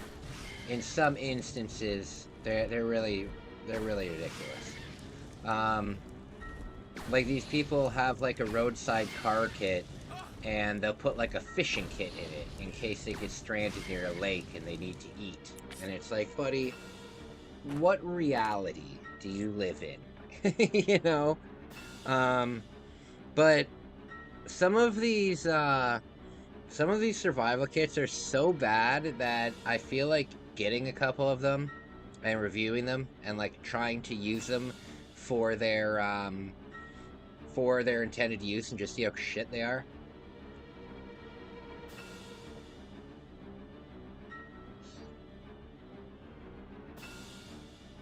in some instances, they're really ridiculous. Like these people have like a roadside car kit, and they'll put like a fishing kit in it in case they get stranded near a lake and they need to eat. And it's like, buddy, what reality do you live in? You know? But some of these survival kits are so bad that I feel like getting a couple of them and reviewing them and like trying to use them for their intended use and just see how shit they are.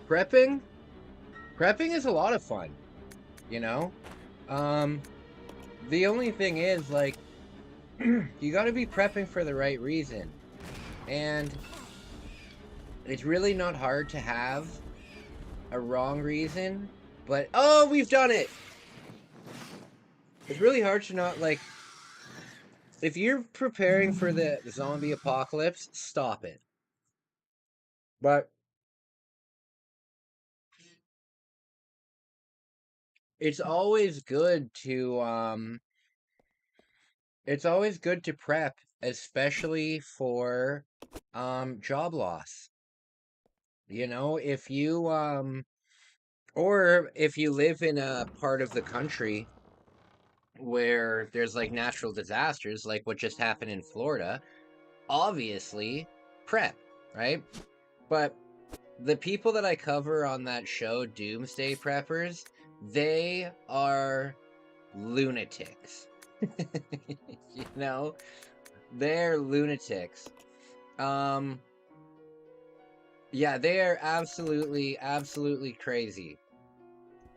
Prepping is a lot of fun, you know? The only thing is, like, you gotta be prepping for the right reason. And it's really not hard to have a wrong reason, but... Oh, we've done it! It's really hard to not, like... If you're preparing for the zombie apocalypse, stop it. But it's always good to prep, especially for job loss. You know, if you or if you live in a part of the country where there's like natural disasters, like what just happened in Florida, obviously prep, right? But the people that I cover on that show, Doomsday Preppers, they are lunatics. You know, they're lunatics. Yeah, they are absolutely crazy.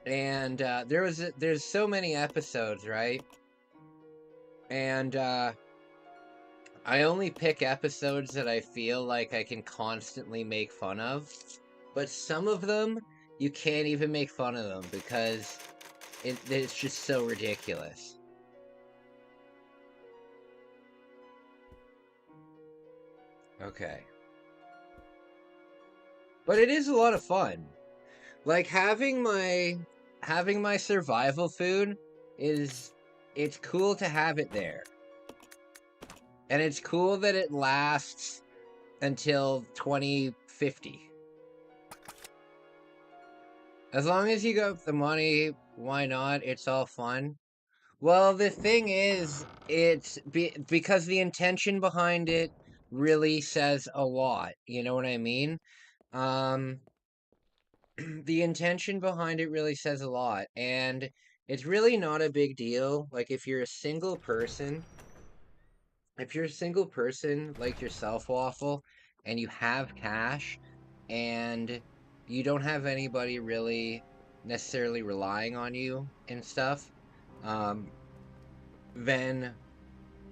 And there's so many episodes, right? And I only pick episodes that I feel like I can constantly make fun of. But some of them, you can't even make fun of them because it's just so ridiculous. Okay. But it is a lot of fun. Like having my survival food it's cool to have it there. And it's cool that it lasts until 2050. As long as you got the money, why not? It's all fun. Well, the thing is, because the intention behind it really says a lot. You know what I mean? Um, the intention behind it really says a lot, and it's really not a big deal. Like if you're a single person like yourself, Waffle, and you have cash, and you don't have anybody really necessarily relying on you and stuff, um, then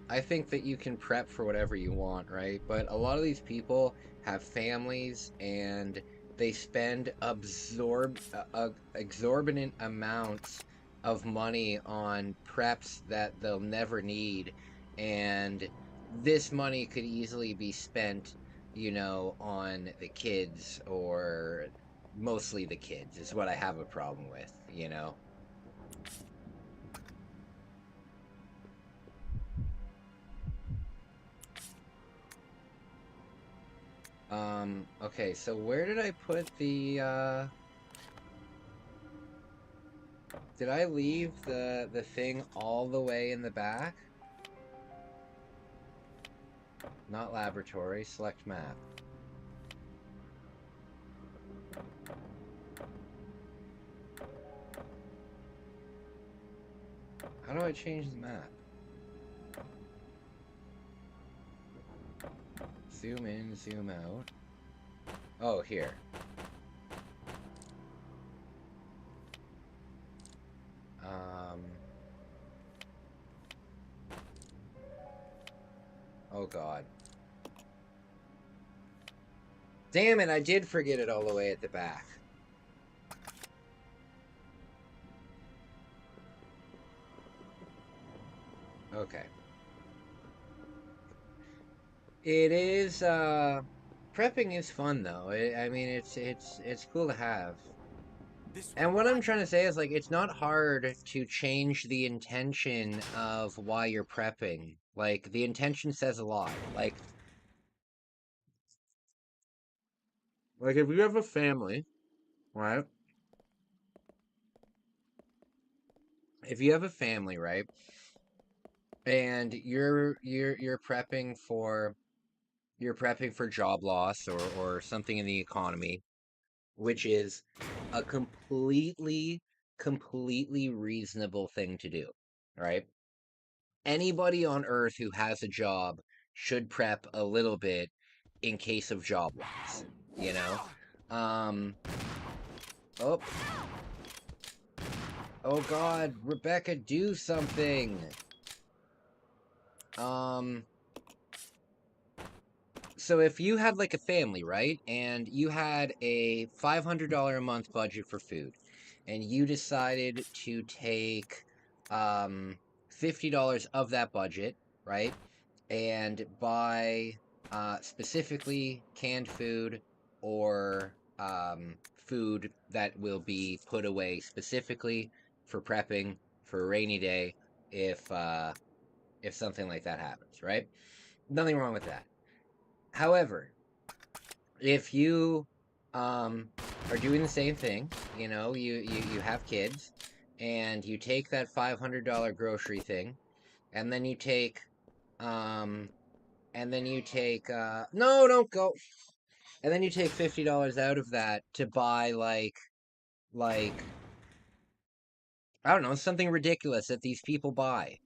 I think that you can prep for whatever you want, right? But a lot of these people have families and they spend exorbitant amounts of money on preps that they'll never need. And this money could easily be spent, you know, on the kids or mostly the kids is what I have a problem with, you know? Okay, so where did I put the, did I leave the thing all the way in the back? Not laboratory, select map. How do I change the map? Zoom in, zoom out. Oh, here. Oh god. Damn it, I did forget it all the way at the back. Okay. It is, prepping is fun though. I mean, it's cool to have. And what I'm trying to say is, like, it's not hard to change the intention of why you're prepping. Like, the intention says a lot. Like if you have a family, right? If you have a family, right? And you're prepping for job loss or something in the economy, which is a completely reasonable thing to do, right? Anybody on earth who has a job should prep a little bit in case of job loss, you know? Oh. Oh god, Rebecca, do something! So if you had like a family, right? And you had a $500 a month budget for food, and you decided to take $50 of that budget, right? And buy specifically canned food or food that will be put away specifically for prepping for a rainy day if something like that happens, right? Nothing wrong with that. However, if you are doing the same thing, you have kids, and you take that $500 grocery thing, and then you take no, don't go. And then you take $50 out of that to buy like I don't know, something ridiculous that these people buy.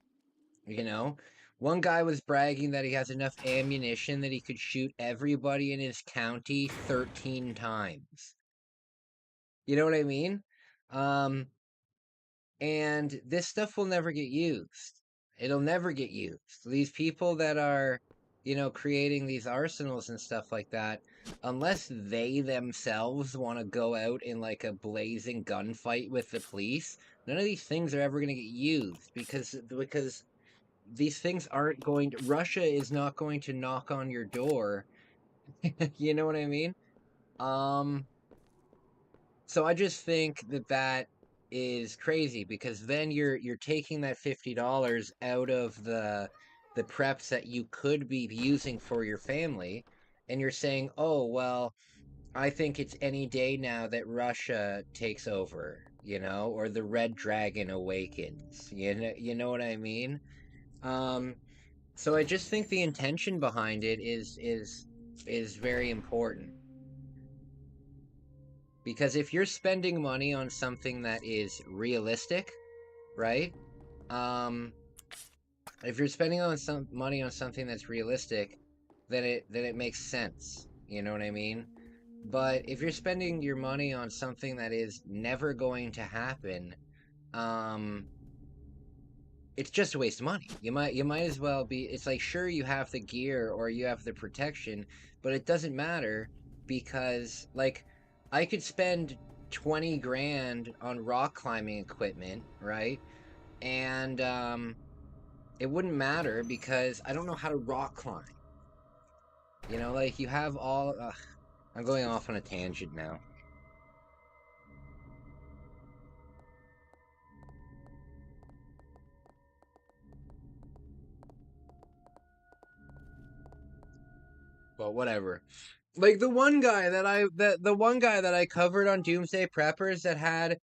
One guy was bragging that he has enough ammunition that he could shoot everybody in his county 13 times. You know what I mean? Um, and this stuff will never get used. It'll never get used. These people that are, creating these arsenals and stuff like that, unless they themselves want to go out in like a blazing gunfight with the police, none of these things are ever going to get used because these things aren't going to, Russia is not going to knock on your door. You know what I mean? So I just think that is crazy because then you're taking that $50 out of the preps that you could be using for your family, and you're saying, "Oh, well, I think it's any day now that Russia takes over, or the Red Dragon awakens." You know what I mean? Um, so I just think the intention behind it is very important. Because if you're spending money on something that is realistic, right? Um, if you're spending on some money on something that's realistic, then it makes sense. You know what I mean? But if you're spending your money on something that is never going to happen, um, it's just a waste of money. You might as well be. It's like, sure, you have the gear or you have the protection, but it doesn't matter because like I could spend 20 grand on rock climbing equipment, right? And it wouldn't matter because I don't know how to rock climb. Like you have all. I'm going off on a tangent now. But whatever. Like the one guy that I covered on Doomsday Preppers that had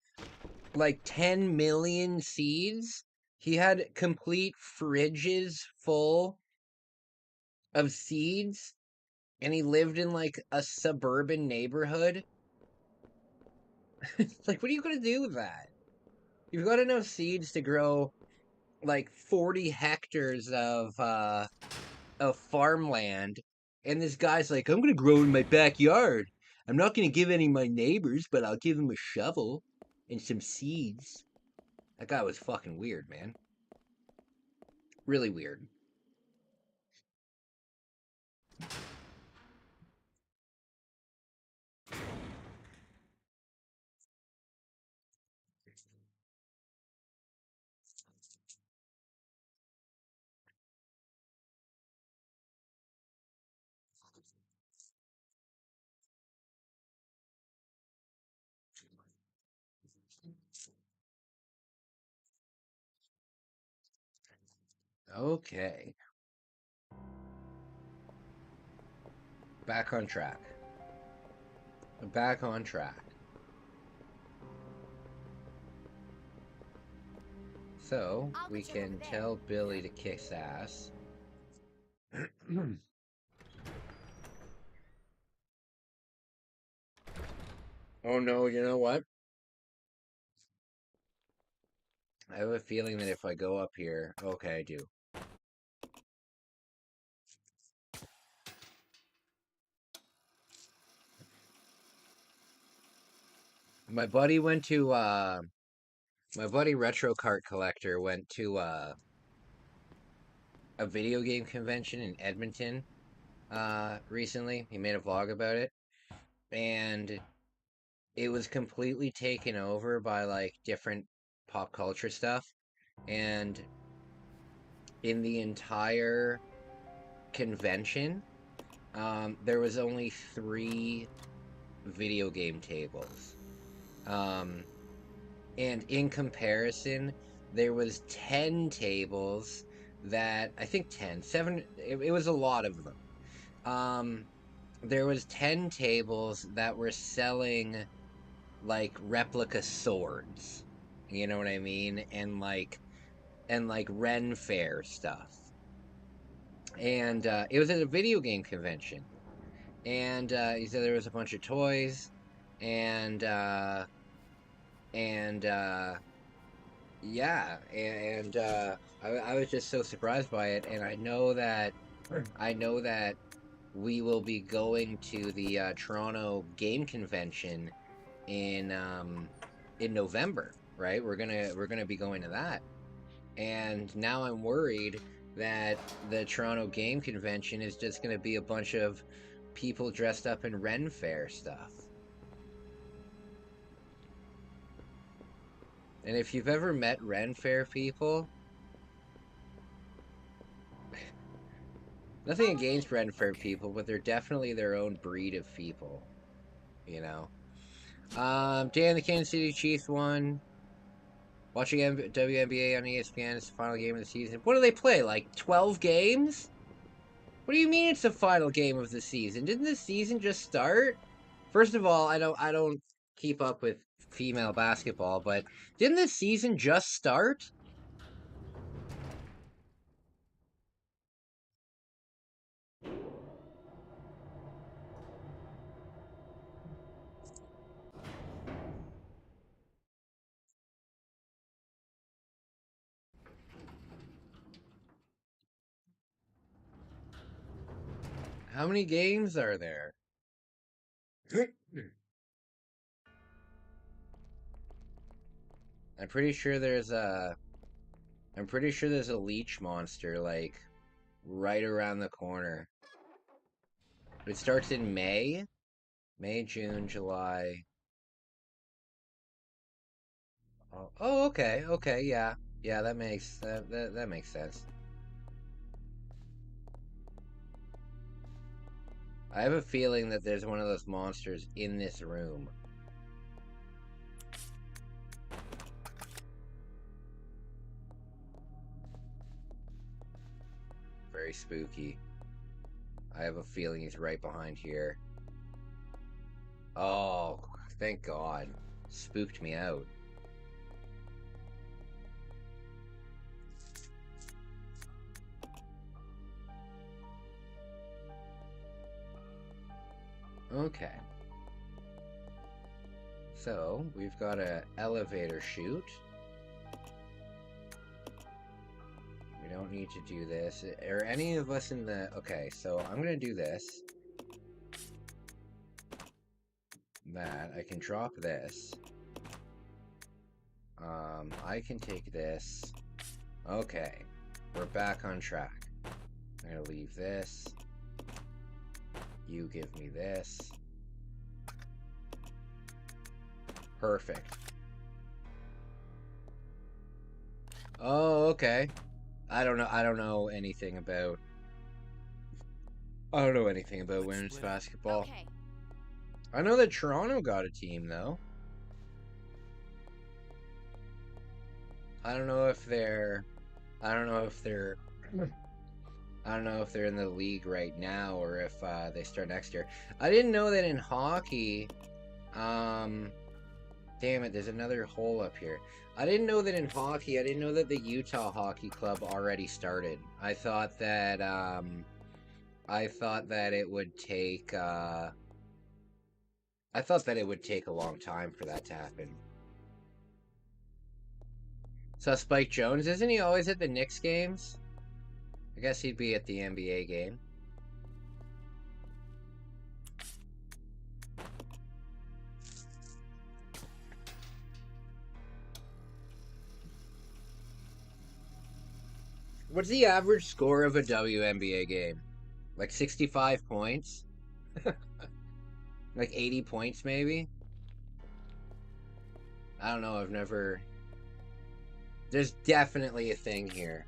like 10 million seeds. He had complete fridges full of seeds, and he lived in like a suburban neighborhood. Like, what are you gonna do with that? You've got enough seeds to grow like 40 hectares of farmland, and this guy's like, I'm gonna grow in my backyard. I'm not gonna give any of my neighbors, but I'll give them a shovel and some seeds. That guy was fucking weird, man. Really weird. Okay. Back on track. Back on track. So, we can tell Billy to kiss ass. Oh no, you know what? I have a feeling that if I go up here... Okay, I do. My buddy Retro Cart Collector went to a video game convention in Edmonton recently. He made a vlog about it. And it was completely taken over by like different pop culture stuff. And in the entire convention, there was only 3 video game tables. And in comparison, there was 10 tables that, I think 10, 7, it was a lot of them. There was 10 tables that were selling like replica swords. You know what I mean? And like Ren Fair stuff. And it was at a video game convention. And he said there was a bunch of toys, and yeah, and I was just so surprised by it, and I know that we will be going to the Toronto Game Convention in November, right? We're gonna be going to that, and now I'm worried that the Toronto Game Convention is just gonna be a bunch of people dressed up in Ren Fair stuff. And if you've ever met Ren Fair people, nothing against Ren Fair people, but they're definitely their own breed of people, you know. Day in the Kansas City Chiefs won. Watching WNBA on ESPN. It's the final game of the season. What do they play? Like 12 games? What do you mean it's the final game of the season? Didn't the season just start? First of all, I don't keep up with female basketball, but didn't the season just start? How many games are there? I'm pretty sure there's a leech monster like right around the corner. It starts in May, June, July. Oh, okay, yeah, that makes that makes sense. I have a feeling that there's one of those monsters in this room. Very spooky. I have a feeling he's right behind here. Oh, thank God. Spooked me out. Okay. So, we've got an elevator chute. We don't need to do this. Are any of us in the... Okay, so I'm going to do this. That. I can drop this. I can take this. Okay. We're back on track. I'm going to leave this. You give me this. Perfect. Oh, okay. I don't know anything about women's basketball. Okay. I know that Toronto got a team though. I don't know if they're in the league right now or if they start next year. I didn't know that in hockey. Damn it, there's another hole up here. I didn't know that in hockey. I didn't know that the Utah Hockey Club already started. I thought that it would take a long time for that to happen. So Spike Jones, isn't he always at the Knicks games? I guess he'd be at the NBA game. What's the average score of a WNBA game? Like 65 points? Like 80 points, maybe? I don't know, I've never... There's definitely a thing here.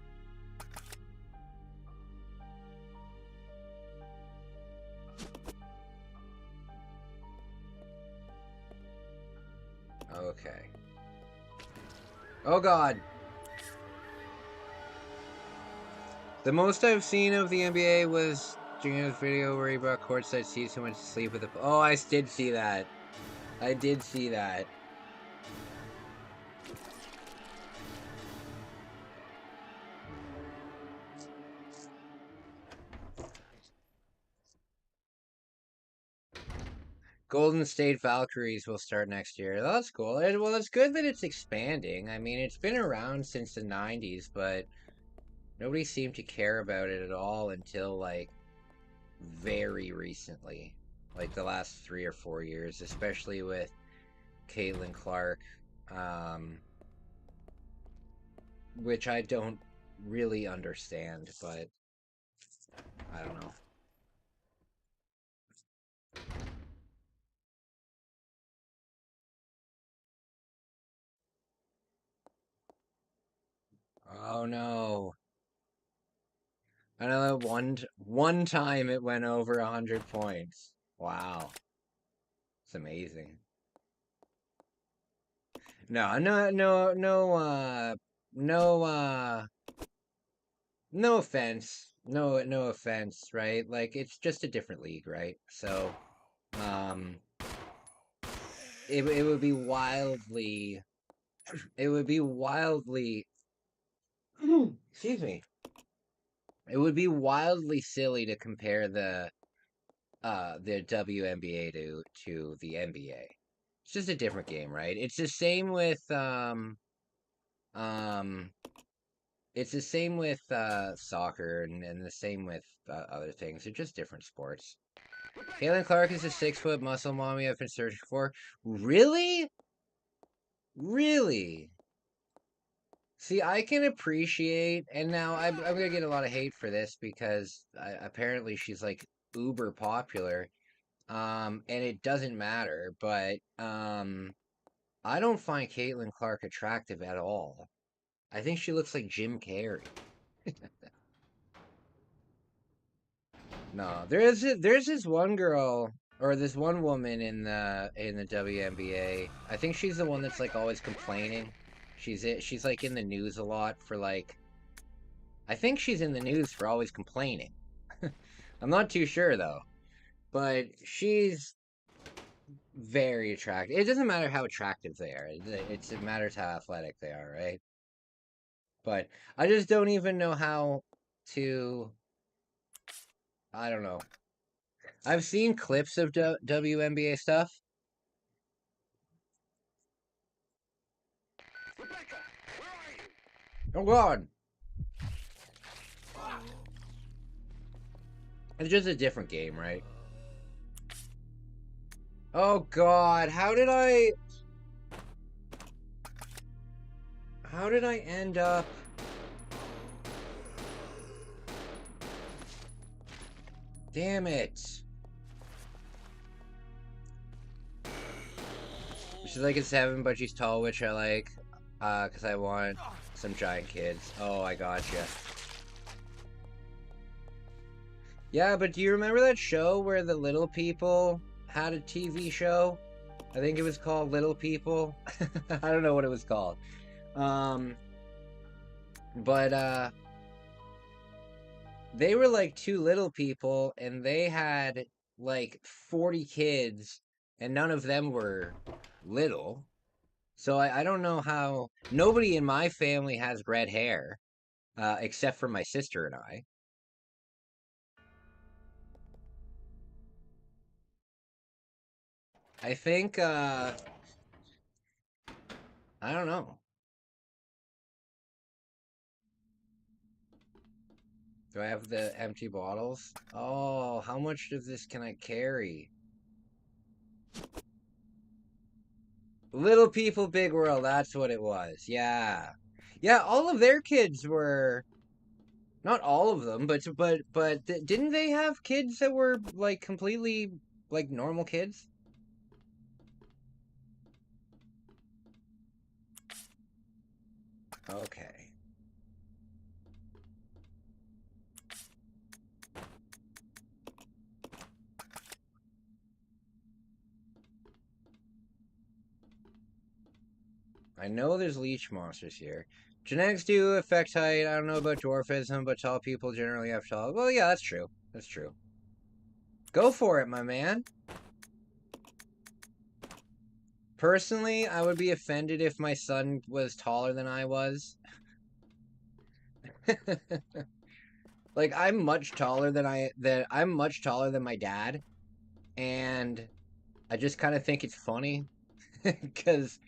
Okay. Oh god. The most I've seen of the NBA was Gino's video where he brought courtside seats and went to sleep with the... Oh, I did see that. I did see that. Golden State Valkyries will start next year. That's cool. Well, it's good that it's expanding. I mean, it's been around since the 90s, but nobody seemed to care about it at all until, like, very recently. Like, the last 3 or 4 years, especially with Caitlin Clark, which I don't really understand, but I don't know. Oh no. I know that one time it went over 100 points. Wow. It's amazing. No, no offense. No offense, right? Like, it's just a different league, right? So, it would be wildly, excuse me. It would be wildly silly to compare the WNBA to the NBA. It's just a different game, right? It's the same with um it's the same with soccer and the same with other things. They're just different sports. Caitlin Clark is a 6-foot muscle mommy I've been searching for. Really? Really? See, I can appreciate, and now I'm gonna get a lot of hate for this because apparently she's like uber popular, and it doesn't matter. But I don't find Caitlin Clark attractive at all. I think she looks like Jim Carrey. No, there's this one girl or this one woman in the WNBA. I think she's the one that's like always complaining. She's like in the news a lot for like. I think she's in the news for always complaining. I'm not too sure though, but she's very attractive. It doesn't matter how attractive they are. It matters how athletic they are, right? But I just don't even know how to. I don't know. I've seen clips of WNBA stuff. Oh god. It's just a different game, right? Oh god, how did I end up? Damn it. She's like a 7, but she's tall, which I like. Cause I want some giant kids. Oh, I gotcha. Yeah, but do you remember that show where the little people had a TV show? I think it was called Little People. I don't know what it was called. But they were like 2 little people and they had like 40 kids and none of them were little. So I don't know how nobody in my family has red hair, except for my sister and I. I think I don't know. Do I have the empty bottles? Oh, how much of this can I carry? Little People, Big World, that's what it was. Yeah. Yeah, all of their kids were not all of them, but didn't they have kids that were like completely like normal kids? Okay. I know there's leech monsters here. Genetics do affect height. I don't know about dwarfism, but tall people generally have tall. Well, yeah, that's true. That's true. Go for it, my man. Personally, I would be offended if my son was taller than I was. Like, I'm much taller than I'm much taller than my dad, and I just kind of think it's funny because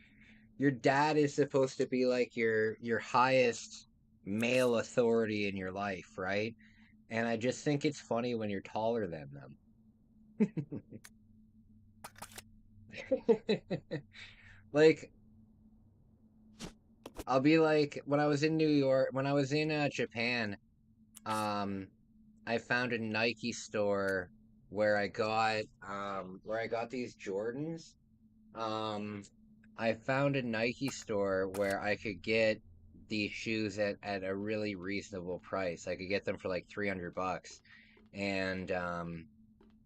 your dad is supposed to be like your highest male authority in your life, right? And I just think it's funny when you're taller than them. Like, I'll be like, when I was in New York, when I was in Japan, I found a Nike store where I got these Jordans. I found a Nike store where I could get these shoes at a really reasonable price. I could get them for like $300. And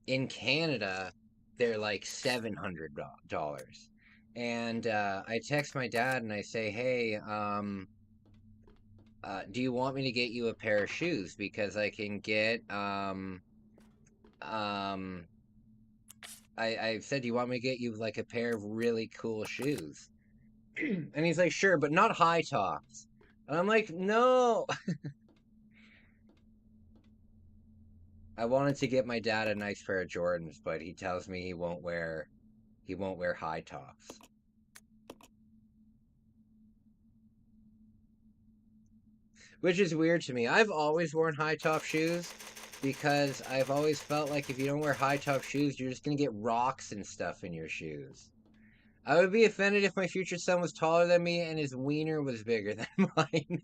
in Canada, they're like $700. And I text my dad and I say, "Hey, do you want me to get you a pair of shoes? Because I can get um I said, "Do you want me to get you like a pair of really cool shoes?" And he's like, "Sure, but not high tops." And I'm like, "No." I wanted to get my dad a nice pair of Jordans, but he tells me he won't wear high tops. Which is weird to me. I've always worn high top shoes because I've always felt like if you don't wear high top shoes, you're just gonna get rocks and stuff in your shoes. I would be offended if my future son was taller than me and his wiener was bigger than mine.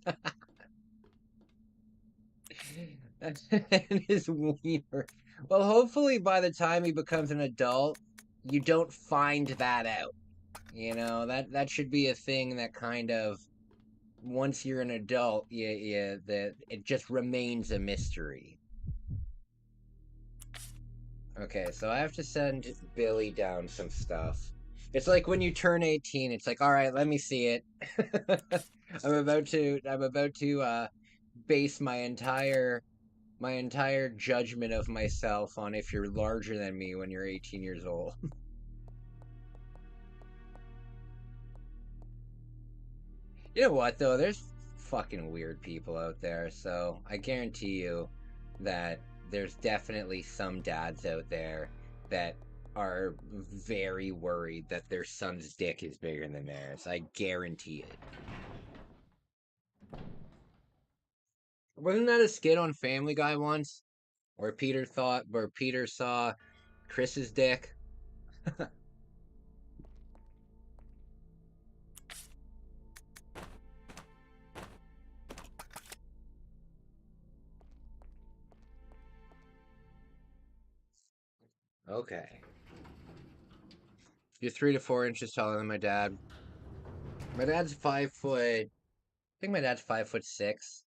And his wiener. Well, hopefully by the time he becomes an adult, you don't find that out. You know, that should be a thing that kind of once you're an adult, that it just remains a mystery. Okay, so I have to send Billy down some stuff. It's like when you turn 18, it's like, all right, let me see it. I'm about to base my entire judgment of myself on if you're larger than me when you're 18 years old. You know what, though? There's fucking weird people out there, so I guarantee you that there's definitely some dads out there that are very worried that their son's dick is bigger than theirs. I guarantee it. Wasn't that a skit on Family Guy once? Where Peter saw Chris's dick? Okay. You're 3 to 4 inches taller than my dad. My dad's 5 foot. I think my dad's 5'6".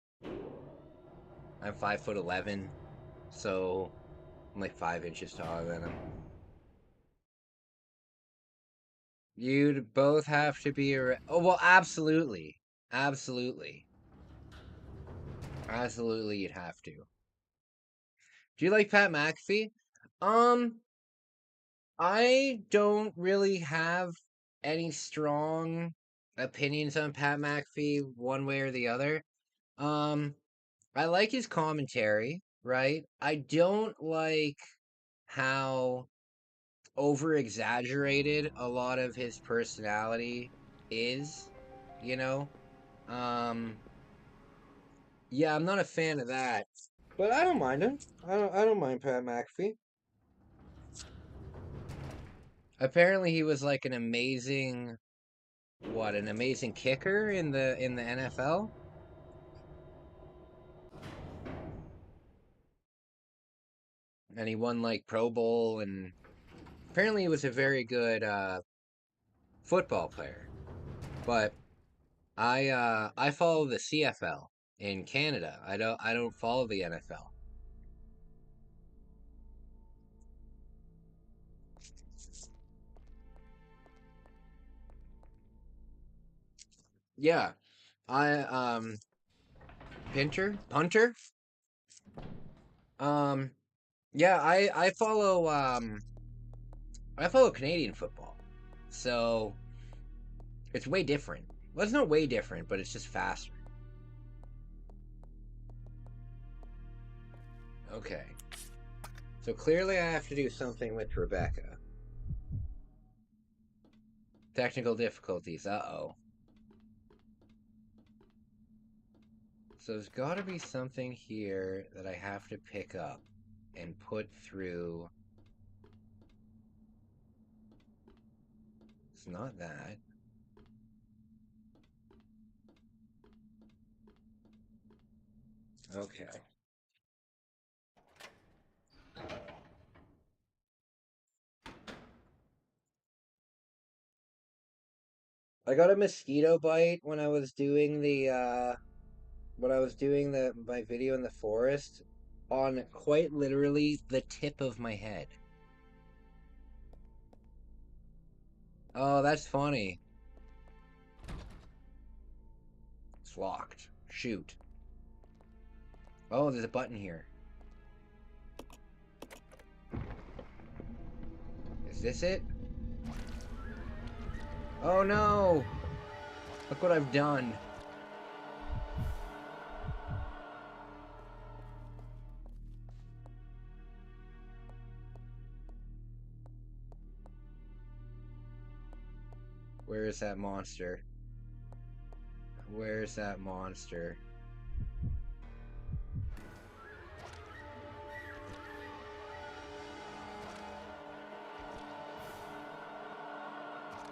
I'm 5'11", so I'm like 5 inches taller than him. You'd both have to be oh well, absolutely, absolutely, absolutely. You'd have to. Do you like Pat McAfee? Um, I don't really have any strong opinions on Pat McAfee one way or the other. Um, I like his commentary, right? I don't like how over exaggerated a lot of his personality is, you know? Um, yeah, I'm not a fan of that. But I don't mind him. I don't mind Pat McAfee. Apparently he was like an amazing an amazing kicker in the NFL? And he won like Pro Bowl, and apparently he was a very good football player. But I follow the CFL in Canada. I don't follow the NFL. Yeah. Punter? Yeah, I follow Canadian football. So it's way different. Well, it's not way different, but it's just faster. Okay. So clearly I have to do something with Rebecca. Technical difficulties, uh-oh. So there's got to be something here that I have to pick up and put through. It's not that. Okay. I got a mosquito bite when I was doing my video in the forest on quite literally the tip of my head. Oh, that's funny. It's locked. Shoot. Oh, there's a button here. Is this it? Oh no! Look what I've done. Where is that monster? Where's that monster?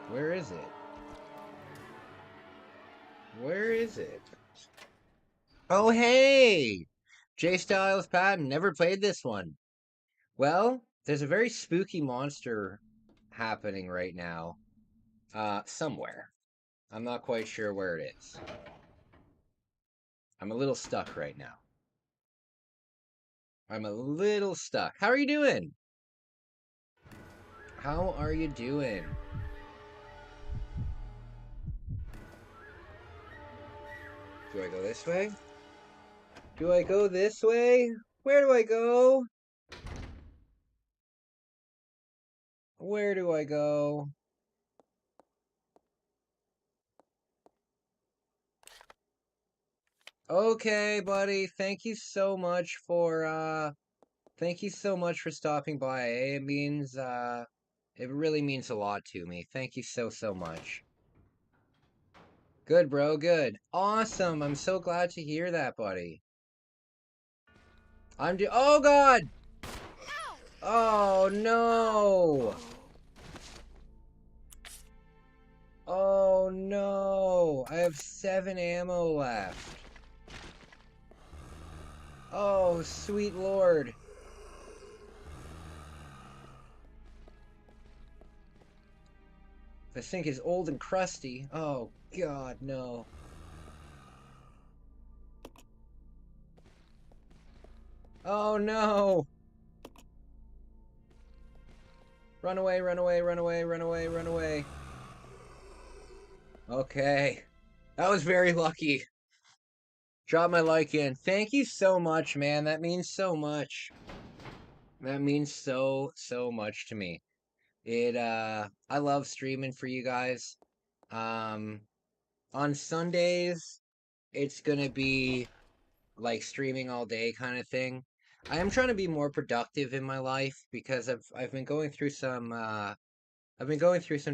Where is it? Where is it? Oh, hey! J Styles Patton, never played this one. Well, there's a very spooky monster happening right now. Somewhere. I'm not quite sure where it is. I'm a little stuck right now. I'm a little stuck. How are you doing? How are you doing? Do I go this way? Do I go this way? Where do I go? Where do I go? Okay, buddy. Thank you so much for stopping by. It means it really means a lot to me. Thank you so much. Good, bro. Good. Awesome. I'm so glad to hear that, buddy. Oh god. Oh no. Oh no. I have 7 ammo left. Oh, sweet lord. This thing is old and crusty. Oh god, no. Oh no. Run away, run away, run away, run away, run away. Okay. That was very lucky. Drop my like in. Thank you so much, man. That means so much. That means so much to me. I love streaming for you guys. On Sundays, it's gonna be like streaming all day kind of thing. I am trying to be more productive in my life because I've been going through some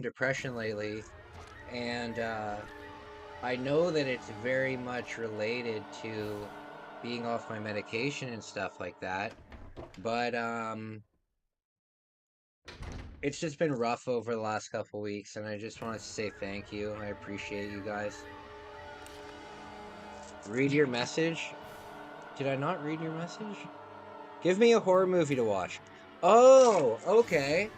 depression lately, and I know that it's very much related to being off my medication and stuff like that, but it's just been rough over the last couple weeks, and I just wanted to say thank you. I appreciate you guys. Read your message? Did I not read your message? Give me a horror movie to watch. Oh, okay.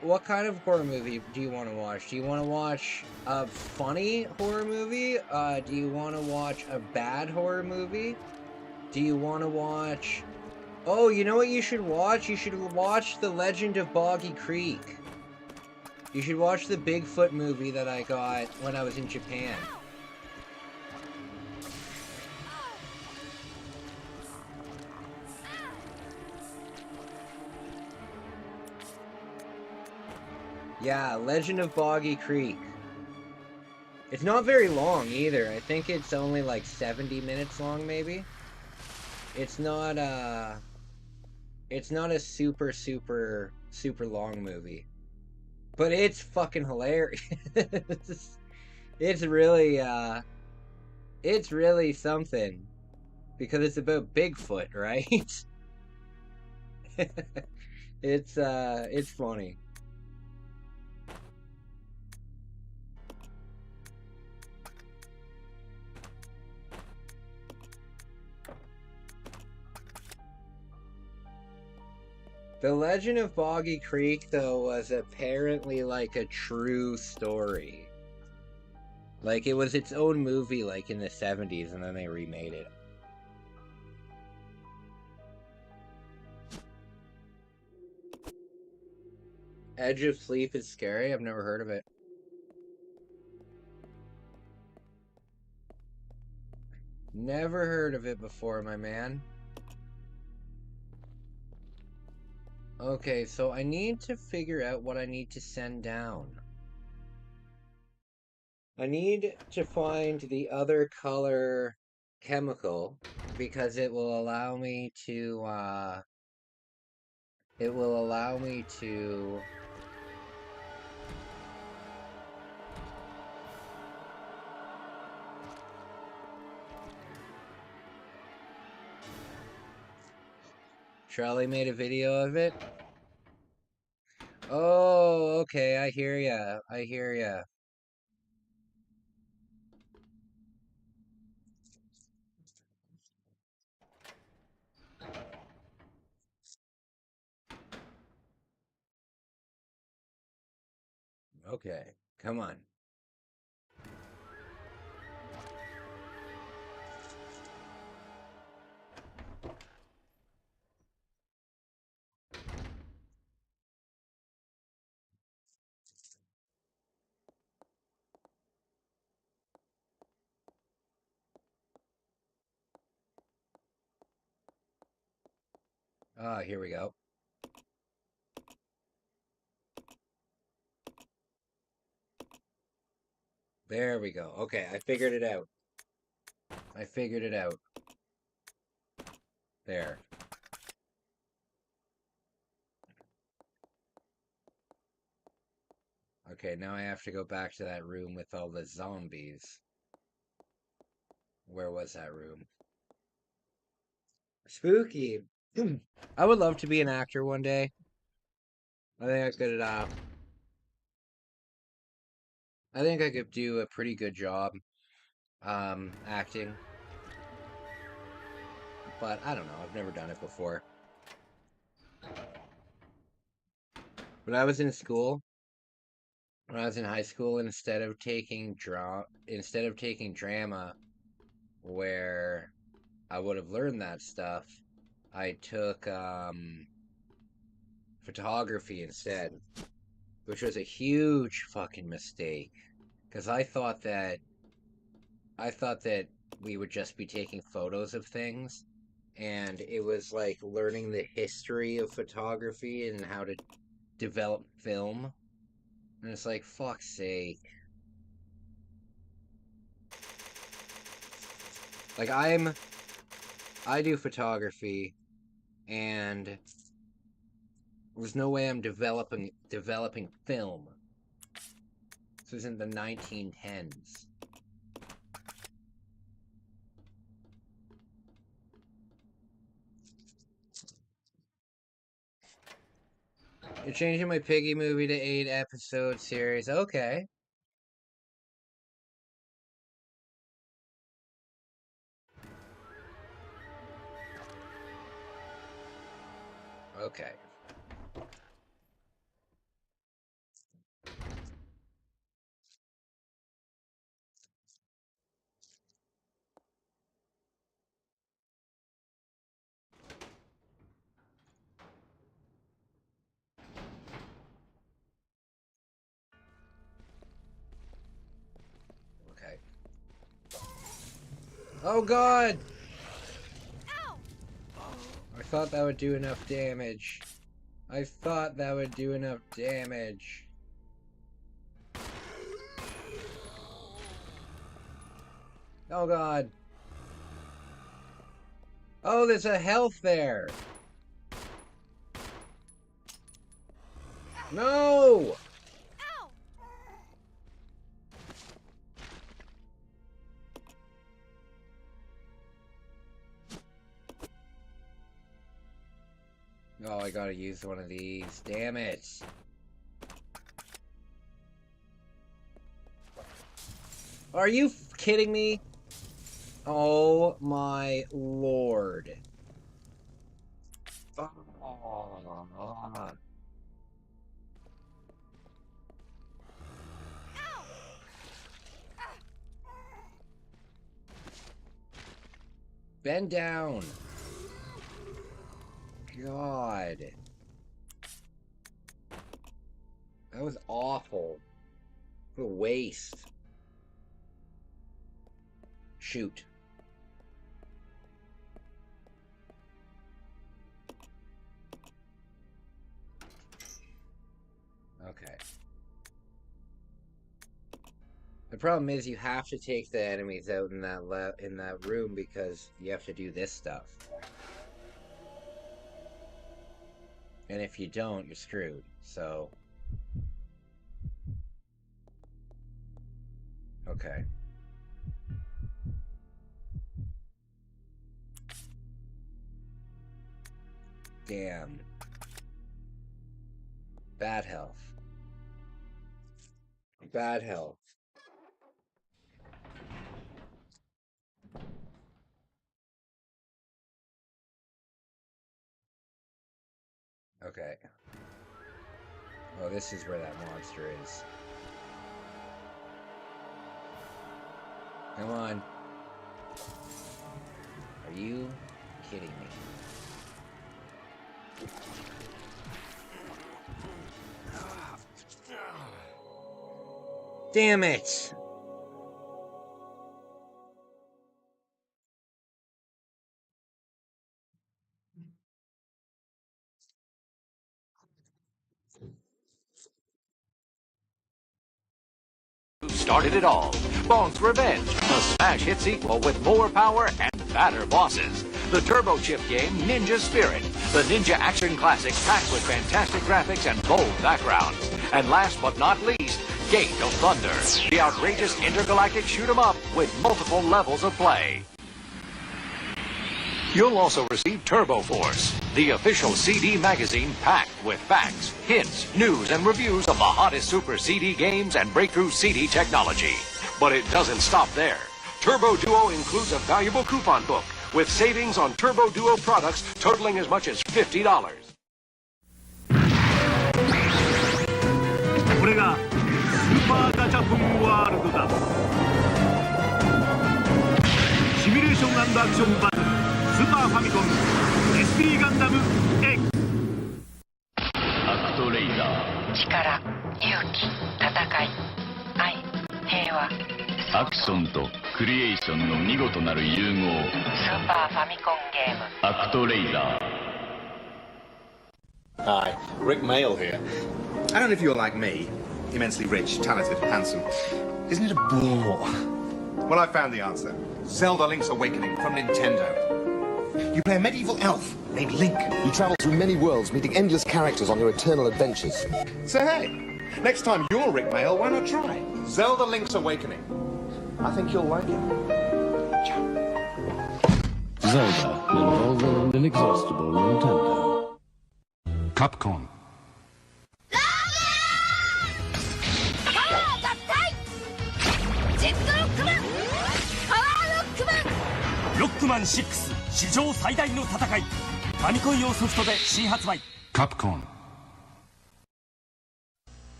What kind of horror movie do you want to watch? Do you want to watch a funny horror movie? Do you want to watch a bad horror movie? Do you want to watch... Oh, you know what you should watch? You should watch The Legend of Boggy Creek. You should watch the Bigfoot movie that I got when I was in Japan. Yeah, Legend of Boggy Creek. It's not very long either. I think it's only like 70 minutes long, maybe. It's not a super long movie. But it's fucking hilarious. It's really something. Because it's about Bigfoot, right? It's funny. The Legend of Boggy Creek, though, was apparently like a true story. Like, it was its own movie, like, in the 70s, and then they remade it. Edge of Sleep is scary? I've never heard of it. Never heard of it before, my man. Okay, so I need to figure out what I need to send down. I need to find the other color chemical because it will allow me to Charlie made a video of it. Oh, okay, I hear ya. I hear ya. Okay, come on. Ah, here we go. There we go. Okay, I figured it out. I figured it out. There. Okay, now I have to go back to that room with all the zombies. Where was that room? Spooky. I would love to be an actor one day. I think I could do a pretty good job acting. But I don't know, I've never done it before. When I was in school, when I was in high school, instead of taking drama, where I would have learned that stuff, I took photography instead, which was a huge fucking mistake, because I thought that we would just be taking photos of things, and it was like learning the history of photography and how to develop film. And it's like, fuck's sake. Like, I do photography, and there's no way I'm developing film. This was in the 1910s. You're changing my Piggy movie to 8-episode series. Okay. Okay. Okay. Oh god! Ow! I thought that would do enough damage. I thought that would do enough damage. Oh god. Oh, there's a health there. No! Oh, I gotta use one of these. Damn it. Are you kidding me? Oh my lord. Oh. Bend down. God. That was awful. What a waste. Shoot. Okay. The problem is you have to take the enemies out in that room because you have to do this stuff. And if you don't, you're screwed. So okay. Damn. Bad health. Bad health. Okay. Oh, this is where that monster is. Come on. Are you kidding me? Damn it! Started it all. Bones Revenge, a smash hit sequel with more power and fatter bosses. The Turbo Chip game Ninja Spirit, the ninja action classic packed with fantastic graphics and bold backgrounds. And last but not least, Gate of Thunder, the outrageous intergalactic shoot-'em-up with multiple levels of play. You'll also receive Turbo Force, the official CD magazine packed with facts, hints, news, and reviews of the hottest Super CD games and breakthrough CD technology. But it doesn't stop there. Turbo Duo includes a valuable coupon book with savings on Turbo Duo products totaling as much as $50. これがスーパーガチャポンワールドだ。シミュレーション&アクションバトルスーパーファミコン SP ガンダム X アクトレイザー力、勇気、戦い、愛、平和アクションとクリエーションの見事なる融合スーパーファミコンゲームアクトレイザー Hi, Rick Mail here. I don't know if you're like me, immensely rich, talented, handsome. Isn't it a bore? Well, I found the answer. Zelda Link's Awakening from Nintendo. You play a medieval elf named Link. You travel through many worlds, meeting endless characters on your eternal adventures. So hey, next time you're Rick Mail, why not try Zelda Link's Awakening? I think you'll like it. Zelda, an involving and inexhaustible Nintendo. Capcom. Rockman 6史上最大の戦いファミコン用ソフトで新発売 Capcom.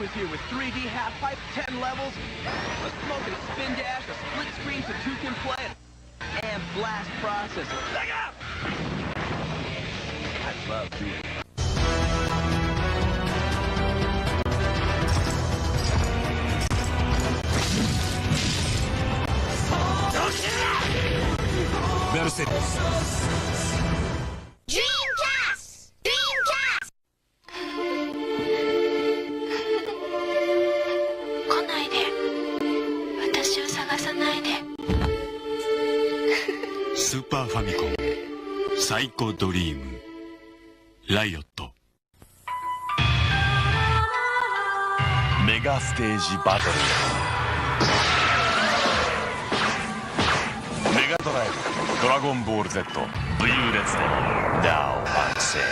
Is here with 3D half-pipe, 10 levels, a smoking spin dash, a split screen so two can play, and blast processor. I love doing it. ベルセル Dreamcast! Dreamcast! 来ないで。私を探さないで。スーパーファミコンサイコドリームライオットメガステージバトルメガドライブドラゴンボール Z 武勇列伝 Now on sale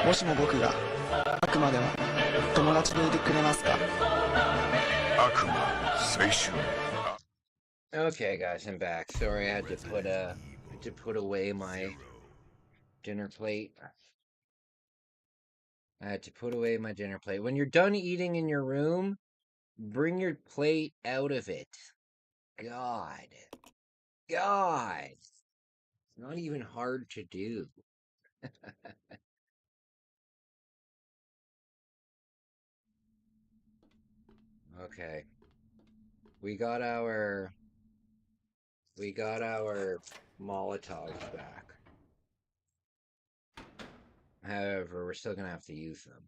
もしも僕が悪魔でも友達でいてくれますか？悪魔青春 Okay, guys, I'm back. Sorry, I had to put away my dinner plate. I had to put away my dinner plate. When you're done eating in your room, bring your plate out of it. God. It's not even hard to do. Okay. We got our Molotovs back. However, we're still gonna have to use them.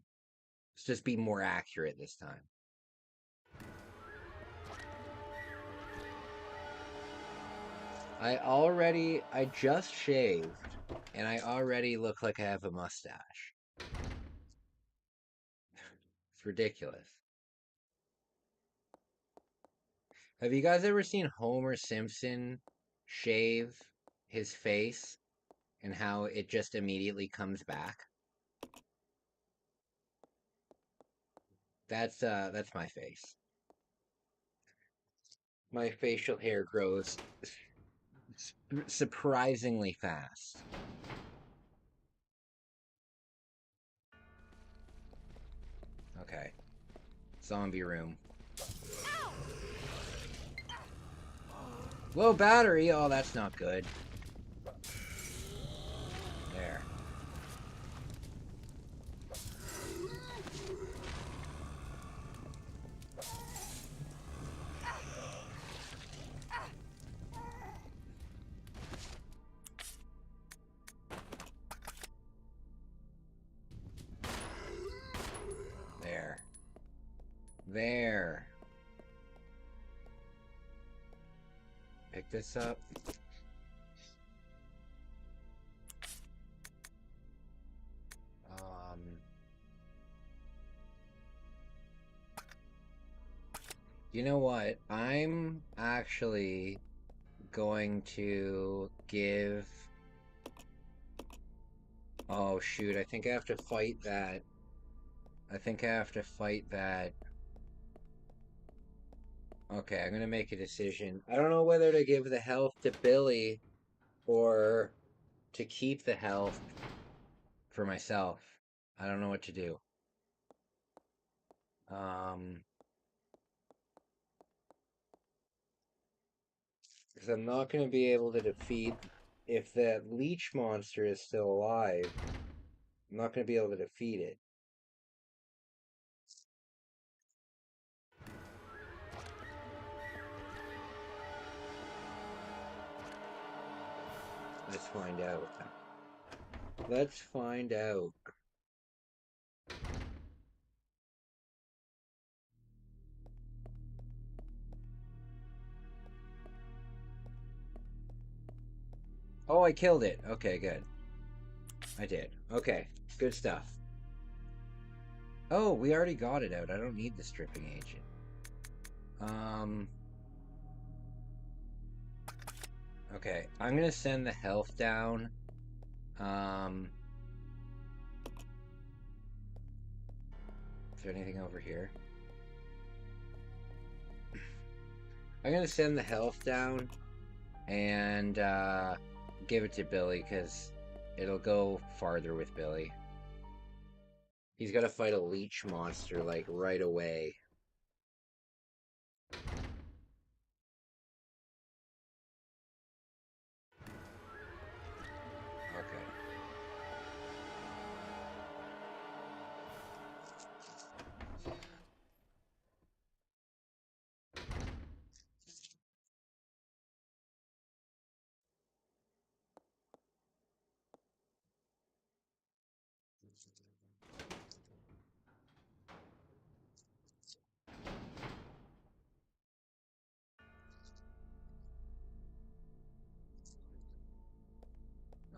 Let's just be more accurate this time. I just shaved, and I already look like I have a mustache. It's ridiculous. Have you guys ever seen Homer Simpson shave his face and how it just immediately comes back? That's my face. My facial hair grows surprisingly fast. Okay. Zombie room. Low battery? Oh, that's not good. There. There. Pick this up. You know what? I'm actually going to give... Oh shoot, I think I have to fight that. Okay, I'm gonna make a decision. I don't know whether to give the health to Billy or to keep the health for myself. I don't know what to do. Because I'm not gonna be able to defeat... If that leech monster is still alive, I'm not gonna be able to defeat it. Let's find out. Let's find out. Oh, I killed it. Okay, good. I did. Okay, good stuff. Oh, we already got it out. I don't need the stripping agent. Okay, I'm gonna send the health down. Is there anything over here? I'm gonna send the health down and give it to Billy because it'll go farther with Billy. He's got to fight a leech monster like right away.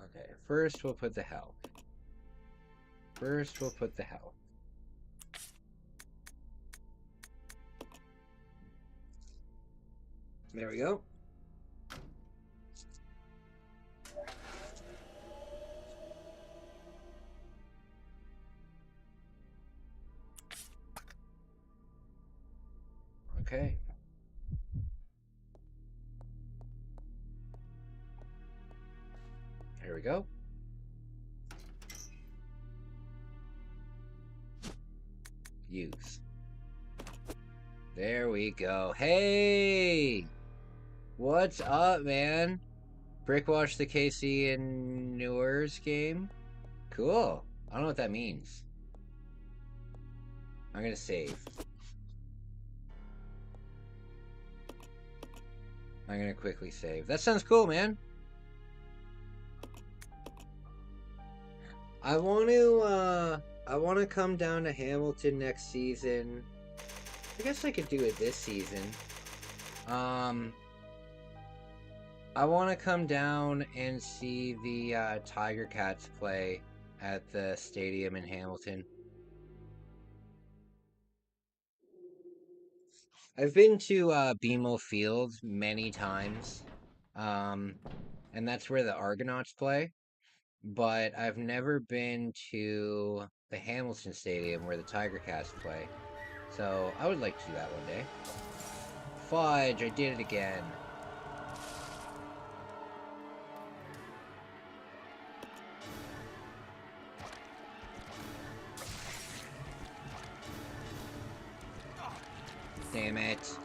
Okay, first we'll put the health. First we'll put the health. There we go. Okay. There we go. Use. There we go. Hey! What's up, man? Brickwash the KC and Newers game? Cool. I don't know what that means. I'm gonna save. I'm gonna quickly save. That sounds cool, man. I want to come down to Hamilton next season. I guess I could do it this season. I want to come down and see the Tiger Cats play at the stadium in Hamilton. I've been to BMO Field many times, and that's where the Argonauts play. But I've never been to the Hamilton Stadium where the Tiger Cats play. So I would like to do that one day. Fudge, I did it again. Damn it.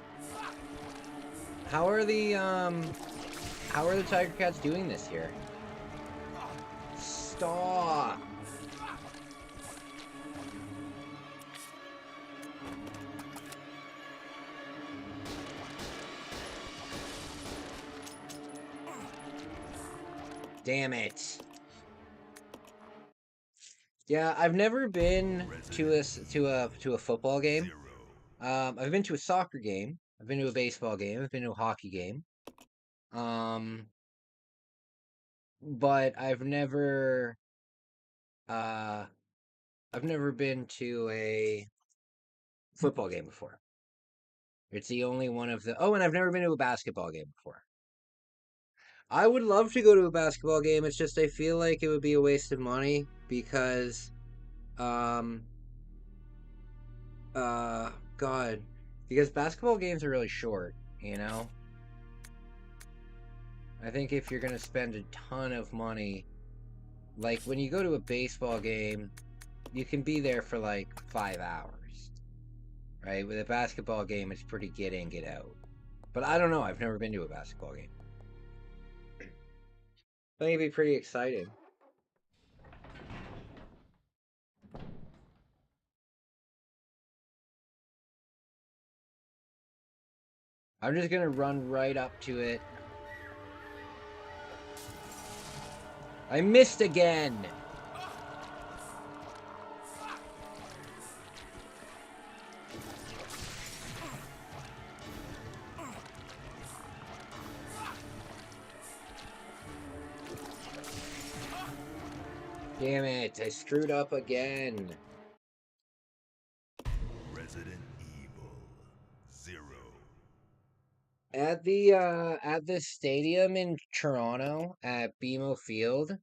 How are the Tiger Cats doing this year? Stop. Damn it. Yeah, I've never been to a football game. I've been to a soccer game. I've been to a baseball game. I've been to a hockey game. But I've never been to a football game before. It's the only one of the... Oh, and I've never been to a basketball game before. I would love to go to a basketball game. It's just I feel like it would be a waste of money because, God, because basketball games are really short, you know? I think if you're gonna spend a ton of money, like when you go to a baseball game, you can be there for like 5 hours, right? With a basketball game, it's pretty get in, get out. But I don't know. I've never been to a basketball game. I think it'd be pretty exciting. I'm just gonna run right up to it. I missed again! Damn it, I screwed up again. Resident Evil 0. At the stadium in Toronto at BMO Field,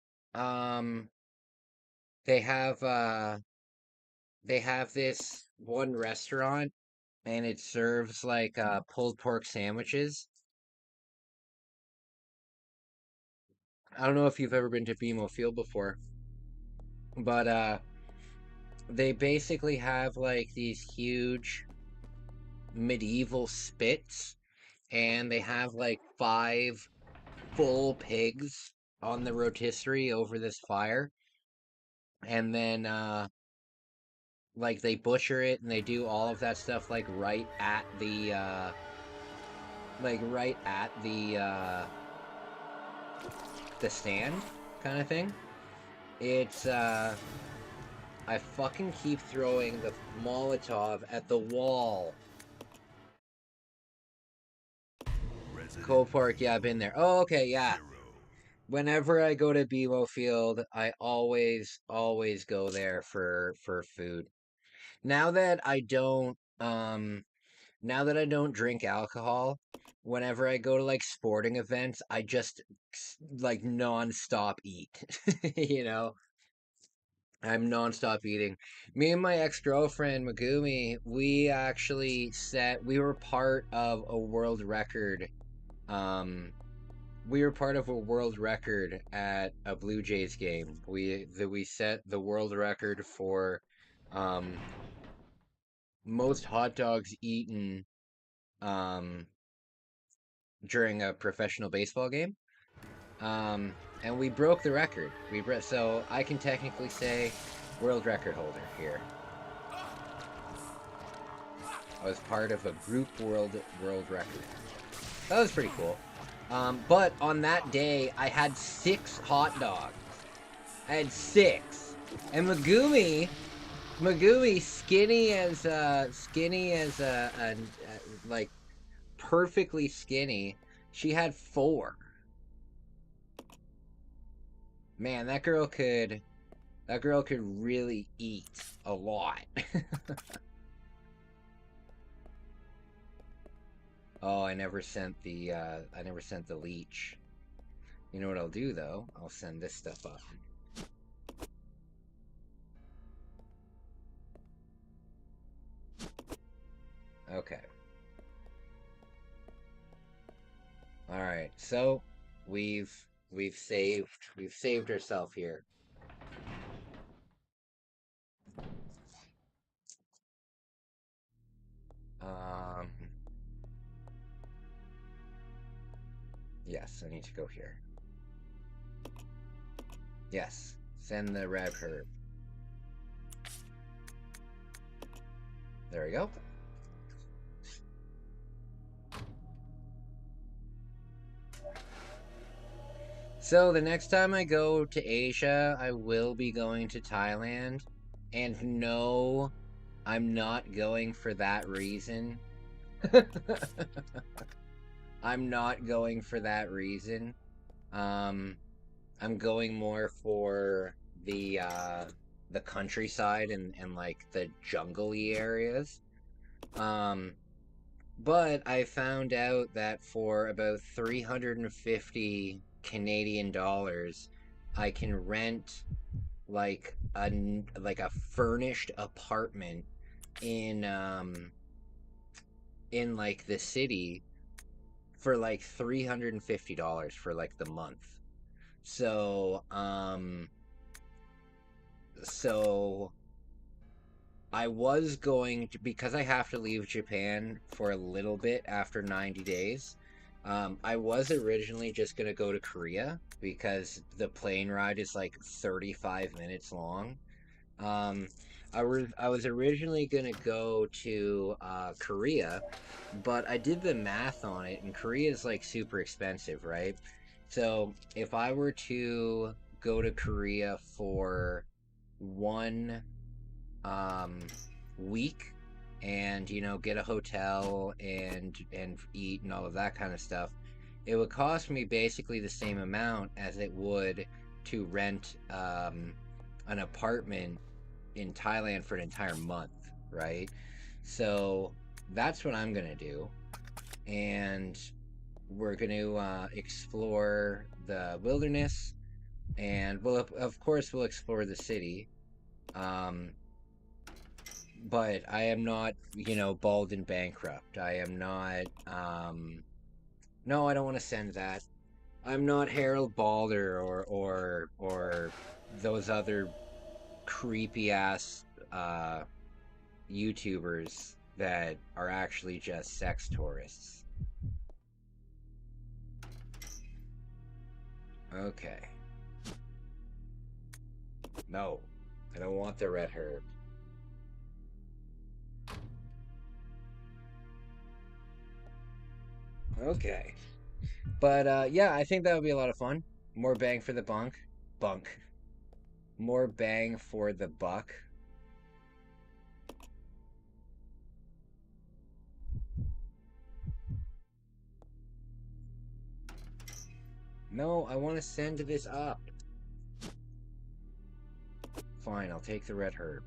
they have this one restaurant and it serves like pulled pork sandwiches. I don't know if you've ever been to BMO Field before, but they basically have like these huge medieval spits and they have like 5 full pigs on the rotisserie over this fire, and then like they butcher it and they do all of that stuff like right at the stand kind of thing. It's I fucking keep throwing the Molotov at the wall. Cole Park, yeah, I've been there. Oh, okay, yeah. Whenever I go to BMO Field, I always go there for food. Now that I don't drink alcohol, whenever I go to like sporting events, I just like non-stop eat. You know? I'm non-stop eating. Me and my ex-girlfriend Megumi, we were part of a world record. We were part of a world record at a Blue Jays game. We set the world record for most hot dogs eaten during a professional baseball game. And we broke the record. So I can technically say world record holder here. I was part of a group world record. That was pretty cool. But on that day, I had 6 hot dogs. I had 6, and Megumi, skinny as like perfectly skinny. She had 4. Man, that girl could really eat a lot. Oh, I never sent the leech. You know what I'll do though? I'll send this stuff up. Okay. All right. So we've saved ourselves here. Yes, I need to go here. Yes, send the red herb. There we go. So the next time I go to Asia, I will be going to Thailand. And no, I'm not going for that reason. I'm not going for that reason. I'm going more for the countryside and like the jungle-y areas. But I found out that for about 350 Canadian dollars, I can rent like a furnished apartment in like the city for like $350 for like the month. So I was going to, because I have to leave Japan for a little bit after 90 days. I was originally just going to go to Korea because the plane ride is like 35 minutes long. I was originally going to go to Korea, but I did the math on it, and Korea is like super expensive, right? So if I were to go to Korea for 1 week and get a hotel and eat and all of that kind of stuff, it would cost me basically the same amount as it would to rent an apartment in Thailand for an entire month, right? So that's what I'm gonna do, and we're gonna explore the wilderness, and of course we'll explore the city. But I am not, bald and bankrupt. I am not, no, I don't want to send that. I'm not Harold Balder or those other creepy ass YouTubers that are actually just sex tourists. Okay. No, I don't want the red herb. Okay. But yeah, I think that would be a lot of fun. More bang for the bunk. More bang for the buck. No, I want to send this up. Fine, I'll take the red herb.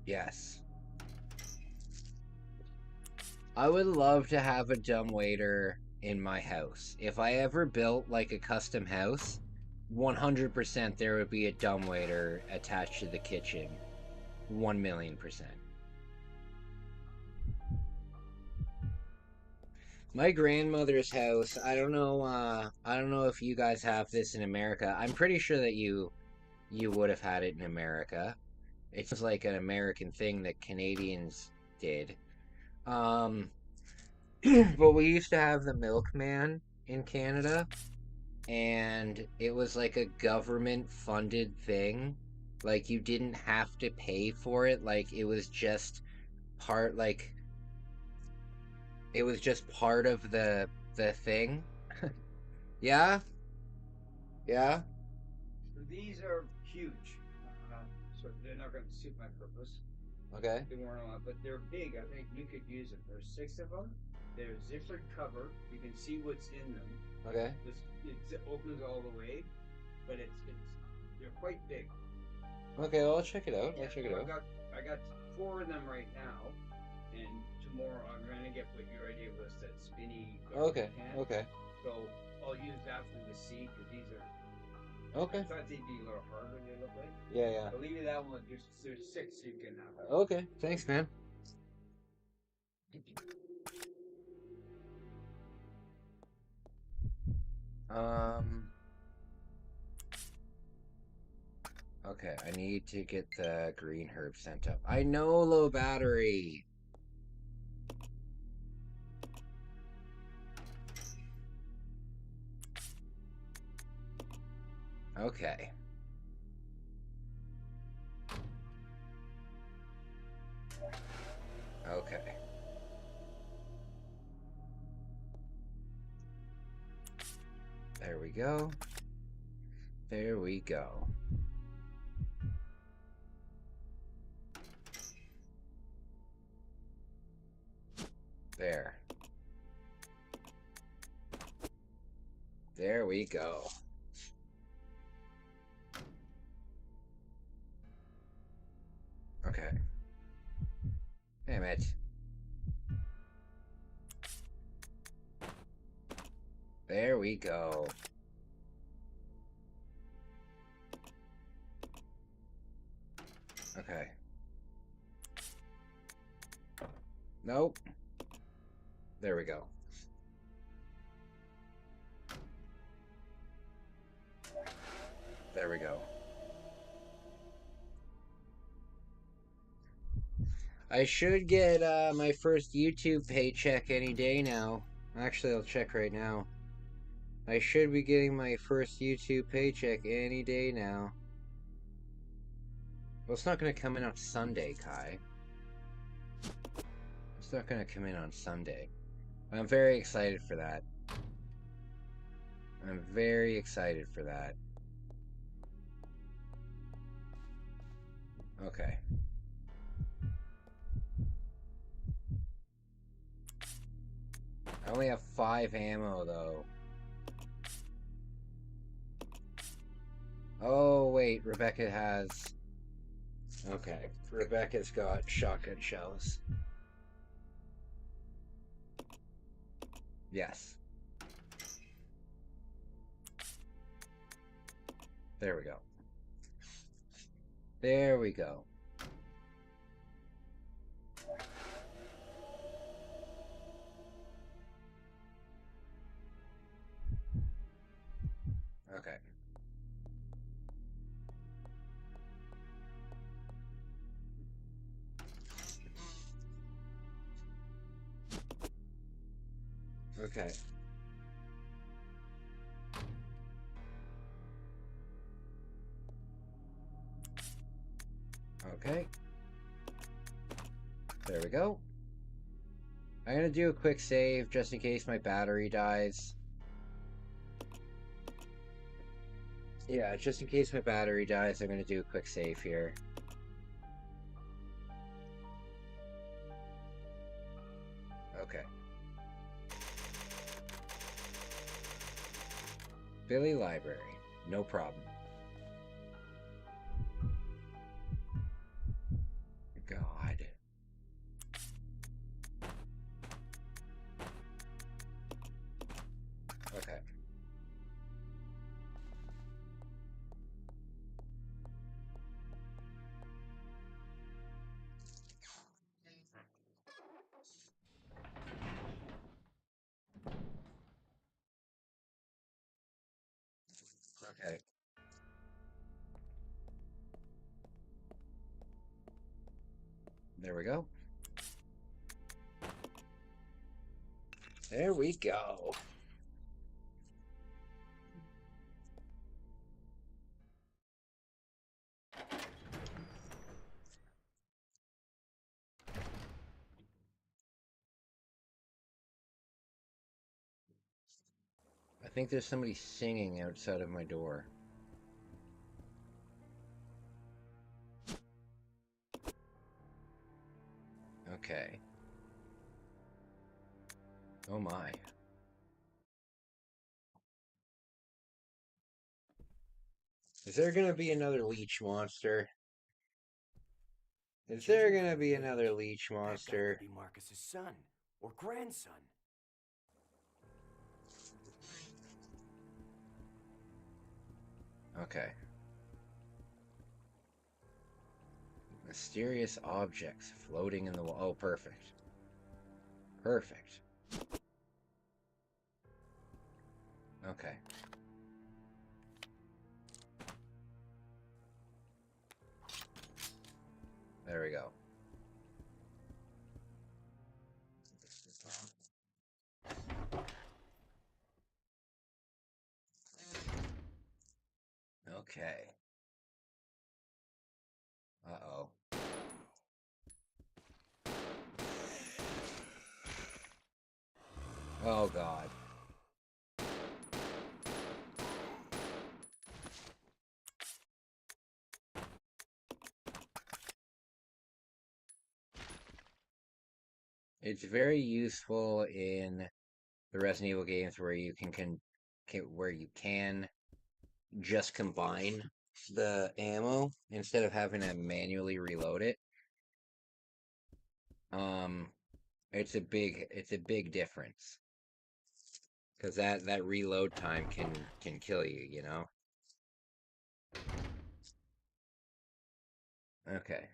Yes. I would love to have a dumbwaiter in my house. If I ever built like a custom house, 100% there would be a dumbwaiter attached to the kitchen. 1,000,000%. My grandmother's house, I don't know if you guys have this in America. I'm pretty sure that you would have had it in America. It's just like an American thing that Canadians did. But we used to have the milkman in Canada, and it was like a government funded thing. Like you didn't have to pay for it. Like it was just part part of the thing. Yeah? Yeah? So these are huge. So they're not going to suit my purpose. Okay. They weren't on, but they're big. I think you could use them. There's 6 of them. They're zippered cover. You can see what's in them. Okay. It opens all the way, but they're quite big. Okay, well, I'll check it out. I'll check it out. I got 4 of them right now, and tomorrow I'm gonna get what your idea was, that spinny. Okay. Can. Okay. So I'll use that for the seed, because these are. Okay. I thought they'd be a little harder than they look like. Yeah, yeah. I'll leave you that one. There's 6 you can have. Okay. Thanks, man. Okay, I need to get the green herb sent up. I know, low battery. Okay. Okay. There we go. There we go. There. There we go. Okay. Damn it. There we go. Okay. Nope. There we go. There we go. I should get my first YouTube paycheck any day now. Actually, I'll check right now. I should be getting my first YouTube paycheck any day now. Well, it's not going to come in on Sunday, Kai. It's not going to come in on Sunday. I'm very excited for that. I'm very excited for that. Okay. I only have 5 ammo, though. Oh, wait. Rebecca has... Okay. Rebecca's got shotgun shells. Yes. There we go. There we go. Okay. Okay. Okay. There we go. I'm gonna do a quick save just in case my battery dies. Yeah, just in case my battery dies, I'm gonna do a quick save here. Philly Library. No problem. God. Okay. Okay. There we go. There we go. I think there's somebody singing outside of my door. Okay. Oh my. Is there gonna be another leech monster? Is there gonna be another leech monster? That could be Marcus's son or grandson. Okay. Mysterious objects floating in the wall. Oh, perfect. Perfect. Okay. There we go. Okay. Uh-oh. Oh, God. It's very useful in the Resident Evil games where you can just combine the ammo instead of having to manually reload it. It's a big difference because that reload time can kill you, you know. Okay.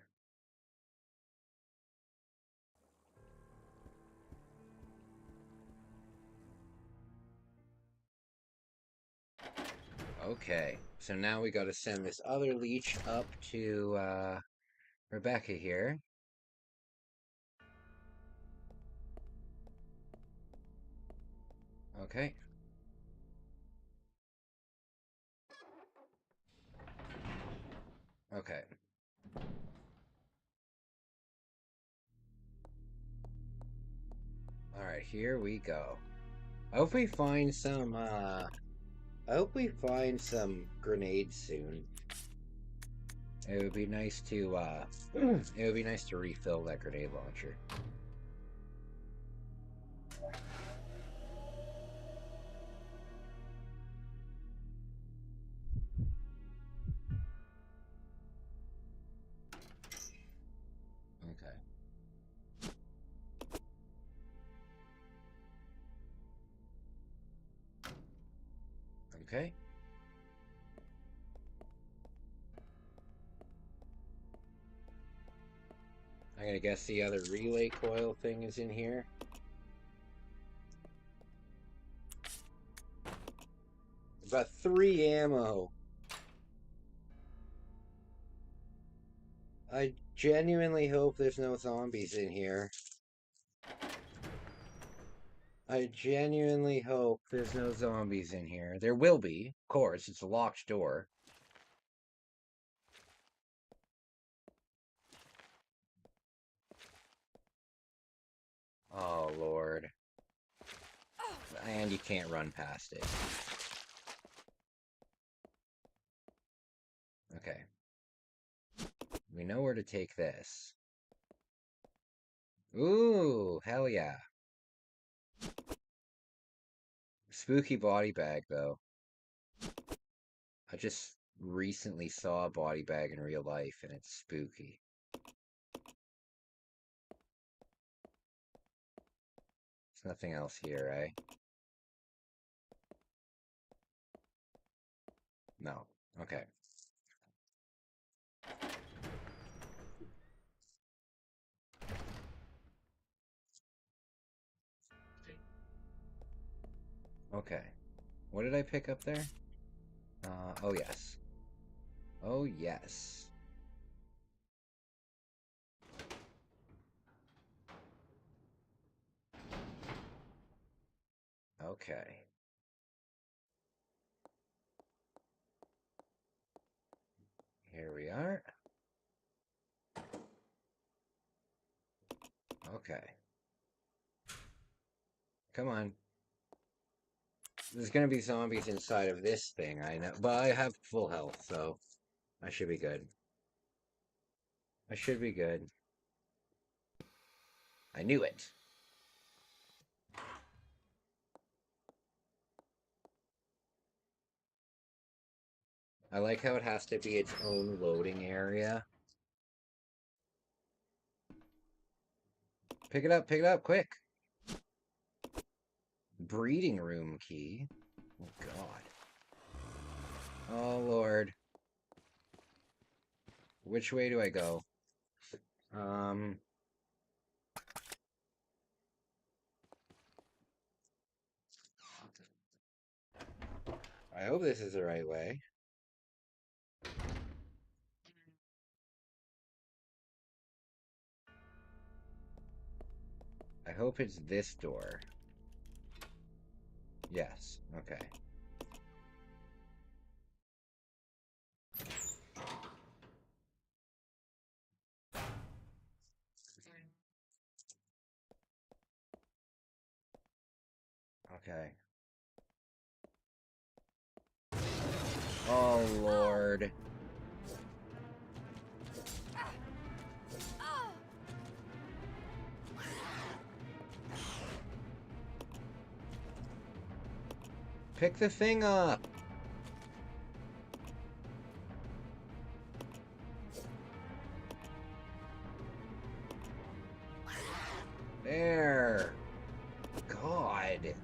Okay, so now we got to send this other leech up to Rebecca here. Okay. Okay. Alright, here we go. I hope we find some grenades soon. It would be nice to refill that grenade launcher. Okay. Okay. I'm gonna guess the other relay coil thing is in here. About 3 ammo. I genuinely hope there's no zombies in here. I genuinely hope there's no zombies in here. There will be, of course, it's a locked door. Oh, Lord. And you can't run past it. Okay. We know where to take this. Ooh, hell yeah. Spooky body bag, though. I just recently saw a body bag in real life, and it's spooky. There's nothing else here, eh? No. Okay. Okay. What did I pick up there? Oh yes. Oh yes. Okay. Here we are. Okay. Come on. There's gonna be zombies inside of this thing, I know. But I have full health, so I should be good. I should be good. I knew it. I like how it has to be its own loading area. Pick it up, quick! Breeding room key? Oh god. Oh lord. Which way do I go? I hope this is the right way. I hope it's this door. Yes, okay. Okay. Oh lord. Pick the thing up! There! God!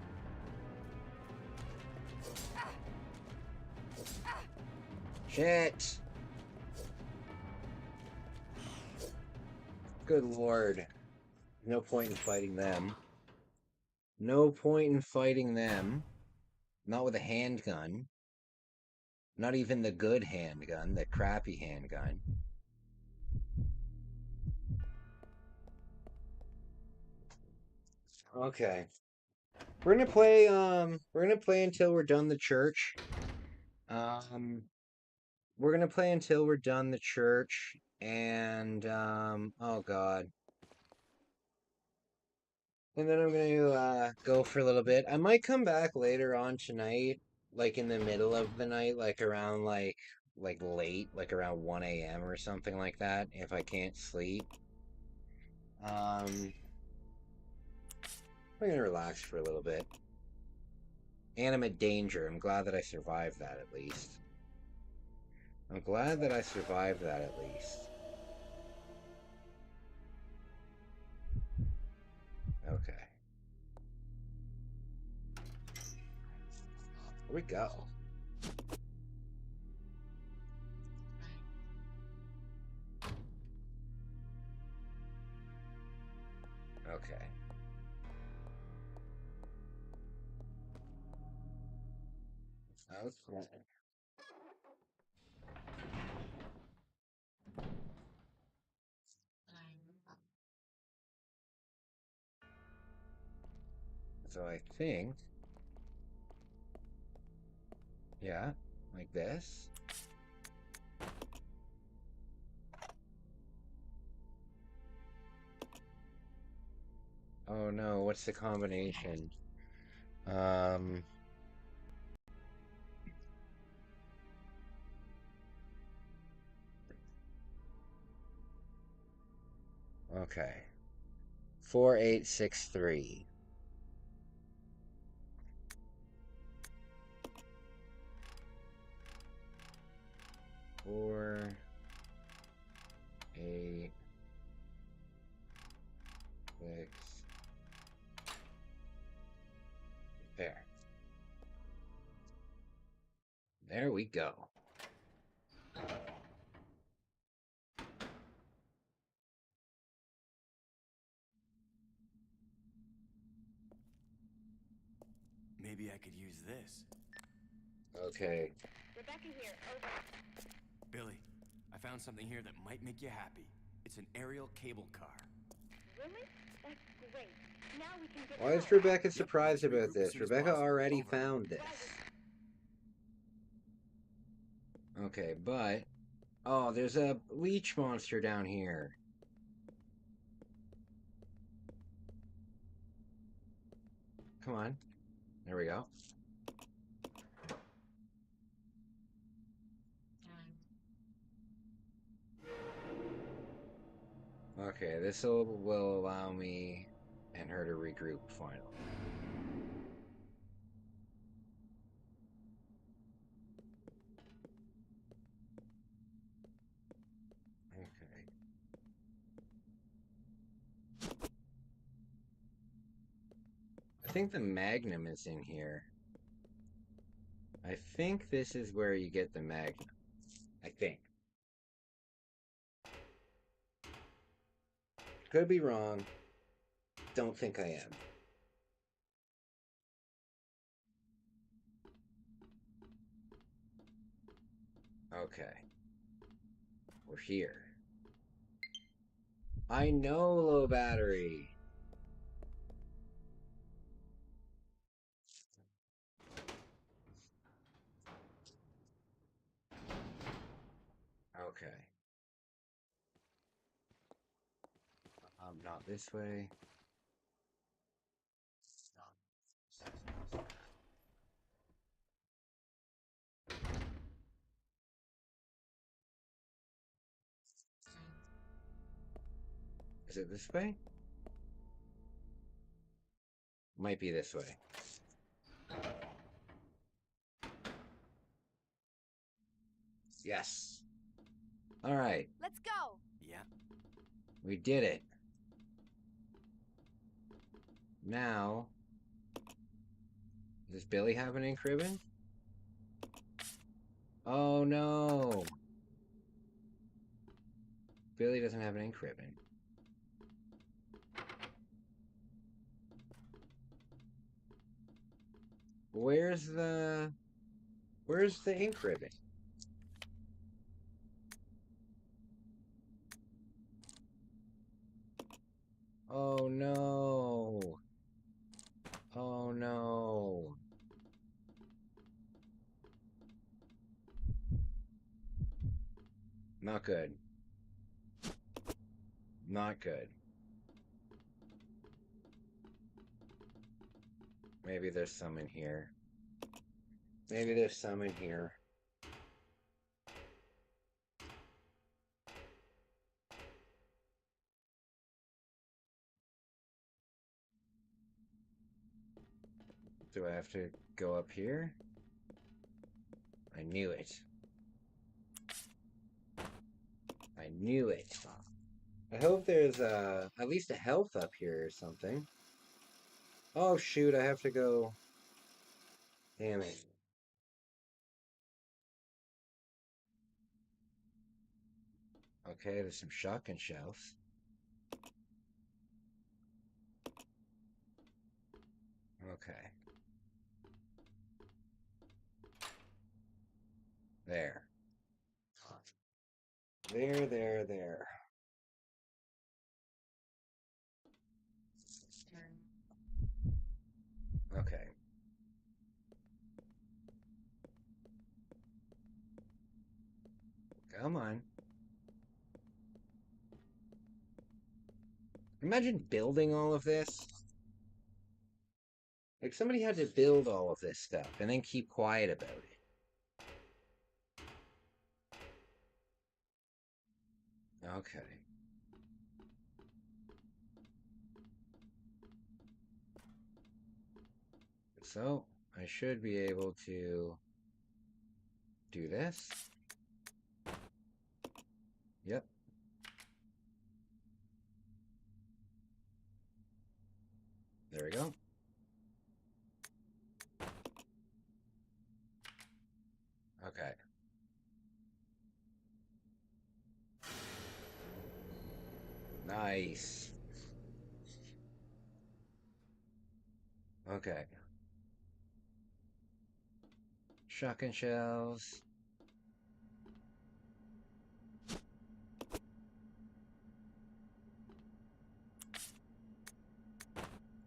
Shit! Good lord. No point in fighting them. No point in fighting them. Not with a handgun. Not even the good handgun, the crappy handgun. Okay. We're gonna play until we're done the church. We're gonna play until we're done the church, and, oh god. And then I'm gonna, go for a little bit. I might come back later on tonight, like in the middle of the night, like around, like late, like around 1 a.m. or something like that, if I can't sleep. I'm gonna relax for a little bit. Animate danger. I'm glad that I survived that at least. I'm glad that I survived that at least. Okay. Where we go? Okay. Okay. So I think, yeah, like this. Oh no, what's the combination? Okay. 4863. we go. Maybe I could use this. Okay. Rebecca here, over. Billy, I found something here that might make you happy. It's an aerial cable car. Really? That's great. Now we can get Why is out. Rebecca surprised about this? Rebecca already found this. Okay, but... Oh, there's a leech monster down here. Come on. There we go. Okay, this will allow me and her to regroup finally. Okay. I think the Magnum is in here. I think this is where you get the Magnum. I think. Could be wrong. Don't think I am. Okay. We're here. I know, low battery. Okay. Not this way. Is it this way? Might be this way. Yes. All right. Let's go. Yeah. We did it. Now, does Billy have an ink ribbon? Oh no. Billy doesn't have an ink ribbon. Where's the ink ribbon? Oh no. Oh no. Not good. Not good. Maybe there's some in here. Maybe there's some in here. Do I have to go up here? I knew it. I knew it. I hope there's at least a health up here or something. Oh shoot, I have to go. Damn it. Okay, there's some shotgun shells. Okay. There. There. Okay. Come on. Imagine building all of this. Like, somebody had to build all of this stuff and then keep quiet about it. Okay. So, I should be able to do this. Yep. There we go. Okay. Nice. Okay. Shotgun shells.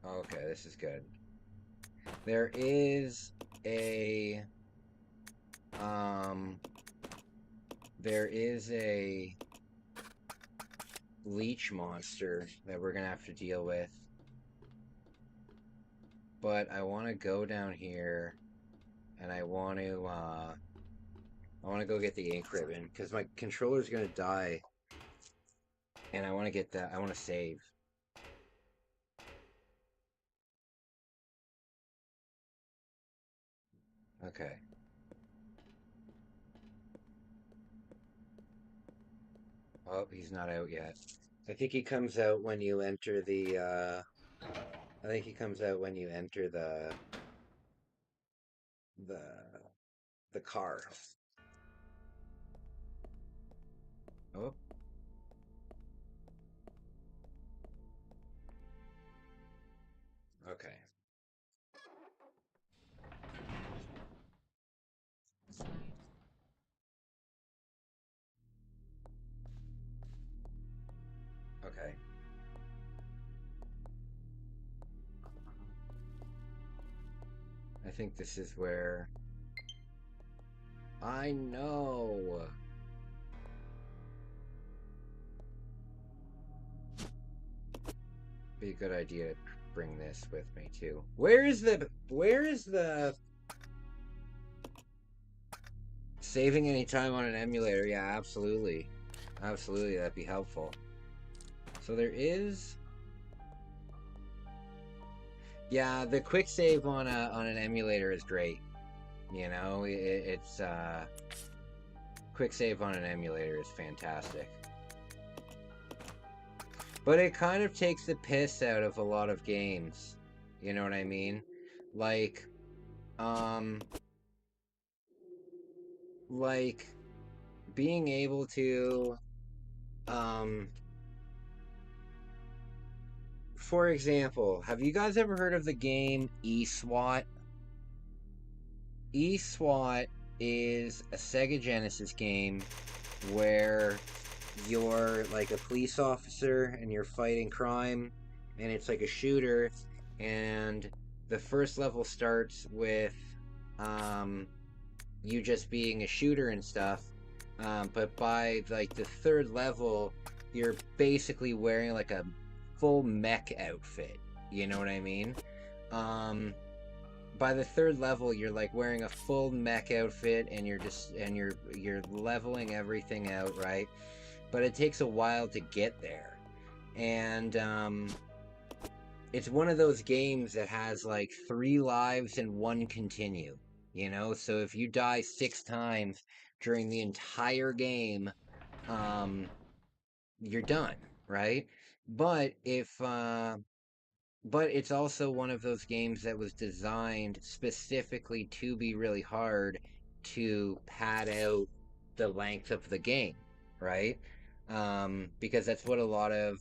Okay, this is good. There is a leech monster that we're gonna have to deal with. But I want to go down here and I want to go get the ink ribbon because my controller's gonna die. And I want to get that. I want to save. Okay. Oh, he's not out yet. I think he comes out when you enter the, I think he comes out when you enter the car. Oh. Okay. Okay. I think this is where... I know! Be a good idea to bring this with me, too. Where is the... Saving any time on an emulator? Yeah, absolutely. Absolutely, that'd be helpful. So there is... Yeah, the quick save on an emulator is great. You know, it's quick save on an emulator is fantastic. But it kind of takes the piss out of a lot of games. You know what I mean? Like being able to for example, have you guys ever heard of the game eSWAT? eSWAT is a Sega Genesis game where you're like a police officer and you're fighting crime, and it's like a shooter, and the first level starts with you just being a shooter and stuff, but by like the third level you're basically wearing like a full mech outfit, you know what I mean? By the third level you're like wearing a full mech outfit and you're leveling everything out, right? But it takes a while to get there. And it's one of those games that has like 3 lives and 1 continue, you know? So if you die 6 times during the entire game, you're done, right? But but it's also one of those games that was designed specifically to be really hard to pad out the length of the game, right? Because that's what a lot of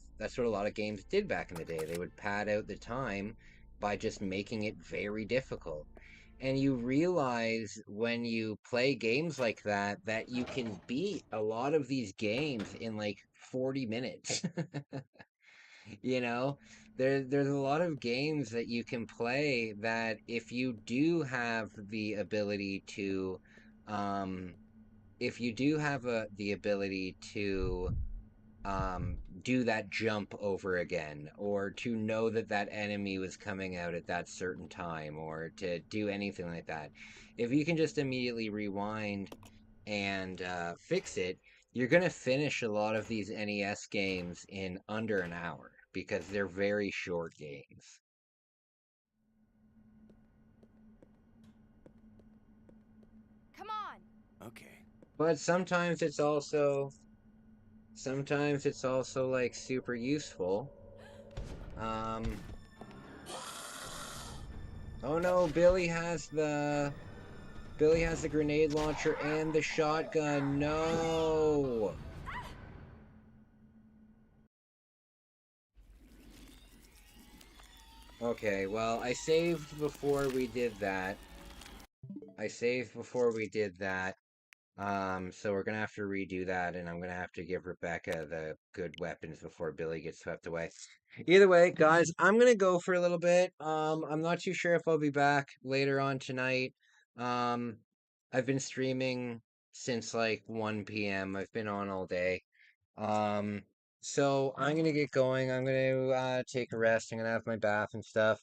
games did back in the day. They would pad out the time by just making it very difficult. And you realize when you play games like that that you can beat a lot of these games in like 40 minutes. You know, there's a lot of games that you can play that if you do have the ability to, do that jump over again, or to know that that enemy was coming out at that certain time, or to do anything like that. If you can just immediately rewind and fix it, you're going to finish a lot of these NES games in under an hour because they're very short games. Come on. Okay. But sometimes it's also like super useful. Oh no, Billy has the grenade launcher and the shotgun. No. Okay, well, I saved before we did that. So we're gonna have to redo that, and I'm gonna have to give Rebecca the good weapons before Billy gets swept away. Either way, guys, I'm gonna go for a little bit. I'm not too sure if I'll be back later on tonight. Um, I've been streaming since like 1 p.m. I've been on all day. Um, so I'm gonna get going. I'm gonna take a rest. I'm gonna have my bath and stuff.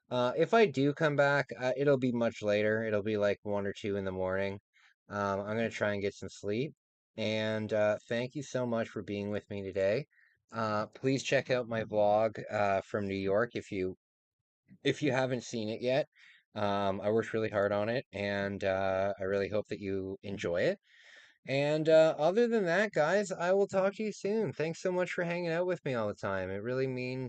If I do come back, it'll be much later. It'll be like 1 or 2 in the morning. I'm gonna try and get some sleep. And thank you so much for being with me today. Please check out my vlog from New York if you haven't seen it yet. I worked really hard on it, and I really hope that you enjoy it. And other than that, guys, I will talk to you soon. Thanks so much for hanging out with me all the time. It really means